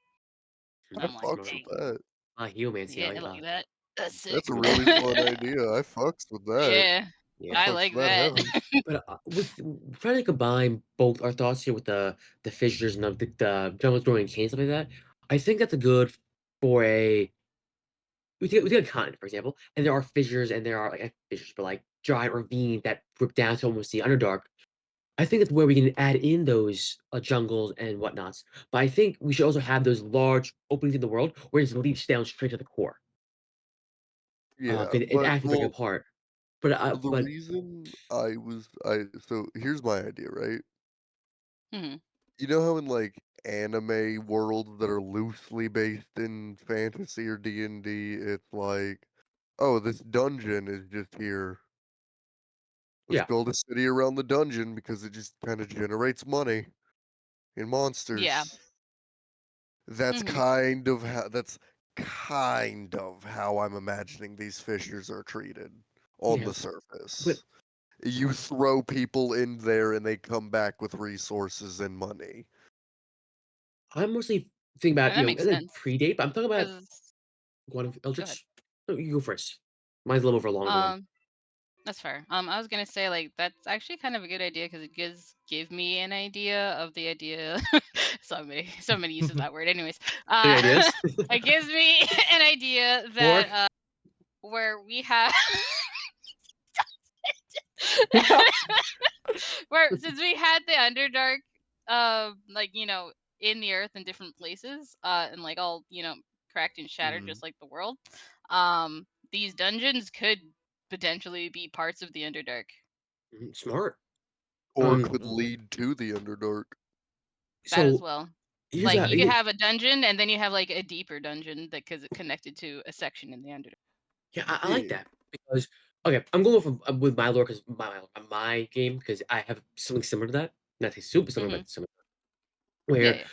And I I'm like, fucks Smart. with dang. that. Humancy, I Yeah, like look at that. that. That's sick. That's a really fun idea. I fucks with that. Yeah, I Yeah. I fucks like with that that. heavy. But with trying to combine both our thoughts here with the fissures and the jungles growing cane stuff like that, I think that's a good for a we take a continent, for example, and there are fissures and there are like fissures, but like giant ravines that rip down to almost the Underdark. I think that's where we can add in those jungles and whatnots. But I think we should also have those large openings in the world where it just leads down straight to the core. Yeah, It but actually break well, apart. the But reason I so here's my idea, right? Mhm. You know how in like anime worlds that are loosely based in fantasy or D&D, it's like, oh, this dungeon is just here. Let's yeah, build a city around the dungeon because it just kind of generates money in Yeah. monsters. Mhm. That's kind of how I'm imagining these fissures are treated on yeah. the But surface. You throw people in there and they come back with resources and money. I'm mostly thinking about, And that makes as a sense. predate, but I'm talking about 'Cause one of go ahead. Eldritch. No, you go first. Mine's a little over a longer one. Um, that's fair. I was gonna say like that's actually kind of a good idea because it give me an idea of the idea. So many uses that word. Anyways, Any uh, ideas? it gives me an idea More? that where we have where since we had the Underdark, like in the earth in different places, and like all cracked and shattered, Mm, just like the world. These dungeons could potentially be parts of the Underdark. smart. Or Um, could lead to the Underdark. That as so well. here's Like a you could have a dungeon, and then you have like a deeper dungeon that because it's connected to a section in the Underdark. yeah, I like Yeah. that because okay, I'm going from with my lore because my game because I have something similar to that. Not say super similar, Hmm. but similar. Yeah, Where yeah.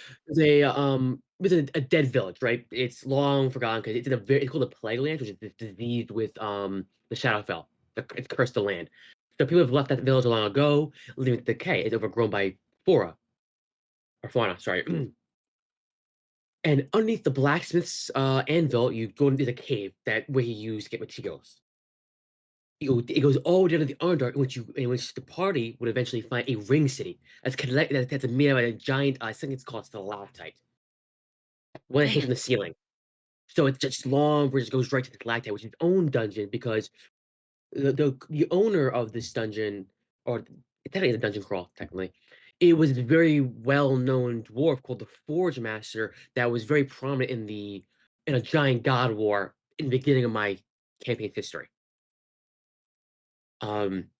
there's a dead village, right? It's long forgotten because it's called a plague land, which is diseased with the Shadowfell. It's cursed the land. So people have left that village long ago, leaving it to decay. It's overgrown by flora or fauna, sorry. And underneath the blacksmith's anvil, you go into the cave that where he used to get materials. It goes all down to the Underdark, in which the party would eventually find a ring city that's made by a giant. I think it's called stalactite. One that hangs from Hmm. the ceiling. So it's just long bridge goes right to the stalactite, which is its own dungeon because the owner of this dungeon, or technically it's a dungeon crawl, technically, it was a very well-known dwarf called the Forge Master that was very prominent in a giant god war in the beginning of my campaign's history. Um,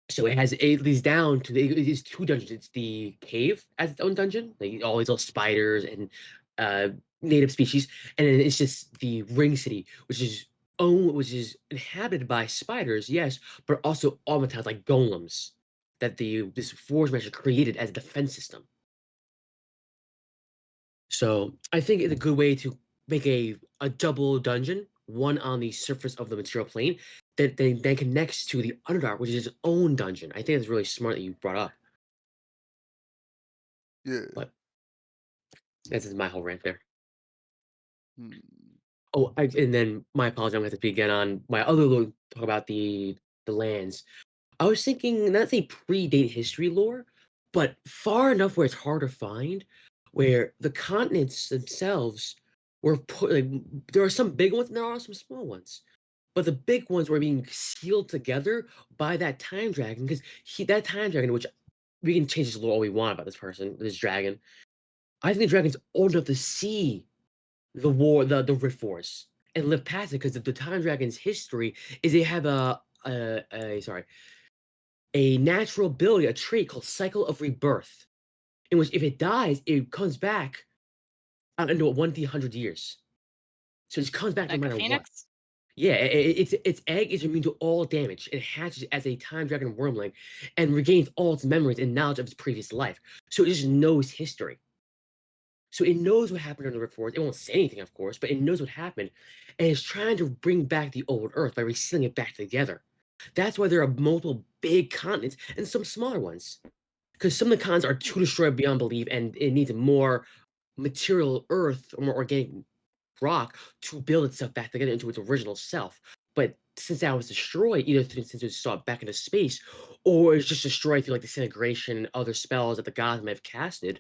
so it leads down to it is 2 dungeons. It's the cave as its own dungeon, like all these little spiders and uh native species, and then it's just the ring city, which is inhabited by spiders, yes, but also automatons like golems that the this forge master created as a defense system. So I think it's a good way to make a double dungeon, one on the surface of the material plane that then connects to the Underdark, which is its own dungeon. I think it's really smart that you brought up. Yeah. But that's just my whole rant there. Hmm. Oh, and then my apologies. I'm going to have to speak again on my other little talk about the lands. I was thinking not say predate history lore, but far enough where it's hard to find, where the continents themselves were put. Like, there are some big ones and there are some small ones, but the big ones were being sealed together by that time dragon because that time dragon, which we can change this lore all we want about this person, this dragon. I think the dragon's old enough to see the Rift Force, and live past it because the time dragon's history is they have a natural ability, a trait called Cycle of Rebirth, in which if it dies, it comes back into 1 to 100 years. So it just comes back no Like a matter what. phoenix? Yeah, its egg is immune to all damage. It hatches as a time dragon wormling and regains all its memories and knowledge of its previous life. So it just knows history. So it knows what happened in the Rift Forest. It won't say anything, of course, but it knows what happened, and it's trying to bring back the old Earth by resealing it back together. That's why there are multiple big continents and some smaller ones. Because some of the continents are too destroyed beyond belief, and it needs more material Earth or more organic rock to build itself back together into its original self. But since that was destroyed, either since it was shot back into space, or it's just destroyed through like disintegration and other spells that the gods may have casted,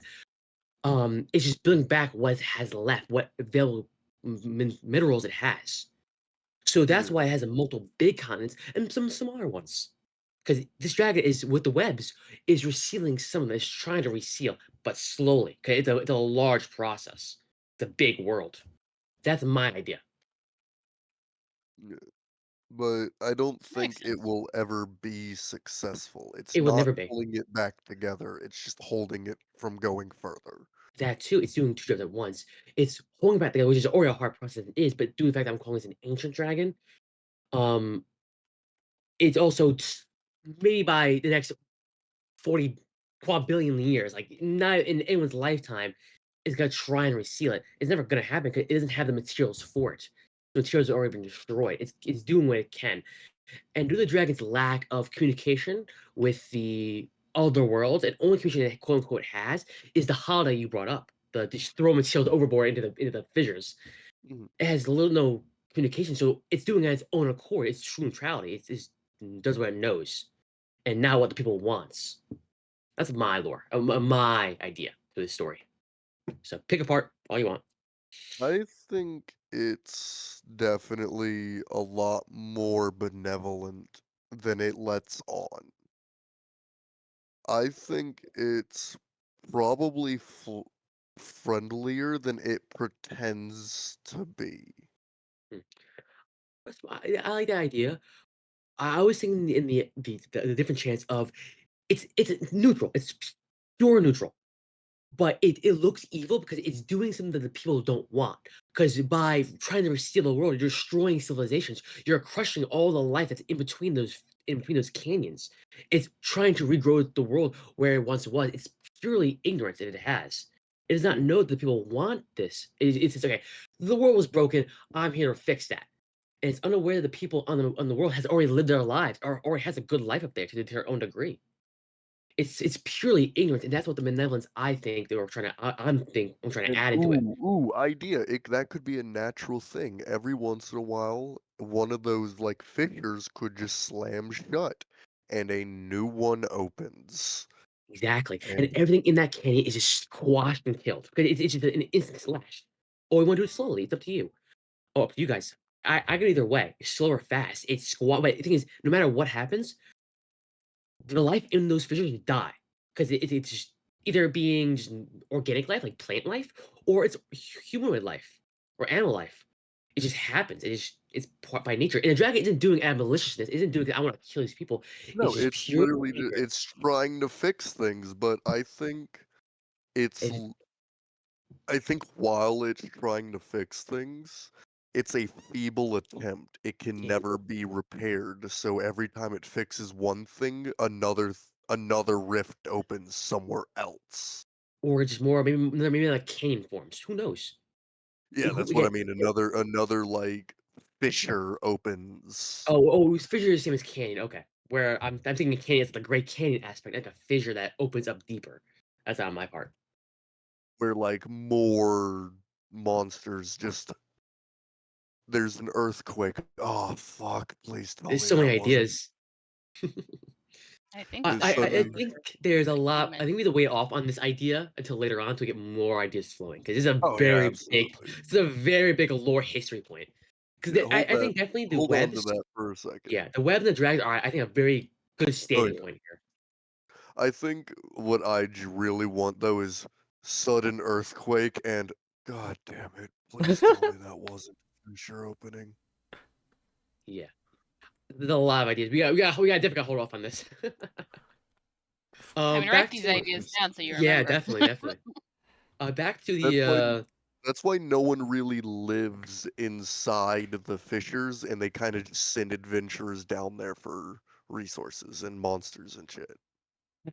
it's just building back what it has left, what available minerals it has. So that's Yeah. why it has a multiple big continents and some smaller ones. Because this dragon is with the webs is resealing some of them. It's trying to reseal, but slowly. Okay, it's a large process. It's a big world. That's my idea. Yeah. But I don't Makes think it sense. will ever be successful. It's It will not never be. pulling it back together. It's just holding it from going further. That too, it's doing two jobs at once. It's pulling back together, which is already a hard process it is, but due to the fact that I'm calling this an ancient dragon, um, it's also maybe by the next 40 quadrillion years, like not in anyone's lifetime, is gonna try and reseal it. It's never gonna happen because it doesn't have the materials for it. The materials have already been destroyed. It's doing what it can. And due to the dragon's lack of communication with the other worlds, and only communication it quote unquote has is the holiday you brought up. The just throw materials overboard into the fissures. Mhm. It has little no communication, so it's doing it on its own accord. It's true neutrality. It does what it knows, and not what the people wants. That's my lore, my idea for this story. So pick apart all you want. I think it's definitely a lot more benevolent than it lets on. I think it's probably friendlier than it pretends to be. Hmm. I like that idea. I was thinking in the different chance of it's neutral. It's pure neutral. But it looks evil because it's doing something that the people don't want. Because by trying to resteal the world, you're destroying civilizations. You're crushing all the life that's in between those canyons. It's trying to regrow the world where it once was. It's purely ignorance that it has. It does not Mm. know that people want this. It's just okay. The world was broken. I'm here to fix that. And it's unaware that the people on the world has already lived their lives or already has a good life up there to their own degree. It's purely ignorance, and that's what the benevolence I think they were trying to I'm trying to And add into it. idea. That could be a natural thing. Every once in a while, one of those like fissures could just slam shut, and a new one opens. Exactly, and And everything in that canyon is just squashed and killed, 'cause it's just an instant slash. Or we wanna do it slowly, it's up to you. Oh, up to you guys. I go either way, slow or fast, it's but the thing is, no matter what happens, the life in those fissures die, 'cause it's just either being just organic life, like plant life, or it's humanoid life or animal life. It just happens. It's part by nature. And the dragon isn't doing it out of maliciousness. Isn't doing it. I want to kill these people. No, It's just it's pure literally nature. it's trying to fix things, but it's It's I think while it's trying to fix things, it's a feeble attempt. It can yeah, never be repaired. So every time it fixes one thing, another rift opens somewhere else. or just more maybe like canyon forms. Who knows? Yeah, that's what Yeah. I mean. Another like fissure opens Fissure is the same as canyon. Okay. Where I'm thinking canyon is the Great Canyon aspect, like a fissure that opens up deeper. That's on my part. where like more monsters just there's an earthquake. Oh fuck, please tell There's me so many that wasn't ideas. I think I, there's it's I, so I I more many think for there's a the lot. I human. think we need to wait off on this idea until later on to get more ideas flowing because Oh yeah, absolutely. it's a very big lore history point. Because Yeah, I think definitely the hold on to webs, that for a second. yeah, the web and the drags are I think a very good Oh standing yeah. point here. I think what really want though is sudden earthquake and god damn it, please tell me that wasn't a fissure opening. Yeah, there's a lot of ideas. We got definitely got hold off on this. I mean, write Back these to ideas down so you yeah, remember. definitely. Back to That's why the that's why no one really lives inside the fissures and they kind of just send adventurers down there for resources and monsters and shit.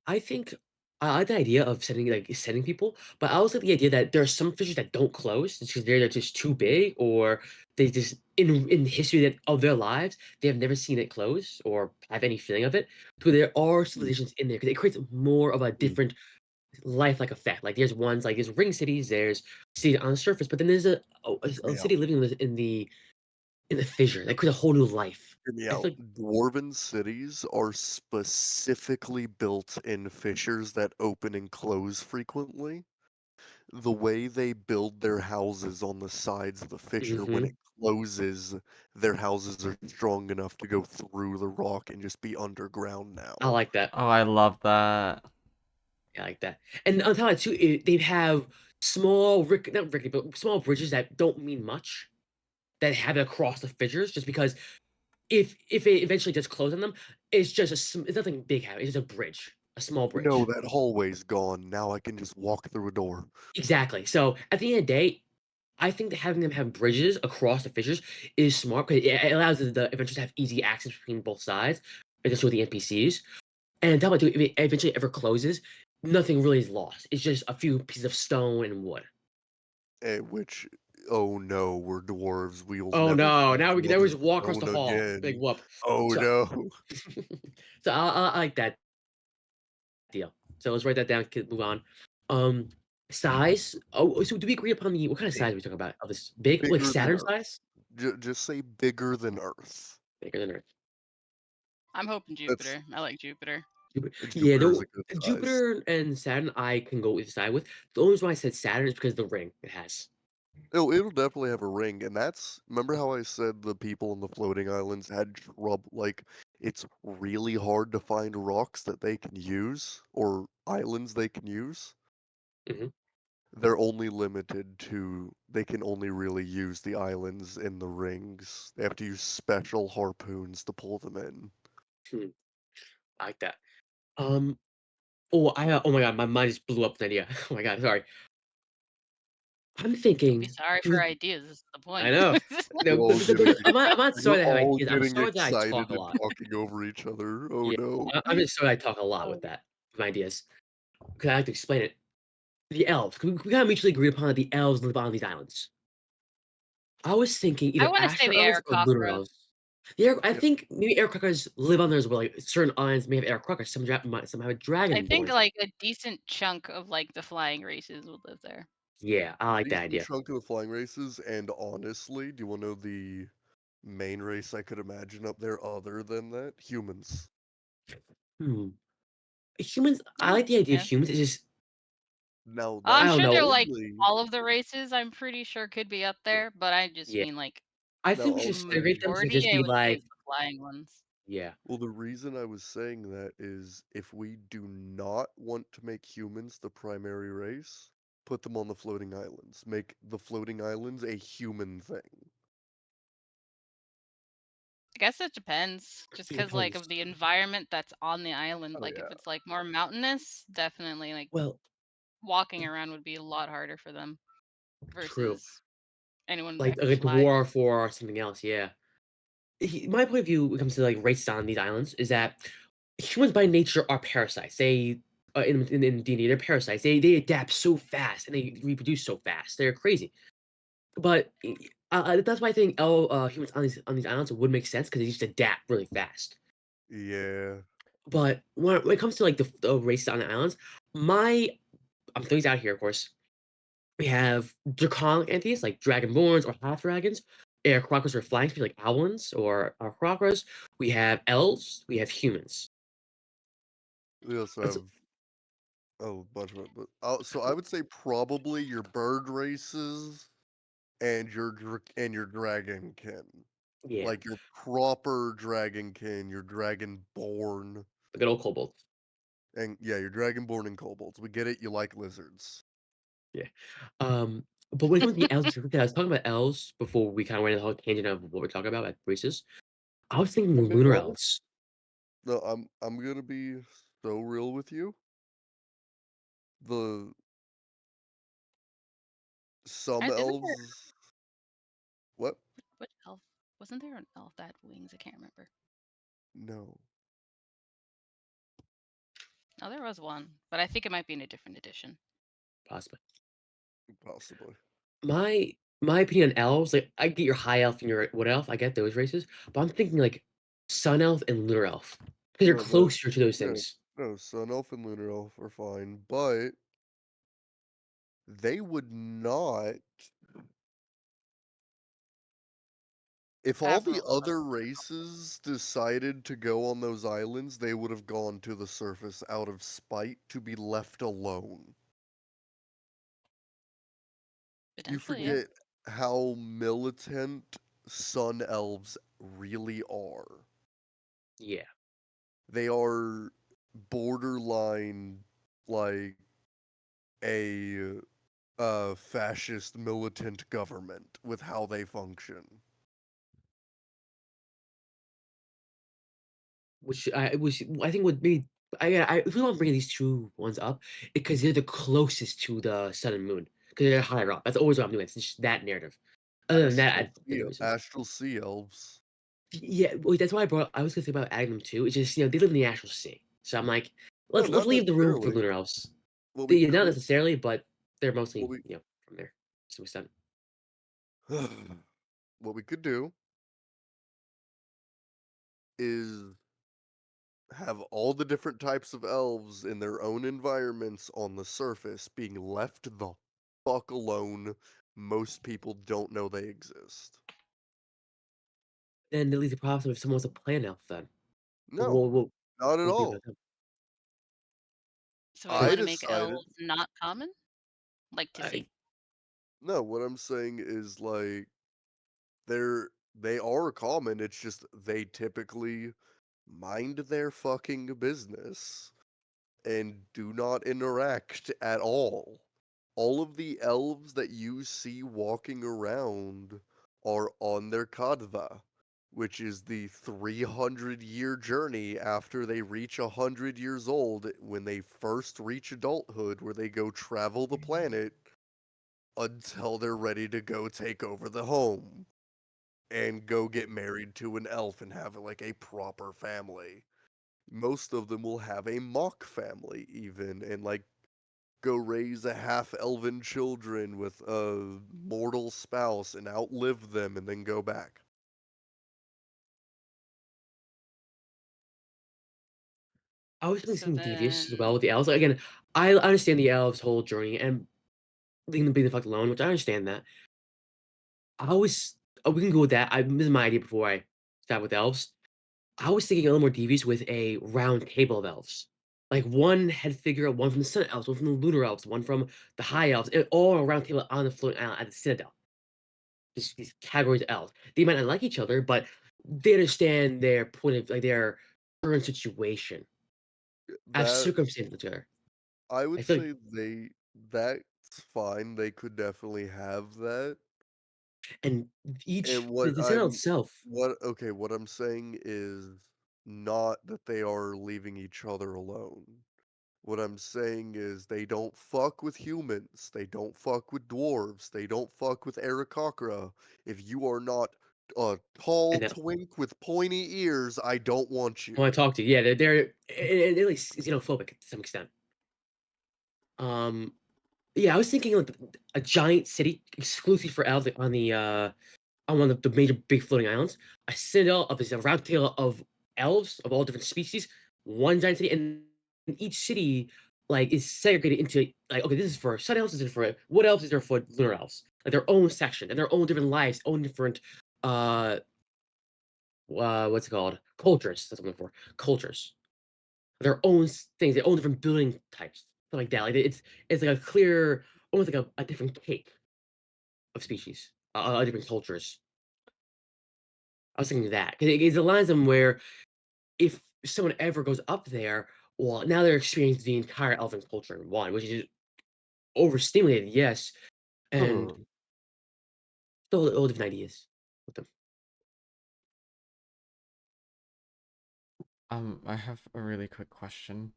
I think I like the idea of sending people, but I also like the idea that there are some fishes that don't close just because they're just too big, or they just in the history of their lives they have never seen it close or have any feeling of it. So there are Mm, civilizations in there because it creates more of a mm, different lifelike effect. Like there's ones like there's ring cities, there's cities on the surface, but then there's a hear me city out. living in the fissure that creates a whole new life. Hear me I out. feel like Dwarven cities are specifically built in fissures that open and close frequently. The way they build their houses on the sides of the fissure, when mhm, it closes, their houses are strong enough to go through the rock and just be underground I now. like that. Oh, I love that. I like that. And on top of that too, they have not rickety, but small bridges that don't mean much that have it across the fissures. Just because if it eventually does close on them, it's nothing big happening. It's just a bridge, a small No, bridge. that hallway's gone. Now I can just walk through a door. Exactly. So at the end of the day, I think that having them have bridges across the fissures is smart because it allows the adventurers to have easy access between both sides, and just with the NPCs. And on top of it, if it eventually ever closes, nothing really is lost. It's just a few pieces of stone and wood. Which, oh no, we're dwarves. We'll Oh never no! find Now we another just walk across the stone hall. Big again. whoop. Oh So, no. so I like that deal. So let's write that down. Move on. Um, Size. Oh, so do we agree upon the what kind of size are we talking about? Oh, this big, like Bigger than Saturn Earth. size? Just say bigger than Earth. Bigger than Earth. I'm hoping That's Jupiter. I like Jupiter. Yeah, Jupiter's no, a good size. Jupiter and Saturn I can go with side with. The only reason why I said Saturn is because of the ring it has. It'll definitely have a ring, and that's remember how I said the people in the floating islands had trouble like it's really hard to find rocks that they can use or islands they can use? Mhm. They're only limited to they can only really use the islands in the rings. They have to use special harpoons to pull them in. Hmm, I like that. Um. Oh my god, my mind just blew up with an idea. Oh my god, sorry. I'm Don't be thinking. sorry for ideas. This is the I point. know. No, We're all getting I'm not sorry we're that I have all ideas. I'm getting sorry that I talk excited a and lot. talking over each other. Oh Yeah, no. I'm just sorry I talk a lot with Oh, that, with my ideas. 'Cause I have to explain it. The elves. We kinda mutually agree upon that the elves live on these islands. I was thinking I either want to say astral the elves or lunar Aarakocra. elves. I Yeah. think maybe Aarakocras live on there as well. Like certain islands may have Aarakocras. Some have I think dragonborns. like a decent chunk of like the flying races would live there. Yeah, I like that Decent idea. chunk of the flying races, and honestly, do you wanna know the main race I could imagine up there other than that? Humans. Hmm. Humans. I Oh, like the idea of yeah. humans. It's just Now I'm I that's don't sure they're know. like weirdly all of the races. I'm pretty sure could be up there, but I just Yeah, mean like I now think we I'll should say segregate them to majority. just I be would say like is the flying ones. Yeah. Well, the reason I was saying that is if we do not want to make humans the primary race, put them on the floating islands. Make the floating islands a human thing. I guess it depends, just It because like depends. of the environment that's on the island. Oh Like if yeah. it's like more mountainous, definitely like Well, walking around would be a lot harder for them true. versus anyone Like that could a fly. dwarf or something else. Yeah. My point of view when it comes to like races on these islands is that humans by nature are parasites. They in D&D, they're parasites. They adapt so fast and they reproduce so fast. They're crazy. But that's why I think humans on these islands would make sense because they just adapt really fast. Yeah. But when it comes to like the races on the islands, my I'm throwing these out here, of course. We have draconic entities like dragonborns or half dragons. Aarakocras or flying species like owlins or Aarakocras. We have elves. We have humans. We also That's have a bunch of it, but so I would say probably your bird races and your dragonkin. yeah, Like your proper dragonkin, your dragonborn, the good old kobolds. and yeah, your dragonborn and kobolds. We get it. You like lizards. Yeah. But when it comes to the elves, I was talking about elves before we kind of went into the whole tangent of what we're talking about at races. I was thinking the Okay, lunar go on. elves. No, I'm gonna be so real with you. The some Isn't there elves. What? which elf? Wasn't there an elf that had wings? I can't remember. No, Oh, there was one, but I think it might be in a different edition. Possibly. possibly. My opinion on elves, like I get your high elf and your wood elf, I get those races, but I'm thinking like sun elf and lunar elf because they're No, but closer to those no, things. no. Sun elf and lunar elf are fine, but they would not. If all Have the roles other races decided to go on those islands, they would have gone to the surface out of spite to be left alone. You potentially, yeah. forget how militant sun elves really are. Yeah. They are borderline like a fascist militant government with how they function. Which I think would be I if we want to bring these two ones up, because they're the closest to the sun and moon because they're higher up. That's always what I'm doing. It's just that narrative. Other than that, I think there isn't. Astral sea elves. Yeah, well, that's why I was gonna think about adding them too. It's just they live in the astral sea, so I'm like, No, let's not leave the room for necessarily. lunar elves. What we Not could, necessarily, but they're what mostly we, from there to some extent. what we could do is have all the different types of elves in their own environments on the surface being left the fuck alone. Most people don't know they exist. Then at least the problem if someone wants to play an elf, then No, what not at would be about all. them? So we I want Because to make decided, elves not common, like to I see. no, what I'm saying is like they are common. It's just they typically mind their fucking business and do not interact at all. All of the elves that you see walking around are on their Kadva, which is the 300-year journey after they reach 100 years old when they first reach adulthood, where they go travel the planet until they're ready to go take over the home and go get married to an elf and have like a proper family. Most of them will have a mock family even and like go raise a half elven children with a mortal spouse and outlive them and then go back. I was thinking So something devious as well then, with the elves. Like, again, I understand the elves' whole journey and leaving them being the fuck alone, which I understand that. I was we can go with that. This is my idea before I start with elves. I was thinking a little more devious with a round table of elves. Like one head figure, one from the sun elves, one from the lunar elves, one from the high elves, and all a round table on the floating island at the citadel. These categories of elves. They might not like each other, but they understand their point of like their current situation as That circumstances together. I I would feel like, say that's fine. They could definitely have that. and And each the what design I'm itself, what I'm saying is not that they are leaving each other alone. What I'm saying is they don't fuck with humans. They don't fuck with dwarves. They don't fuck with Aarakocra. If you are not a tall and that twink with pointy ears, I don't want when I you. talk to you, yeah, they're at least xenophobic to some extent. Um, yeah, I was thinking like a giant city exclusively for elves like, on one of the major big floating islands. A citadel of this a round table of elves of all different species, one giant city, and each city like is segregated into like okay, this is for sun elves, this is for wood elves, this is for lunar elves, like their own section and their own different lives, own different uh what's it called cultures. That's what I'm looking for cultures. Their own things, their own different building types, stuff like that. Like it's like a clear, almost like a different cake of species, different cultures. I was thinking that because it aligns them where if someone ever goes up there, well, now they're experiencing the entire elven culture in one, which is overstimulated, yes, and still all different ideas with them. I have a really quick question.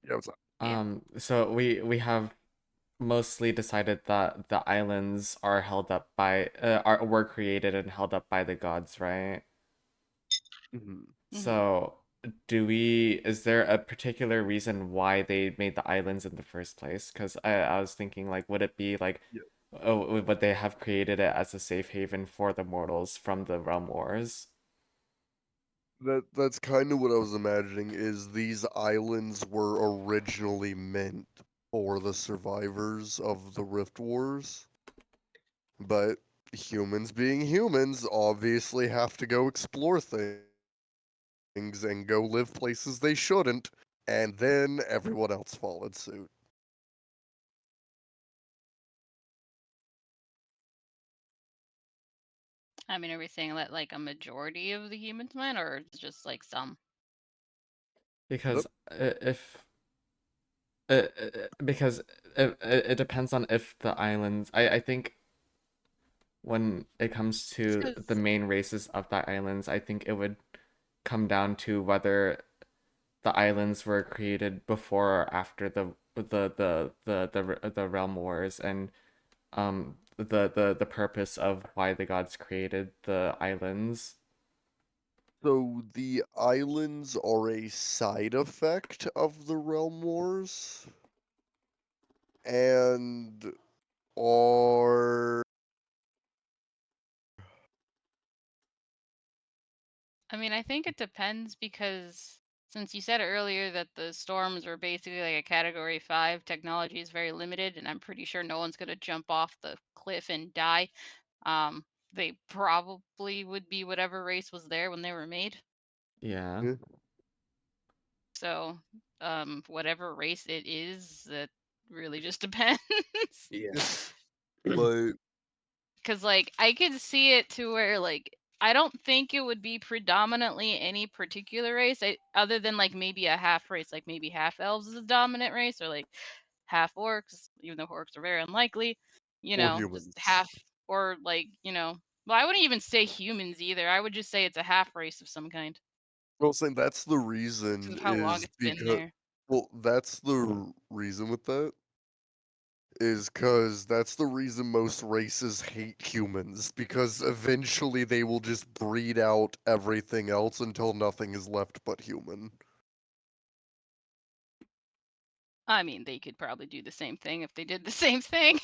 Yeah, what's up? Yeah. So we have mostly decided that the islands are held up by were created and held up by the gods, right? Mhm. Hmm. So is there a particular reason why they made the islands in the first place? Because I was thinking like would it be like Yeah. oh would they have created it as a safe haven for the mortals from the realm wars? That's kind of what I was imagining is these islands were originally meant for the survivors of the Rift Wars, but humans being humans obviously have to go explore things and go live places they shouldn't, and then everyone else followed suit. I mean, are we saying that like a majority of the humans might, or it's just like some? Because Yep. if because it depends on if the islands I think when it comes to the Because main races of the islands, I think it would come down to whether the islands were created before or after the realm wars and the purpose of why the gods created the islands. So the islands are a side effect of the Realm Wars, and are I mean, I think it depends because since you said earlier that the storms are basically like a category 5, technology is very limited, and I'm pretty sure no one's going to jump off the cliff and die. They probably would be whatever race was there when they were made. Yeah. yeah, So, whatever race it is, that really just depends. Yeah. yeah. But Because, like, I could see it to where, like, I don't think it would be predominantly any particular race, other than, like, maybe a half race, like, maybe half elves is a dominant race, or, like, half orcs, even though orcs are very unlikely, or just humans. half, or, like, well, I wouldn't even say humans either. I would just say it's a half race of some kind Well, saying that's the because reason of how long is it's been because there. that's the reason with that is because that's the reason most races hate humans because eventually they will just breed out everything else until nothing is left but human. I mean, they could probably do the same thing if they did the same thing.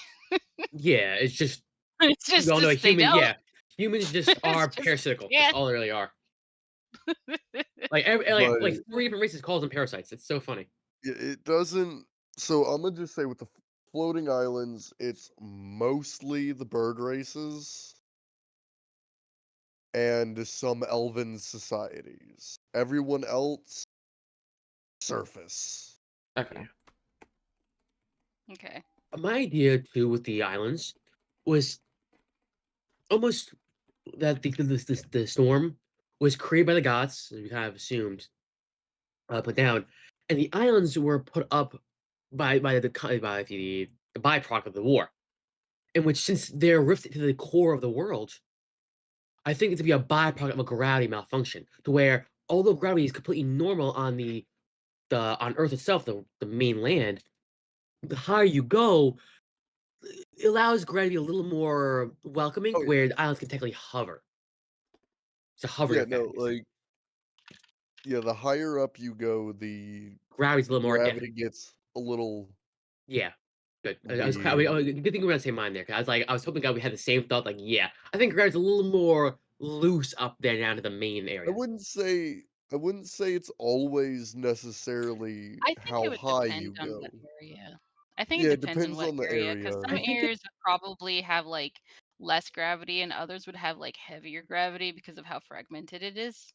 Yeah, it's just It's we just all know a they human. don't. Yeah, humans just It's are just parasitical. That's can't. all they really are. Like But like three different races calls them parasites. It's so funny. it doesn't. So I'm gonna just say with the floating islands, it's mostly the bird races and some elven societies. Everyone else, surface. Okay. Yeah. Okay. My idea too with the islands was almost that the storm was created by the gods, as we kind of assumed, put down, and the islands were put up by the byproduct of the war. In which, since they're rifted to the core of the world, I think it's to be a byproduct of a gravity malfunction, to where although gravity is completely normal on the on Earth itself, the main land, the higher you go, it allows gravity a little more welcoming, Oh yeah, where the islands can technically hover. It's a hovering yeah. No, effect. like yeah. The higher up you go, the Gravity's a little more, gravity gets a little yeah. Good. I mean, weird. good thing we're on the same mind there. 'Cause I was hoping that we had the same thought. Like, yeah, I think gravity's a little more loose up there down to the main I area. wouldn't say I wouldn't say it's always necessarily I think it how would high depend you on what go. area. I think it Yeah, it depends on depends what on the area, because area. some I think it areas would probably have like less gravity and others would have like heavier gravity because of how fragmented it is.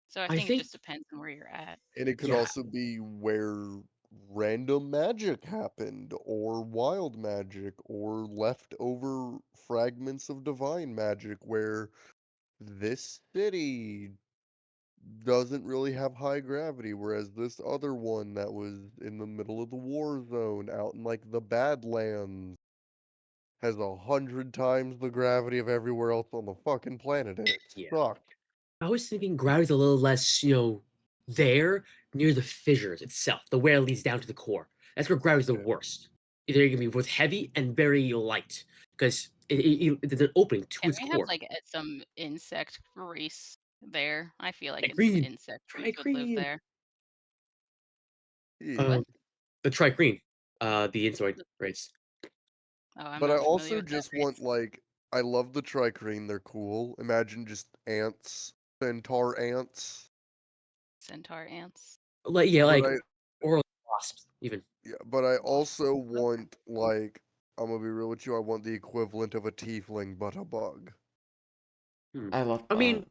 So I I think it think just depends on where you're at. And it could yeah, also be where random magic happened, or wild magic, or leftover fragments of divine magic, where this city doesn't really have high gravity, whereas this other one that was in the middle of the war zone out in like the Badlands has 100 times the gravity of everywhere else on the fucking planet, and it yeah. sucked. I was thinking gravity's a little less, there near the fissures itself, the where it leads down to the core. That's where gravity's the worst. Either it can be both heavy and very light, because there's an opening to Can its we have core. like some insect race there? I feel like Like some green, insect try race would live green. there. Yeah. What? Um, the trigreen, the insect The- race. Oh, I'm But I not familiar also with that just want, race. like I love the tricrine, they're cool. Imagine just ants, centaur ants. Centaur ants. Like yeah, But like I or wasps even. Yeah, but I Wasps. also Okay. want, like I'm gonna be real with you, I want the equivalent of a tiefling, but a bug. Hmm. I love I mean,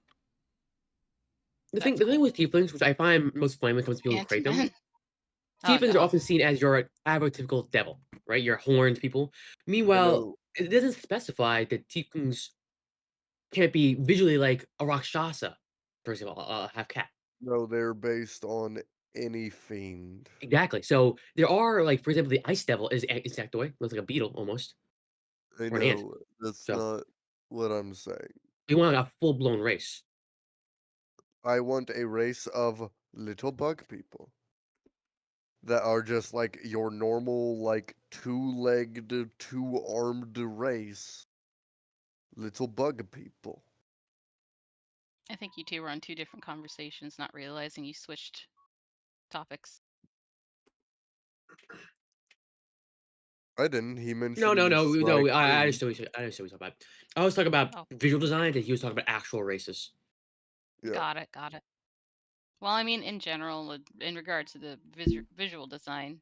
That's the thing cool. with tieflings, which I find most funny when it comes to people who create them, Ant-Man. Oh tieflings are no. often seen as your atypical devil, right? Your horned people. I Meanwhile, know. it doesn't specify that tieflings can't be visually like a Rakshasa, for example, a half cat. No, they're based on any fiend. Exactly. So there are like, for example, the ice devil is insectoid, looks like a beetle almost, I or an ant. know, that's So not what I'm saying. you want a full blown race. I want a race of little bug people that are just like your normal, like, two-legged, two-armed race. Little bug people. I think you two were on two different conversations, not realizing you switched topics. I didn't, he No, no, mentioned no, no. I tricrine. understood I understood what you're talking about. I was talking about Oh, visual design, and he was talking about actual races. Yeah. got it, got it. Well, I mean, in general, in regards to the visual design,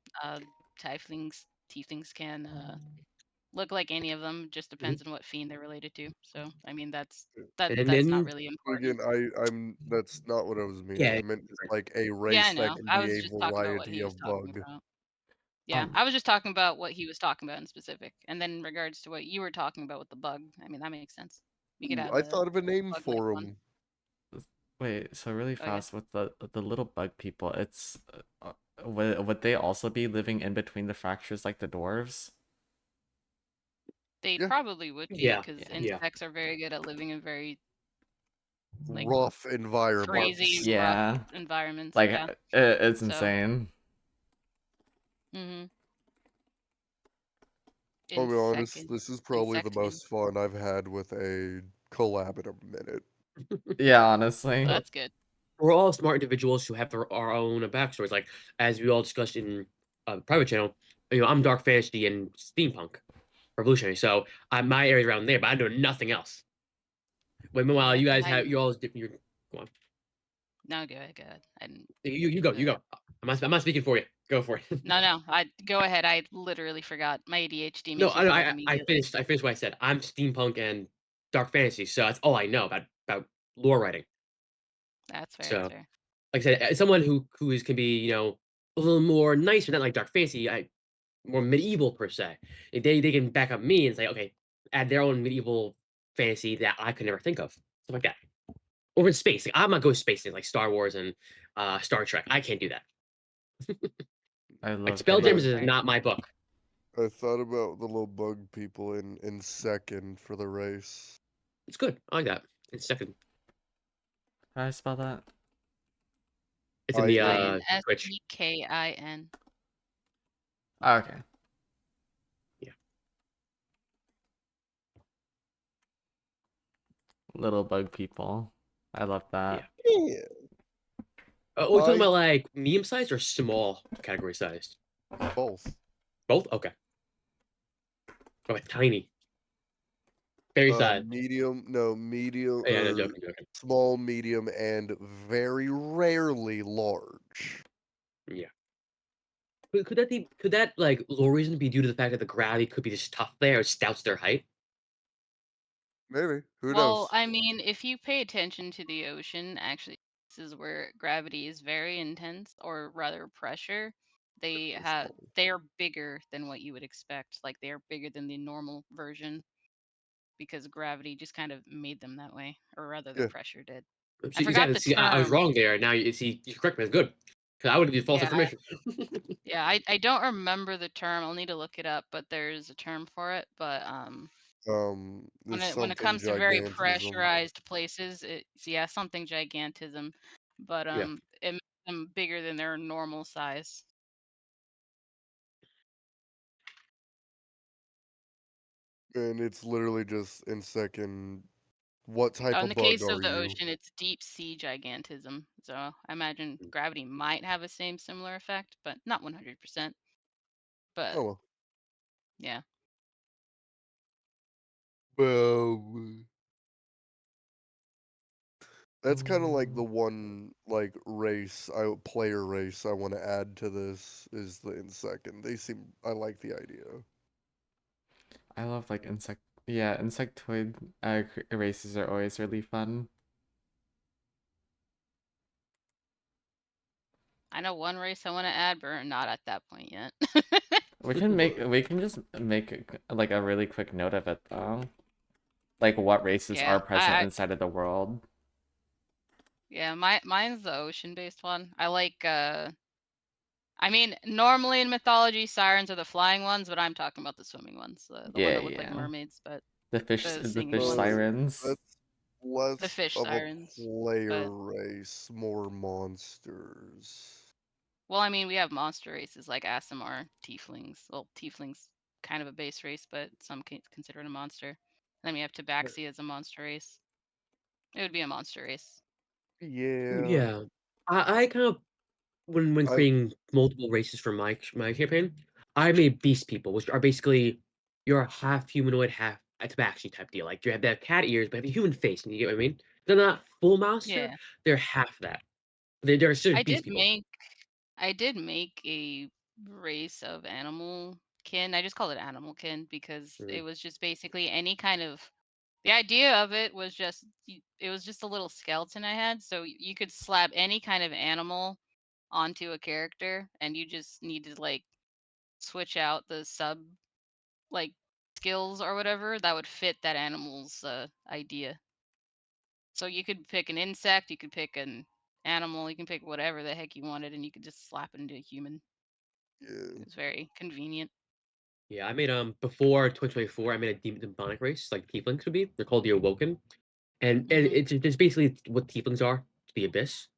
tieflings can look like any of them. Just Mhm. depends on what fiend they're related to. So, I mean, And that's not then really important. Again, I'm that's not what I was meaning. yeah, I meant just right. like a Yeah, I race that know. can I be was a just talking about what variety he was of talking bug. about. Yeah, um I was just talking about what he was talking about in specific. And then in regards to what you were talking about with the bug, I mean, that makes sense. We could Ooh, have I a thought of a name bug-like for one. him. wait, so really Oh yeah. fast with the little bug people, it's would they also be living in between the fractures like the dwarves? They Yeah, probably would be Yeah, because Yeah. yeah. insects are very good at living in very like rough Or crazy environments. rough yeah, environments. like Yeah. it's So, insane. hmm I'll be insect honest, this is probably the insecting. most fun I've had with a collab in a minute. Yeah, Well, honestly. that's good. We're all smart individuals who have our own backstories. Like as we all discussed in the private channel, I'm dark fantasy and steampunk revolutionary. So my area's around there, but I'm doing nothing else. But meanwhile, Yeah, you guys I have you all different. Go on. no good, good. I didn't You go. You really go. I'm not speaking for you. Go for it. No, no. I go ahead. I literally forgot. My ADHD No, makes me forget immediately. I finished what I said. I'm steampunk and dark fantasy, so that's all I know about lore writing. That's fair. That's So, fair. like I said, as someone who is can be a little more nicer, not like dark fantasy, more medieval per se. They can back up me and say, okay, add their own medieval fantasy that I could never think of. stuff like that. Or in space. Like, I'm not going spacing like Star Wars and Star Trek. I can't do that. I Like love getting Spelljamers is Right. not my book. I thought about the little bug people in second for the race. It's good. I like that. It's second. How do I spell that? It's in the IN. Twitch. INSEKIN. Oh, okay. Yeah. Little bug people. I love that. Yeah. We're talking I about like medium sized or small category sized? both. Both? Okay. Okay, tiny. Very sad. Medium, medium Yeah, no, or joking, joking. small, medium, and very rarely large. Yeah. Could that like low reason be due to the fact that the gravity could be just tough there, or stouts their height? Maybe. Who Well, knows? I mean, if you pay attention to the ocean, actually, this is where gravity is very intense, or rather pressure. Very small. They are bigger than what you would expect. Like they are bigger than the normal version because gravity just kind of made them that way, or rather the Yeah. pressure did. I See, forgot exactly. the See, I was term. wrong there. Now you see, you correct me. That's good. Because I would have given false Yeah, information. I don't remember the term. I'll need to look it up, but there's a term for it. But It's when it something comes to very gigantism. pressurized places, it's yeah, something gigantism, but Yeah. it makes them bigger than their normal size. And it's literally just in second. What type In of the bug case of are the you? ocean, it's deep sea gigantism. So I imagine gravity might have a same similar effect, but not 100%. But Oh well. yeah. Well, that's kind of like the one like player race I want to add to this is the in second. I like the idea. I love like insectoid races are always really fun. I know one race I want to add, but we're not at that point yet. We can just make like a really quick note of it though. Like what races Yeah, are present inside of the world. yeah, mine's the ocean-based one. I mean, normally in mythology, sirens are the flying ones, but I'm talking about the swimming ones, the one Yeah, that look like yeah. mermaids, but the The singing fish ones, sirens. That's the less fish of a sirens. player But race, more monsters. well, I mean, we have monster races like Aasimar, tieflings. Well, tieflings kind of a base race, but some consider it a monster. Then we have Tabaxi as a monster race. It would be a monster race. Yeah, Yeah. I kind of when I creating multiple races for my campaign, I made beast people, which are basically you're a half humanoid, half a tabaxi type deal. Like you have that cat ears, but have a human face. And you get what I mean? They're not full monster. Yeah, They're half that. They're still I beast did people. make I did make a race of animal kin. I just called it animal kin because Mm. it was just basically any kind of the idea of it was just it was just a little skeleton I had, so you could slap any kind of animal onto a character and you just need to like switch out the sub like skills or whatever that would fit that animal's idea. So you could pick an insect, you could pick an animal, you can pick whatever the heck you wanted and you could just slap it into a human. yeah. It was very convenient. Yeah, I made before 2024, I made a demonic race like tieflings would be. They're called the Awoken, and Mhm. it's basically what tieflings are, the Abyss.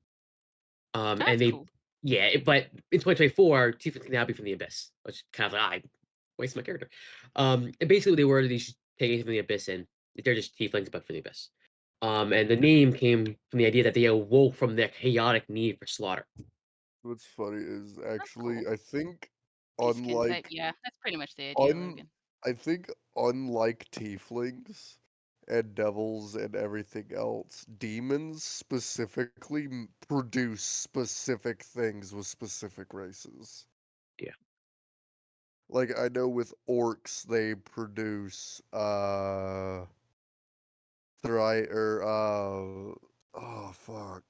And That's they, cool. yeah, but in 2024, tieflings can now be from the Abyss, which kind of like I waste my character. And basically they were these taken from the Abyss, and they're just tieflings but for the Abyss. And the name came from the idea that they awoke from their chaotic need for slaughter. What's funny is That's cool. actually I think Beastkin type, unlike yeah, that's pretty much the idea, un Logan. I think unlike tieflings and devils and everything else, demons specifically produce specific things with specific races. Yeah. Like I know with orcs they produce oh fuck.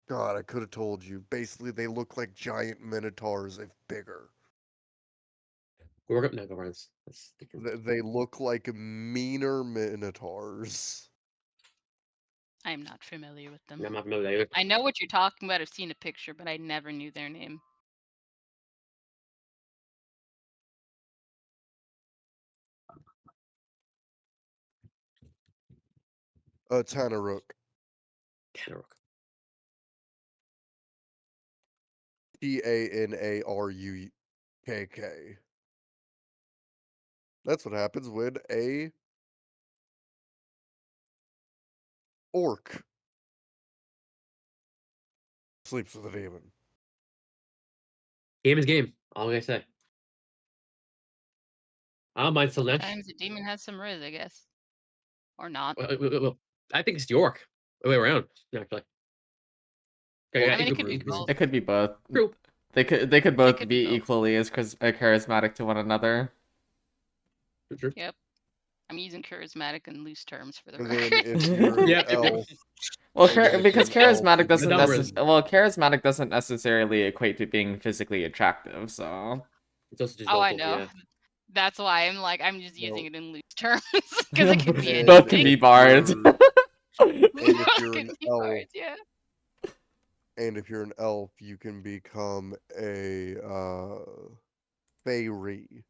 God, I could have told you. Basically they look like giant minotaurs if bigger. Gorgon, no, Gorgons. That's different. They look like meaner minotaurs. I am not familiar with them. I'm not familiar with that either. I know what you're talking about. I've seen a picture, but I never knew their name. Tanaruk. Tanaruk. Tanarukk. That's what happens when a orc sleeps with a demon. Game is game. All I'm gonna say. I don't mind Slaanesh. Sometimes a demon has some riz, I guess. Or not. Well, I think it's the orc. The way around, actually. I mean, it could be both. It could be both. True. They could both could be be both. equally as charismatic to one another. True. Yep. I'm using charismatic in loose terms for the And then record. if you're an Yeah. elf, Well, and then if because you're an elf, charismatic you doesn't Madonna charismatic doesn't necessarily equate to being physically attractive. So It's also just Oh, I vocal, know. yeah. That's why I'm just using No. it in loose terms because it could be And both can anything. be if bards. you're- and if Both you're can an be elf, bards, yeah. and if you're an elf, you can become a fairy.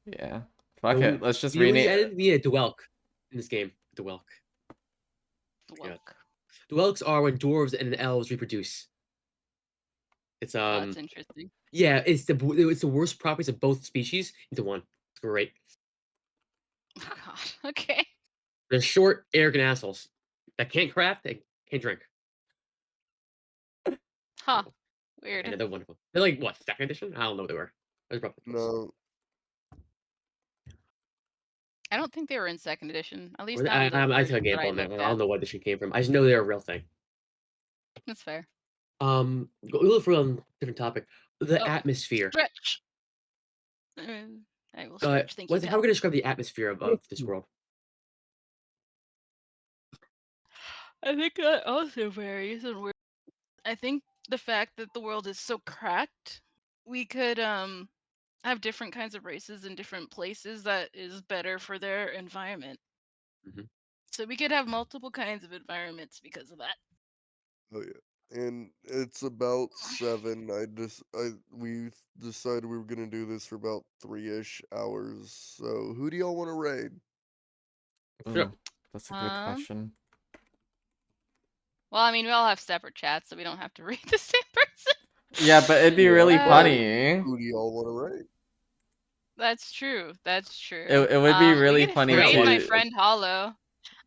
Yeah. Fuck it. Let's just We rename. added the Dwelk in this game. Dwelk. Dwelk. Dwelks are when dwarves and elves reproduce. It's Oh, that's interesting. yeah, it's the worst properties of both species into one. It's great. Oh god. Okay. They're short, arrogant assholes that can't craft, they can't drink. Huh. And Weird. they're wonderful. They're like what, second edition? I don't know what they were. Those are probably close. No, I don't think they were in second edition. At least Or not in the I took a versions that gamble I on that. looked I at. don't know what edition came from. I just know they're a real thing. That's fair. A little for a different topic. The Oh, atmosphere. Stretch. I will stretch. Thank you. How are we gonna describe the atmosphere of this world? I think that also varies, and I think the fact that the world is so cracked, we could have different kinds of races in different places that is better for their environment. Mhm. So we could have multiple kinds of environments because of that. oh yeah, and it's about 7. We decided we were gonna do this for about 3-ish hours. So who do y'all want to raid? Sure. That's a good question. Well, I mean, we all have separate chats, so we don't have to read the same person. Yeah, but it'd be really Uh, funny. Who do y'all want to raid? That's true. That's true. It would be really we could funny raid my to. friend Hollow.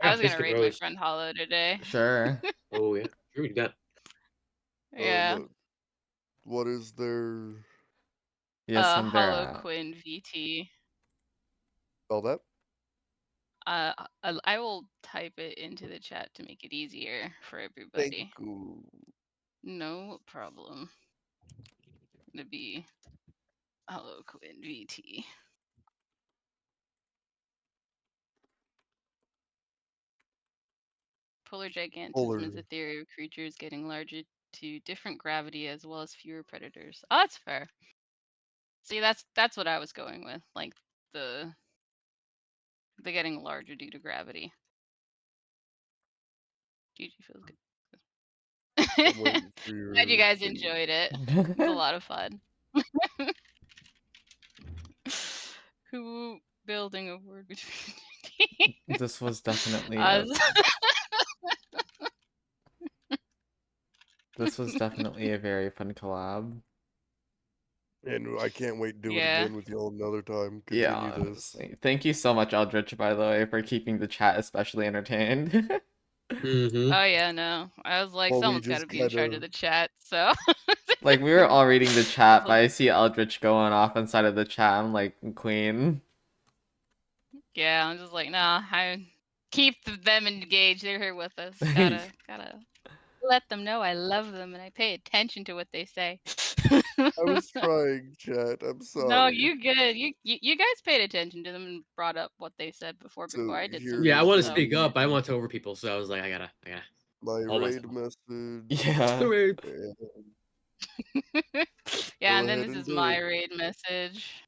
I was gonna Biscuit raid my Rose. friend Hollow today. Sure. Oh yeah, sure we got. Yeah. But what is their Yes, and they're Hollow Quinn VT. spell that? I will type it into the chat to make it easier for everybody. Thank you. No problem. Gonna be Hollow Quinn VT. Polar gigantism is a theory of creatures getting larger to different gravity as well as fewer predators. Oh, that's fair. See, that's what I was going with, like the getting larger due to gravity. GG feels good. I'm waiting for your Glad you guys thing. enjoyed it. It was a lot of fun. Who building a word between This was definitely us? this was definitely a very fun collab. And I can't wait to do Yeah. it again with y'all another time. Yeah, Continue this. honestly. Thank you so much, Eldritch, by the way, for keeping the chat especially entertained. Mm-hmm. Oh yeah, no. I was like, Well, we someone's got to just be in charge of kinda- the chat. So Like, we were all reading the chat, but I see Eldritch going off inside of the chat. I'm like, Queen. yeah, I'm just like, nah. I keep them engaged. They're here with us. Gotta let them know I love them and I pay attention to what they say. I was trying, chat. I'm sorry. No, you good. You guys paid attention to them and brought up what they said before So I did. here something, Yeah, I want to so. speak up. I want to over people, so I was like, I gotta. My Hold raid myself. message. Yeah. And Yeah, Go and then ahead this and is do my it. raid message.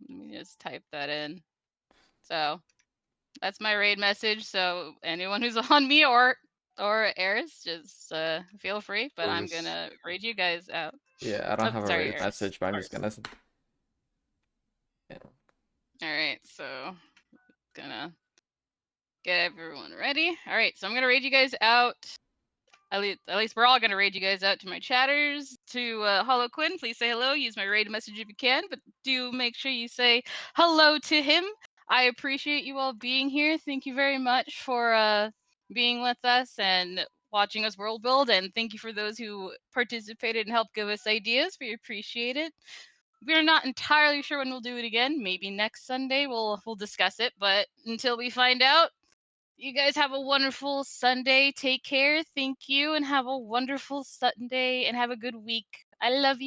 Let me just type that in. So That's my raid message. So anyone who's on me or Eris, just feel free. But I'm Eris. gonna raid you guys out. Yeah, I don't Oh, have a sorry, raid Eris. message, but I'm just gonna. Yeah. All right, so gonna get everyone ready. All right, so I'm gonna raid you guys out. At least we're all gonna raid you guys out to my chatters. To Hollow Quinn, please say hello. Use my raid message if you can, but do make sure you say hello to him. I appreciate you all being here. Thank you very much for being with us and watching us world build, and thank you for those who participated and helped give us ideas. We appreciate it. We're not entirely sure when we'll do it again. Maybe next Sunday we'll discuss it, but until we find out, you guys have a wonderful Sunday. Take care. Thank you, and have a wonderful Sunday and have a good week. I love you.